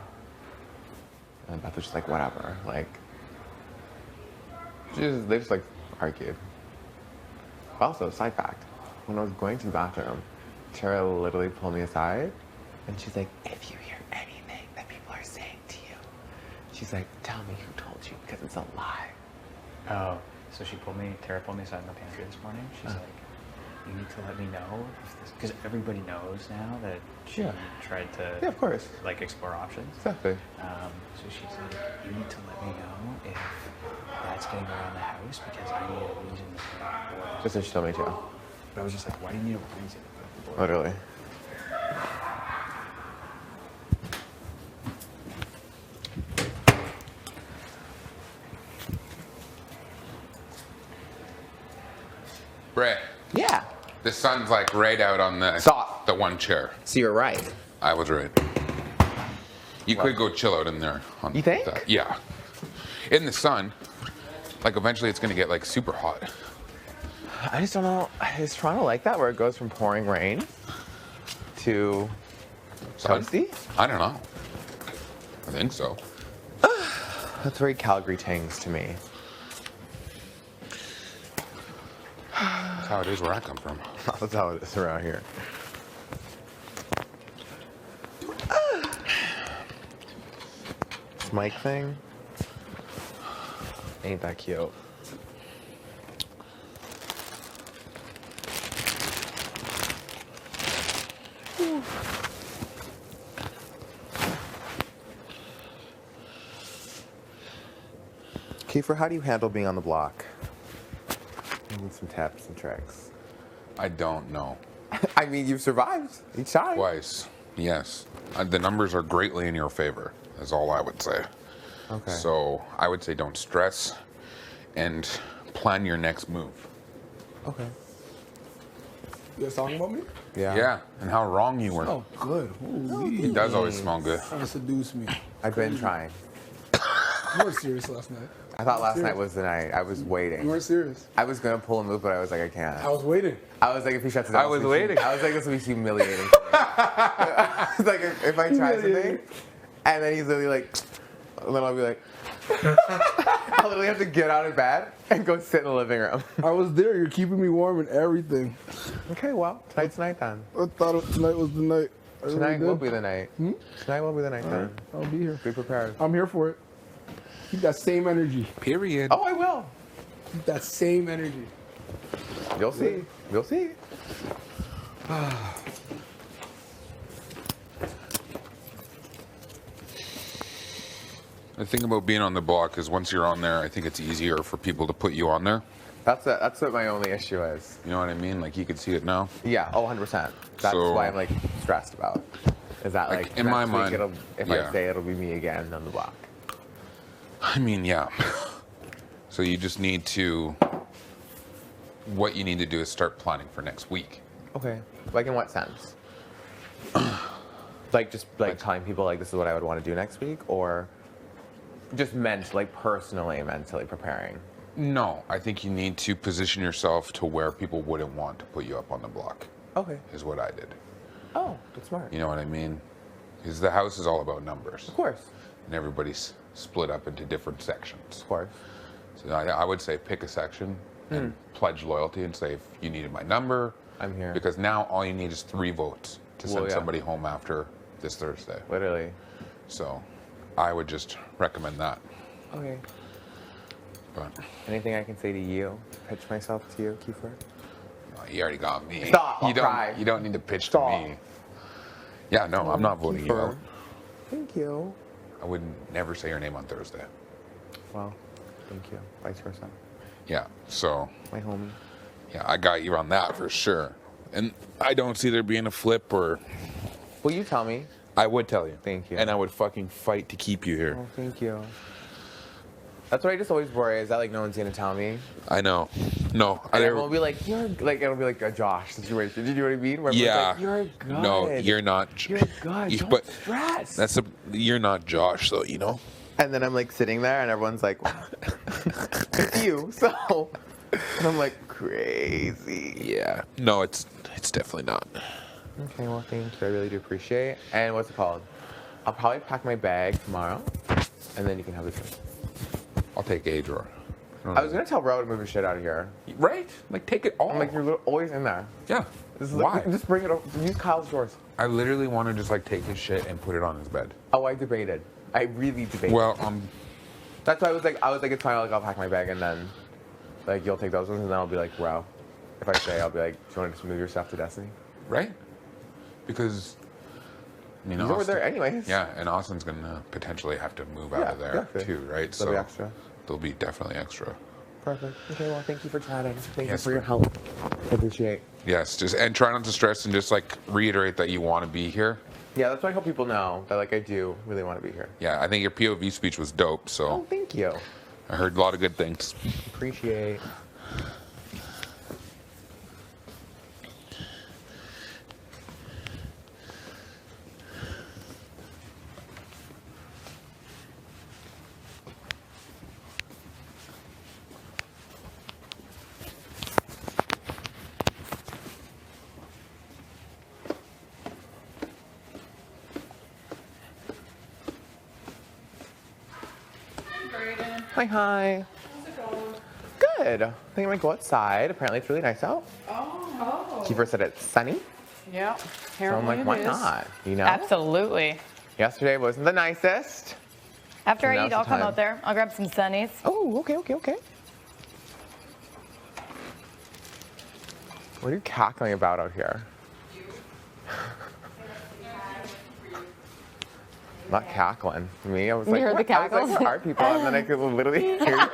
and Beth was just like, whatever. Like, they just like argued. Also, side fact, when I was going to the bathroom, Tara literally pulled me aside and she's like, if you hear anything that people are saying to you, she's like, tell me who told you because it's a lie. Oh, so Tara pulled me aside in the pantry this morning. She's like, you need to let me know if this, because everybody knows now that she tried to, Yeah, of course. like explore options. Exactly. So she's like, you need to let me know if that's getting around the house because I need a reason for it. Just as she told me to. But I was just like, why do you need a reason? Literally. Brett, Yeah. the sun's like right out on the Stop. the one chair. So you're right. I was right. You could go chill out in there. On You think? that. Yeah. In the sun, like eventually it's gonna get like super hot. I just don't know. Is Toronto like that where it goes from pouring rain to Sun? toasty? I don't know. I think so. That's very Calgary tings to me. That's how it is where I come from. That's how it is around here. This mic thing ain't that cute. Kiefer, how do you handle being on the block? I need some tips and tricks. I don't know. I mean, you've survived each time. Twice, yes. The numbers are greatly in your favor, is all I would say. Okay. So I would say don't stress and plan your next move. Okay. You guys talking about me? Yeah. Yeah, and how wrong you were. Oh, good. Holy. It does always smell good. Trying to seduce me. I've been trying. You weren't serious last night. I thought last Serious. night was the night. I was You waiting. weren't serious. I was gonna pull a move, but I was like, I can't. I was waiting. I was like, if he shuts it down, I was this will be- waiting. I was like, this will be humiliating. For me. I was like, if I try something, and then he's literally like, and then I'll be like, I'll literally have to get out of bed and go sit in the living room. I was there. You're keeping me warm and everything. Okay, well, tonight's night then. I thought tonight was the night. I really Tonight will did. be the night. Hmm? Tonight will be the night All then. right, I'll be here. Be prepared. I'm here for it. Keep that same energy. Period. Oh, I will. Keep that same energy. You'll see. You'll see. The thing about being on the block is once you're on there, I think it's easier for people to put you on there. That's what my only issue is. You know what I mean? Like you can see it now. Yeah, 100%. That's So- why I'm like stressed about. Is that Like, like in my next week mind, it'll, if yeah. I say it'll be me again on the block. I mean, yeah. So you just need to, what you need to do is start planning for next week. Okay. Like in what sense? Like just like telling people like this is what I would want to do next week, or just personally mentally preparing. No, I think you need to position yourself to where people wouldn't want to put you up on the block, Okay. is what I did. Oh, that's smart. You know what I mean? Because the house is all about numbers. Of course. And everybody's split up into different sections. Of course. So I would say pick a section and pledge loyalty and say if you needed my number, I'm here. because now all you need is 3 votes to send Well, yeah. somebody home after this Thursday. Literally. So I would just recommend that. Okay. But Anything I can say to you? Pitch myself to you, Kiefer? you already got me. Stop, I'll You don't. cry. You don't need to pitch Stop. to me. Yeah, no, I'm not voting you Kiefer. out. Thank you. I would never say your name on Thursday. Well, thank you. Vice versa. Yeah. So My homie. yeah, I got you on that for sure. And I don't see there being a flip or. Will you tell me? I would tell you. Thank you. And I would fucking fight to keep you here. Oh, thank you. That's what I just always worry, is that like no one's gonna tell me. I know. No. And everyone will be like, you're like, it'll be like a Josh situation. Did you know what I mean? Where everyone's Yeah. like, you're good. No, you're not. You're good. You- Don't but stress. that's you're not Josh, though. You know. And then I'm like sitting there, and everyone's like, it's you. So, and I'm like, crazy. Yeah. No, it's definitely not. Okay, well, thank you. I really do appreciate it. And what's it called? I'll probably pack my bag tomorrow, and then you can have it. I'll take a drawer. I was gonna tell Ro to move his shit out of here. Right? Like take it all. I'm like, you're always in there. yeah. This is Why? Like, just bring it over. Use Kyle's drawers. I literally want to just like take his shit and put it on his bed. Oh, I debated. I really debated. Well, That's why I was like, it's fine. Like, I'll pack my bag, and then, like, you'll take those ones, and then I'll be like, Ro. If I say, I'll be like, do you want to just move your stuff to Destiny? right? Because you know, He's over there anyways. Yeah, and Austin's gonna potentially have to move out Yeah, of there definitely. too, right? There'll be extra. There'll be definitely extra. Perfect. Okay, well, thank you for chatting. Thank you Yes, for your ma'am. help. I appreciate. Yes, just and try not to stress and just like reiterate that you want to be here. Yeah, that's why I hope people know that, like, I do really want to be here. Yeah, I think your POV speech was dope. So Oh, thank you. I heard a lot of good things. Appreciate. Hi, hi. How's it going? Good. I think I'm gonna go outside. Apparently, it's really nice out. Oh. Kiefer said it's sunny, Yeah. so Apparently I'm like, why it is. not? You know. Absolutely. Yesterday wasn't the nicest. After I Now's eat, the I'll come time. out there. I'll grab some sunnies. Oh, okay. What are you cackling about out here? Not cackling. For me, I was You like, heard the what? I was cackles? like, where are people? And then I could literally hear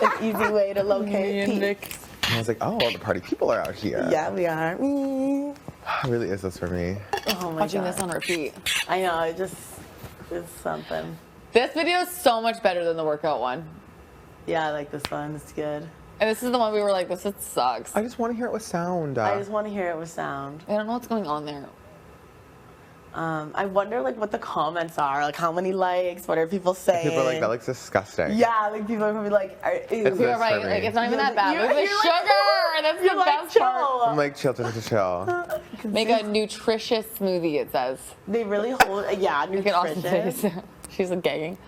An easy way to locate Pete. I was like, oh, the party people are out here. Yeah, we are. It really is this for me. Oh my Watching God. this on repeat. I know, it's something. This video is so much better than the workout one. Yeah, I like this one. It's good. And this is the one we were like, this shit sucks. I just want to hear it with sound. I just want to hear it with sound. I don't know what's going on there. I wonder like what the comments are, like how many likes, what are people saying? People are like, that looks disgusting. Yeah, like people are gonna be like, It's People this are right, for me. like it's not even that bad. You're- Look at the you're sugar. like, That's you're the like, best part. chill. I'm like, chill. Make a nutritious smoothie, it says. They really hold, yeah, Look at Austin's nutritious. face. She's like gagging.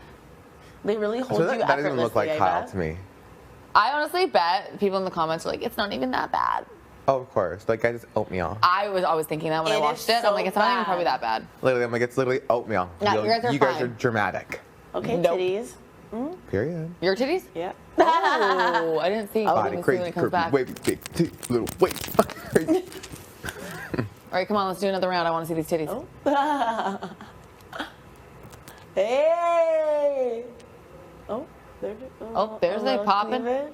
They really hold So you that doesn't even look like effortlessly, I Kyle bet. to me. I honestly bet people in the comments are like, it's not even that bad. Oh, of course. Like, I just oatmeal. I was always thinking that when I It is watched it. so I'm like, it's not even bad. probably that bad. Literally, I'm like, it's literally oatmeal. No, you guys are you guys fine. are dramatic. Okay, Nope. titties. Period. Your titties? Yeah. Oh, I didn't see. Body when crazy, it comes curvy, back. wavy, big, little wait. All right, come on, let's do another round. I want to see these titties. Oh. Hey. Oh, there's it. Oh, there's a they little popping. cleavage.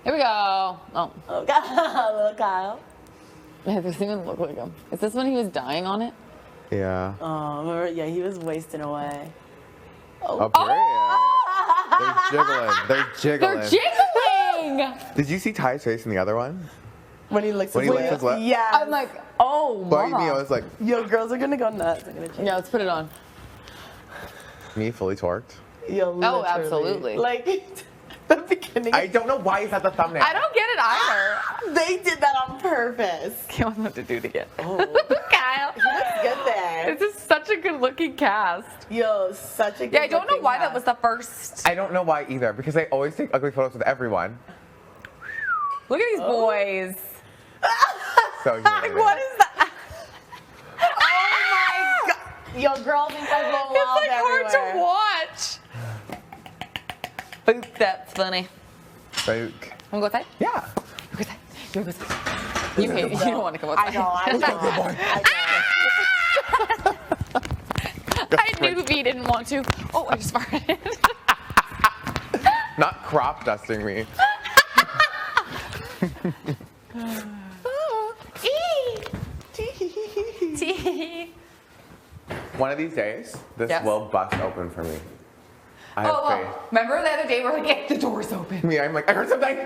Here we go. Oh, Oh, God. Little Kyle. it doesn't even look like him. Is this when he was dying on it? Yeah. Oh, remember? Yeah, he was wasting away. Oh, period. They're jiggling. They're jiggling! Did you see Ty's face in the other one? When he licks When his he licks lips. his lip? Yeah. I'm like, oh, But mama. me, I was like, Yo, girls are gonna go nuts. They're gonna change. Yeah, let's put it on. me fully torqued. Yo, literally. absolutely. Like, the beginning. I don't know why he's at the thumbnail. I don't get it either. They did that on purpose. Can't wait to do it again. Oh. Kyle. He looks good there. This is such a good looking cast. Yo, such a good Yeah, I don't know looking why that cast. was the first. I don't know why either, because I always take ugly photos with everyone. Look at these boys. So Like, what is that? Oh my God. Yo, girl thinks I'm going It's wild like everywhere. hard to watch. Boop, that's funny. Like, Wanna go outside? yeah. Go outside. You wanna go outside? You don't want to go outside. I know. I knew V didn't want to. Oh, I just farted. Not crop dusting me. One of these days, this Yes. will bust open for me. I have Oh, faith. remember the other day we were like, get the doors open. Me, I'm like, I heard something.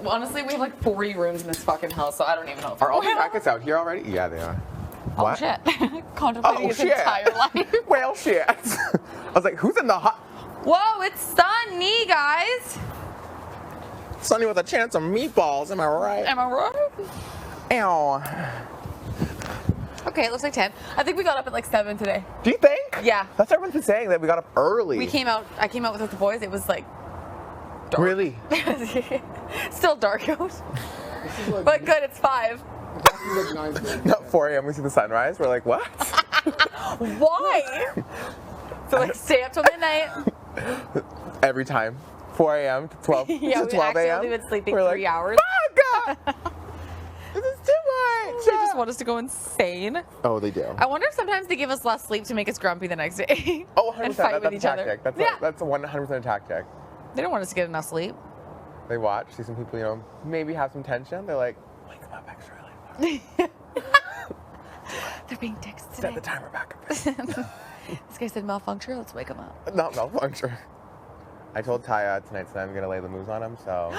Honestly, we have like 40 rooms in this fucking house, so I don't even know. If Are all the jackets out here already? Yeah, they are. Oh What? shit. Contemplating Oh, his shit. entire life. Well, shit. I was like, who's in the hot? Whoa, it's sunny, guys. Sonny with a chance of meatballs, am I right? Am I right? Ow. Okay, it looks like 10. I think we got up at like 7 today. Do you think? Yeah. That's what everyone's been saying, that we got up early. I came out with the boys. It was like dark. Really? Still dark out. But good, it's 5. Not 4 a.m. we see the sunrise. We're like, what? Why? So like stay up till midnight. Every time. 4 a.m. to 12, Yeah, to we 12 actually a.m. only been sleeping We're 3 hours. Oh, God! This is too much! They just want us to go insane. Oh, they do. I wonder if sometimes they give us less sleep to make us grumpy the next day. Oh, 100%. And fight with That's each a other. tactic. Yeah. That's a 100% a tactic. They don't want us to get enough sleep. They watch, see some people, you know, maybe have some tension. They're like, wake them up extra early. They're being dicks today. Set the timer back a bit. This guy said malfunction. Let's wake him up. Not malfunction. I told Taya tonight I'm going to lay the moves on him, so.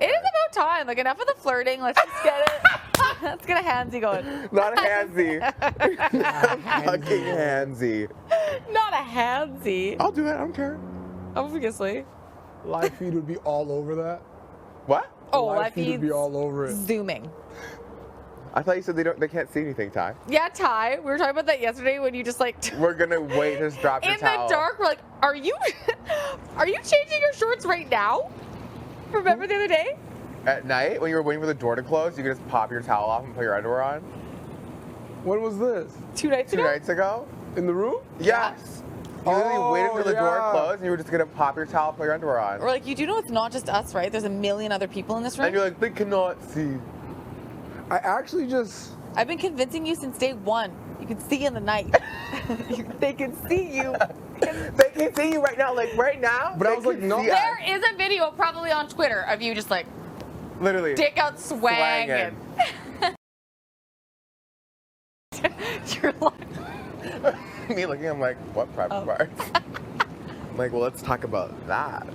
It is about time. Like, enough of the flirting. Let's just get it. Let's get a handsy going. Not a handsy. Fucking handsy. Not a handsy. I'll do it. I don't care. Obviously. Live feed would be all over that. What? Oh, Live feed would be all over it. Zooming. I thought you said they can't see anything, Ty. Yeah, Ty. We were talking about that yesterday when you just like. We're gonna wait to just drop your in towel. the dark, we're like, are you changing your shorts right now? Remember the other day? At night, when you were waiting for the door to close, you could just pop your towel off and put your underwear on. When was this? 2 nights Two ago. nights ago? In the room? Yes. You literally waited until the door yeah. closed and you were just gonna pop your towel, put your underwear on. We're like, you do know it's not just us, right? There's a million other people in this room. And you're like, they cannot see. I actually just. I've been convincing you since day one. You can see in the night. They can see you. They can see you right now, like right now. But I was like, no. There is a video probably on Twitter of you just like Literally. dick out swanging. You're like, Me looking, I'm like, what private parts? I'm like, well, let's talk about that.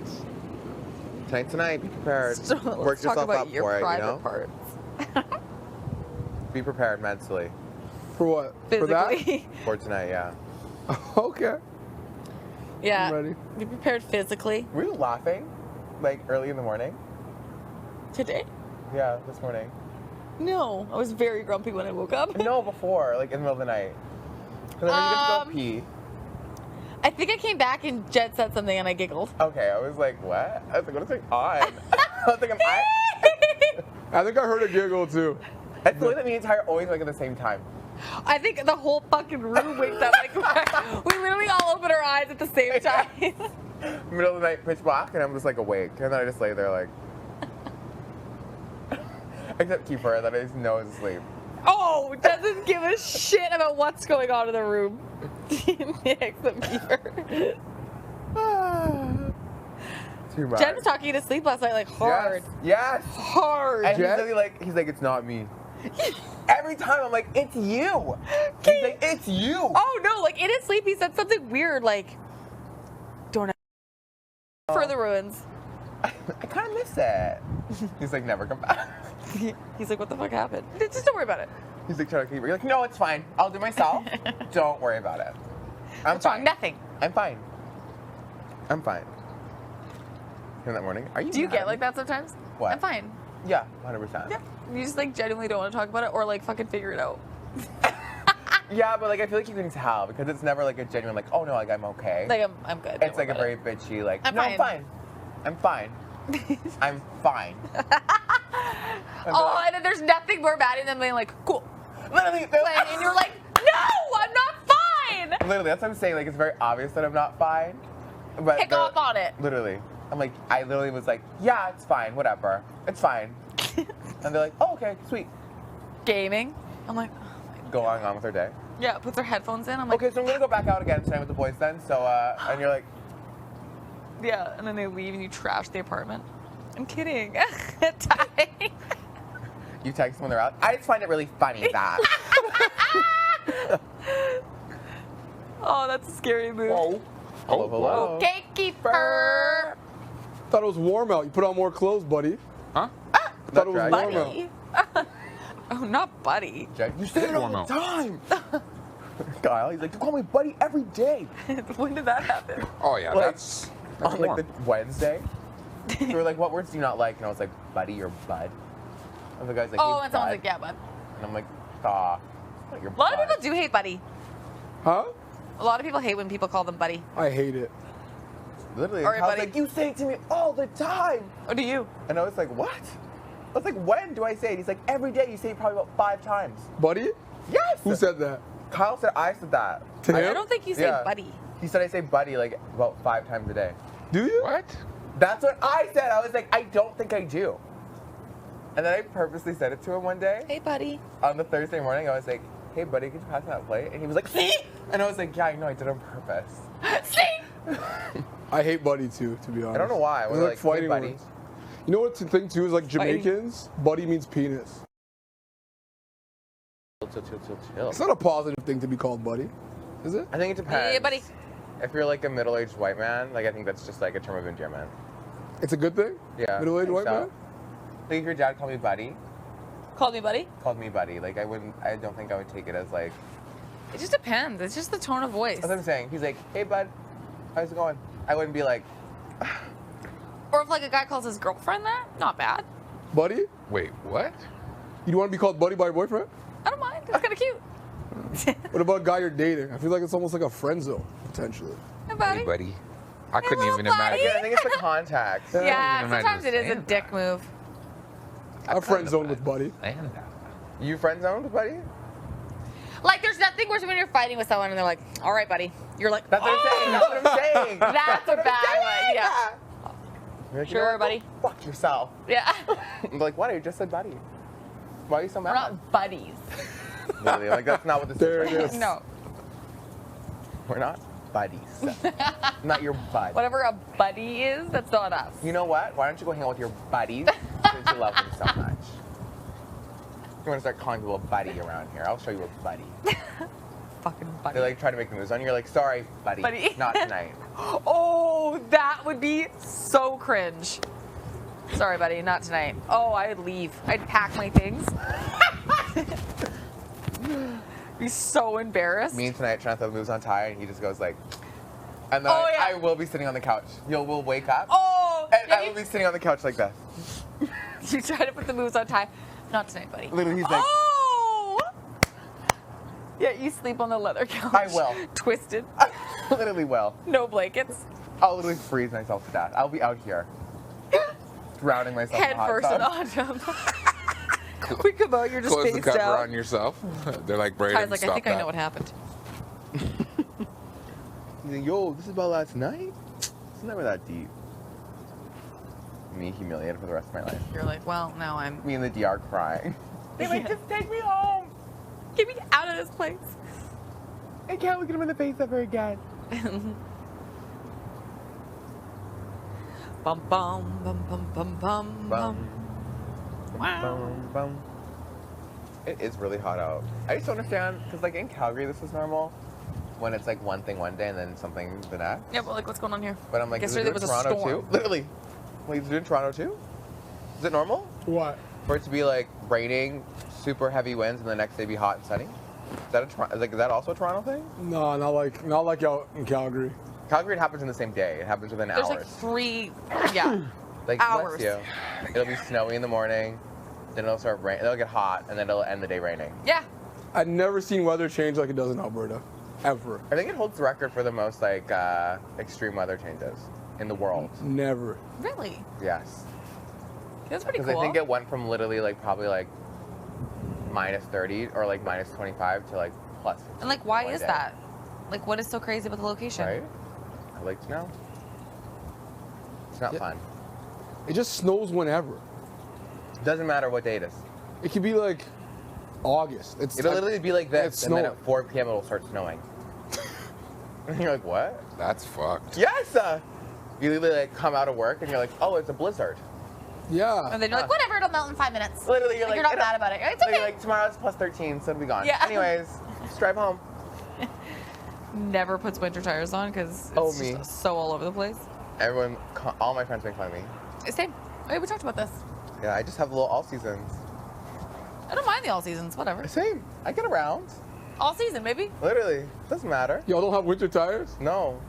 Tonight, be prepared. Work let's talk yourself about up your for it, private you know? parts. Be prepared mentally For what? For that? Physically. for tonight, yeah. Okay. Yeah. I'm ready. Be prepared physically. Were you laughing, like, early in the morning? Today? Yeah, this morning. No. I was very grumpy when I woke up. No, before, like, in the middle of the night. Because I need to go pee. I think I came back and Jed said something and I giggled. Okay, I was like, what? I was like, what is going on? I was like, I think I heard a giggle too. It's the way that me and Ty are always, like, at the same time. I think the whole fucking room wakes up. Like, we literally all open our eyes at the same time. Middle of the night, pitch black, and I'm just, like, awake. And then I just lay there, like... Except Kiefer, that I just know is asleep. Oh, doesn't give a shit about what's going on in the room. Except Kiefer. Too much. Jen was talking you to sleep last night, like hard. Yes. Hard. And he's really like, it's not me. Every time I'm like, it's you. He's like, it's you. Oh no, like in his sleep he said something weird, like, don't for the ruins. I kind of miss it. He's like, never come back. He's like, what the fuck happened? Just don't worry about it. He's like, trying to keep. You're like, no, it's fine. I'll do myself. Don't worry about it. What's wrong? Nothing. I'm fine. I'm fine. In that morning, are you? Do you mad? get like that sometimes? What? I'm fine. Yeah, 100%. Yeah. You just like genuinely don't want to talk about it or like fucking figure it out. Yeah, but like I feel like you can tell because it's never like a genuine like, oh no, like I'm okay. Like I'm good. It's like a very bitchy like, I'm no, fine. I'm fine. I'm fine. Oh, and then there's nothing more bad than being like, cool. Literally, and you're like, no, I'm not fine. Literally, that's what I'm saying. Like it's very obvious that I'm not fine. But Pick off on it. Literally. I'm like, I literally was like, yeah, it's fine, whatever. It's fine. And they're like, oh, okay, sweet. Gaming. I'm like, Go on with their day. yeah, puts their headphones in. I'm like, Okay, so I'm gonna go back out again tonight with the boys then. So, and you're like, yeah, and then they leave and you trash the apartment. I'm kidding. you text when they're out. I just find it really funny that. Oh, that's a scary move. Oh. Hello, hello. Gatekeeper. Thought it was warm out. You put on more clothes, buddy. Huh? Thought it was warm out. Buddy. Oh, not buddy. Jack, you say it all the time. Kyle, he's like, you call me buddy every day. When did that happen? Oh yeah, Like, that's on like warm. the Wednesday. We were like, what words do you not like? And I was like, buddy or bud. And the guy's like, Oh, hey, and someone's bud. like, yeah, bud. And I'm like, ah, your A lot of bud. people do hate buddy. Huh? A lot of people hate when people call them buddy. I hate it. Literally, All right, Kyle's buddy. like, you say it to me all the time. What do you? And I was like, what? I was like, when do I say it? He's like, every day you say it probably about 5 times. Buddy? Yes. Who said that? Kyle said I said that. To I him? don't think you say Yeah. buddy. He said I say buddy like about 5 times a day. Do you? What? That's what I said. I was like, I don't think I do. And then I purposely said it to him one day. Hey, buddy. On the Thursday morning, I was like, hey, buddy, could you pass me that plate? And he was like, see? And I was like, yeah, I know, I did it on purpose. See? I hate buddy too, to be honest. I don't know why. It's We're like, fighting hey, buddy. words. You know what the thing too is like Fighting. Jamaicans? Buddy means penis. Chill. It's not a positive thing to be called buddy, is it? I think it depends. Yeah, buddy. If you're like a middle-aged white man, like I think that's just like a term of endearment. It's a good thing? Yeah. Middle-aged I white think so. man? Like if your dad called me buddy, Called me buddy? called me buddy, like I don't think I would take it as like, It just depends. It's just the tone of voice. that's what I'm saying. He's like, hey bud, how's it going? I wouldn't be like, Or if like a guy calls his girlfriend that, not bad. Buddy? Wait, what? You want to be called buddy by your boyfriend? I don't mind. It's kind of cute. What about a guy you're dating? I feel like it's almost like a friend zone, potentially. Hey, buddy. Hey, buddy. I couldn't little even buddy. imagine. again, I think it's the context. Yeah, even imagine sometimes it is a saying dick move. I have friend zone with buddy. Saying that. You friend zoned with buddy? Like, there's nothing worse when you're fighting with someone and they're like, all right, buddy. You're like, That's what I'm saying. That's what I'm saying. That's a bad one. Yeah. You're like, Sure, you know what? buddy. Go fuck yourself. Yeah. I'm like, what? I just said buddy. Why are you so We're mad? not buddies. Literally, like that's not what this There is. it Right is. No. We're not buddies. Not your bud. Whatever a buddy is, that's not us. You know what? Why don't you go hang out with your buddies since you love them so much? You want to start calling people a buddy around here? I'll show you a buddy. Fucking buddy. They like try to make moves on you. You're like, sorry, buddy. Not tonight. Oh, that would be so cringe. Sorry, buddy, not tonight. Oh, I'd leave. I'd pack my things. Be so embarrassed. Me and tonight trying to throw moves on Ty, and he just goes like, and then Oh, yeah. I will be sitting on the couch. We'll wake up, Oh, and yeah, I will be sitting on the couch like this. you try to put the moves on Ty. Not tonight, buddy. Literally, he's like, Oh! Yeah, you sleep on the leather couch. I will. Twisted. Literally will. No blankets. I'll literally freeze myself to death. I'll be out here, drowning myself in Head the hot first tub. in the hot tub. We come out, you're just Close the face cover down. on yourself. They're like, Brayden, Ty's like, stop I think that. I know what happened. He's like, yo, this is about last night? It's never that deep. Me humiliated for the rest of my life. You're like, well, now I'm... Me in the DR crying. They're like, just take me home. Get me out of this place. I can't look at him in the face ever again. Bum bum bum bum bum bum bum. Wow. Bum, bum. It is really hot out. I just don't understand, because like in Calgary this is normal, when it's like one thing one day and then something the next. Yeah, but like, what's going on here? But I'm like, is it Yesterday in was a Toronto storm. too? Literally. Like, is it in Toronto too? Is it normal? What? For it to be like raining, super heavy winds, and the next day be hot and sunny? Is that is that also a Toronto thing? No, not like out in Calgary. Calgary, it happens in the same day. It happens within There's hours. like 3, yeah, Like, hours. bless you. It'll be snowy in the morning, then it'll start rain. It'll get hot, and then it'll end the day raining. Yeah. I've never seen weather change like it does in Alberta, ever. I think it holds the record for the most like extreme weather changes in the world. Never. Really? Yes. That's pretty Because cool. I think it went from literally like probably like minus 30 or like minus 25 to like plus 15 And like, why one is day. that? Like, what is so crazy about the location? Right? I'd like to know. It's not Yeah. fun. It just snows whenever. Doesn't matter what day it is. It could be like August. It'll literally be like this, it's and then snowing. at 4 p.m. it'll start snowing. And you're like, what? That's fucked. Yes! You literally like come out of work and you're like, oh, it's a blizzard. Yeah. And then you're like, whatever, it'll melt in 5 minutes. Literally, you're Like, like, you're not it'll- mad about it. It's So okay. you're like, tomorrow it's plus 13, so it'll be gone. Yeah. Anyways, just drive home. Never puts winter tires on because it's Oh, just me. so all over the place. Everyone, all my friends make fun of me. Same. Hey, we talked about this. Yeah, I just have little all seasons. I don't mind the all seasons, whatever. Same. I get around. All season, baby. Literally. Doesn't matter. Y'all don't have winter tires? No.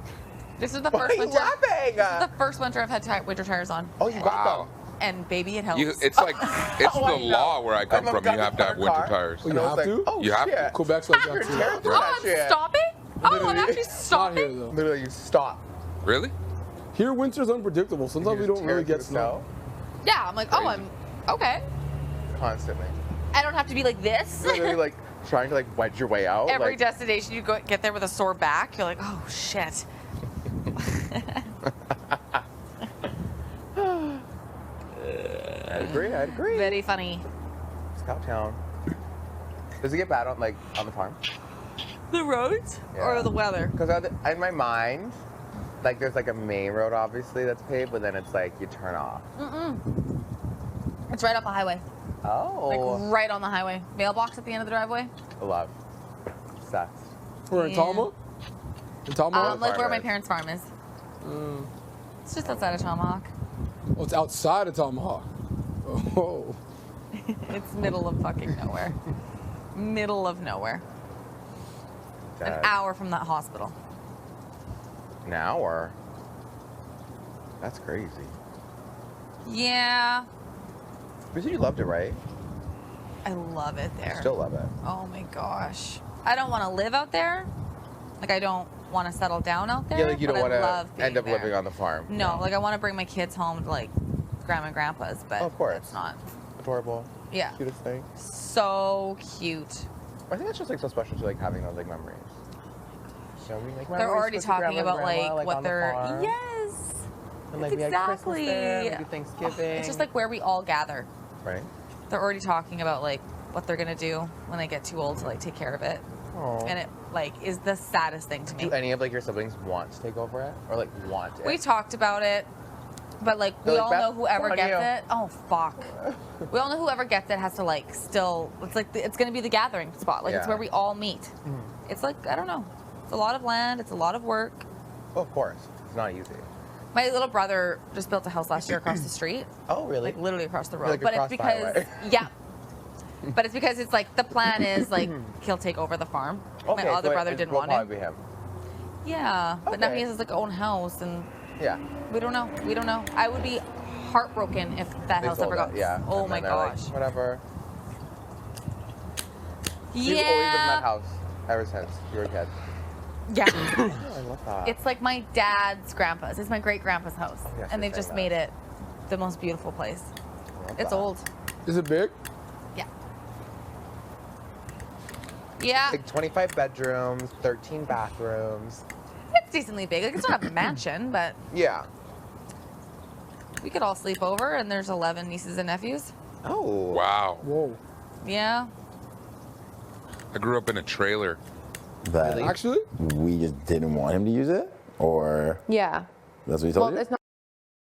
This is the Why first are you winter. laughing? This is the first winter I've had winter tires on. Oh, you got Wow. them. And baby, it helps. It's like, it's Oh, I the know. law where I come I've from. got You have to this have in our winter car. tires. Oh, And you I was have like, to? oh, You have shit. to. Quebec's like You're that too. terrible Oh, at I'm that shit. stopping? Oh, I'm Literally. actually Not stopping? here though. Literally, you stop. Really? Here, winter's unpredictable. Sometimes we You just don't tear really through get the snow. Yeah, I'm like, oh, I'm okay. Constantly. I don't have to be like this. Literally, like, trying to, like, wedge your way out. Every like, destination you get there with a sore back, you're like, oh, shit. I'd agree. Very funny. Scout Town. Does it get bad on, like, on the farm? The roads Yeah. or the weather? Because in my mind, like, there's, like, a main road, obviously, that's paved, but then it's, like, you turn off. It's right off the highway. Oh. Like right on the highway. Mailbox at the end of the driveway. Love. Obsessed. We're in Yeah. Talma? In Tomahawk? Like where farm my is. parents' farm is. It's just outside of Tomahawk. Oh, it's outside of Tomahawk. Oh. It's middle of fucking nowhere. Middle of nowhere. An Dad. hour from that hospital. An hour? That's crazy. Yeah. You said you loved it, right? I love it there. Still love it. Oh my gosh. I don't want to live out there. Like I don't want to settle down out there. Yeah, like you don't but want I love to being end up there. living on the farm. No, like I want to bring my kids home to like grandma and grandpa's, but Oh, of course. it's not. Adorable. Yeah. Cutest thing. So cute. I think that's just like so special to like having those like memories. You know, what I mean? Like, They're memories already with your talking grandma and about grandma, like what on the they're farm. yes. And like That's we had Christmas exactly. there, we did Thanksgiving. It's just like where we all gather. right. They're already talking about like what they're gonna do when they get too old to like take care of it. And it like is the saddest thing to me. Do any of like your siblings want to take over it, or like want it? We talked about it, but like we They're like, all "Beth, know whoever fuck gets you." it. Oh fuck. We all know whoever gets it has to like still. It's like it's gonna be the gathering spot. Like it's Yeah. where we all meet. It's like I don't know. It's a lot of land. It's a lot of work. Oh, of course, it's not easy. My little brother just built a house last year across the street. Oh, really? Like literally across the road. Like but it's across the because highway. yeah. But it's because it's like the plan is like he'll take over the farm. Okay, My other so brother it didn't will want to. probably be him. Yeah, but now Okay. he has his like own house, and Yeah. we don't know. We don't know. I would be heartbroken if that They house sold ever got. it, yeah. Oh And my then they're like, gosh. whatever. You've always lived in that Yeah. house ever since you were a kid. Yeah. Oh, I love that. It's like my dad's grandpa's. It's my great grandpa's house, Oh, yes, and you're they've just saying made it the most beautiful place. I love It's that. old. Is it big? Yeah. Yeah. Like 25 bedrooms, 13 bathrooms. It's decently big. Like it's not a mansion, but Yeah. we could all sleep over, and there's 11 nieces and nephews. Oh. Wow. Whoa. Yeah. I grew up in a trailer. That Actually? we just didn't want him to use it, or Yeah. that's what he told Well, you? it's not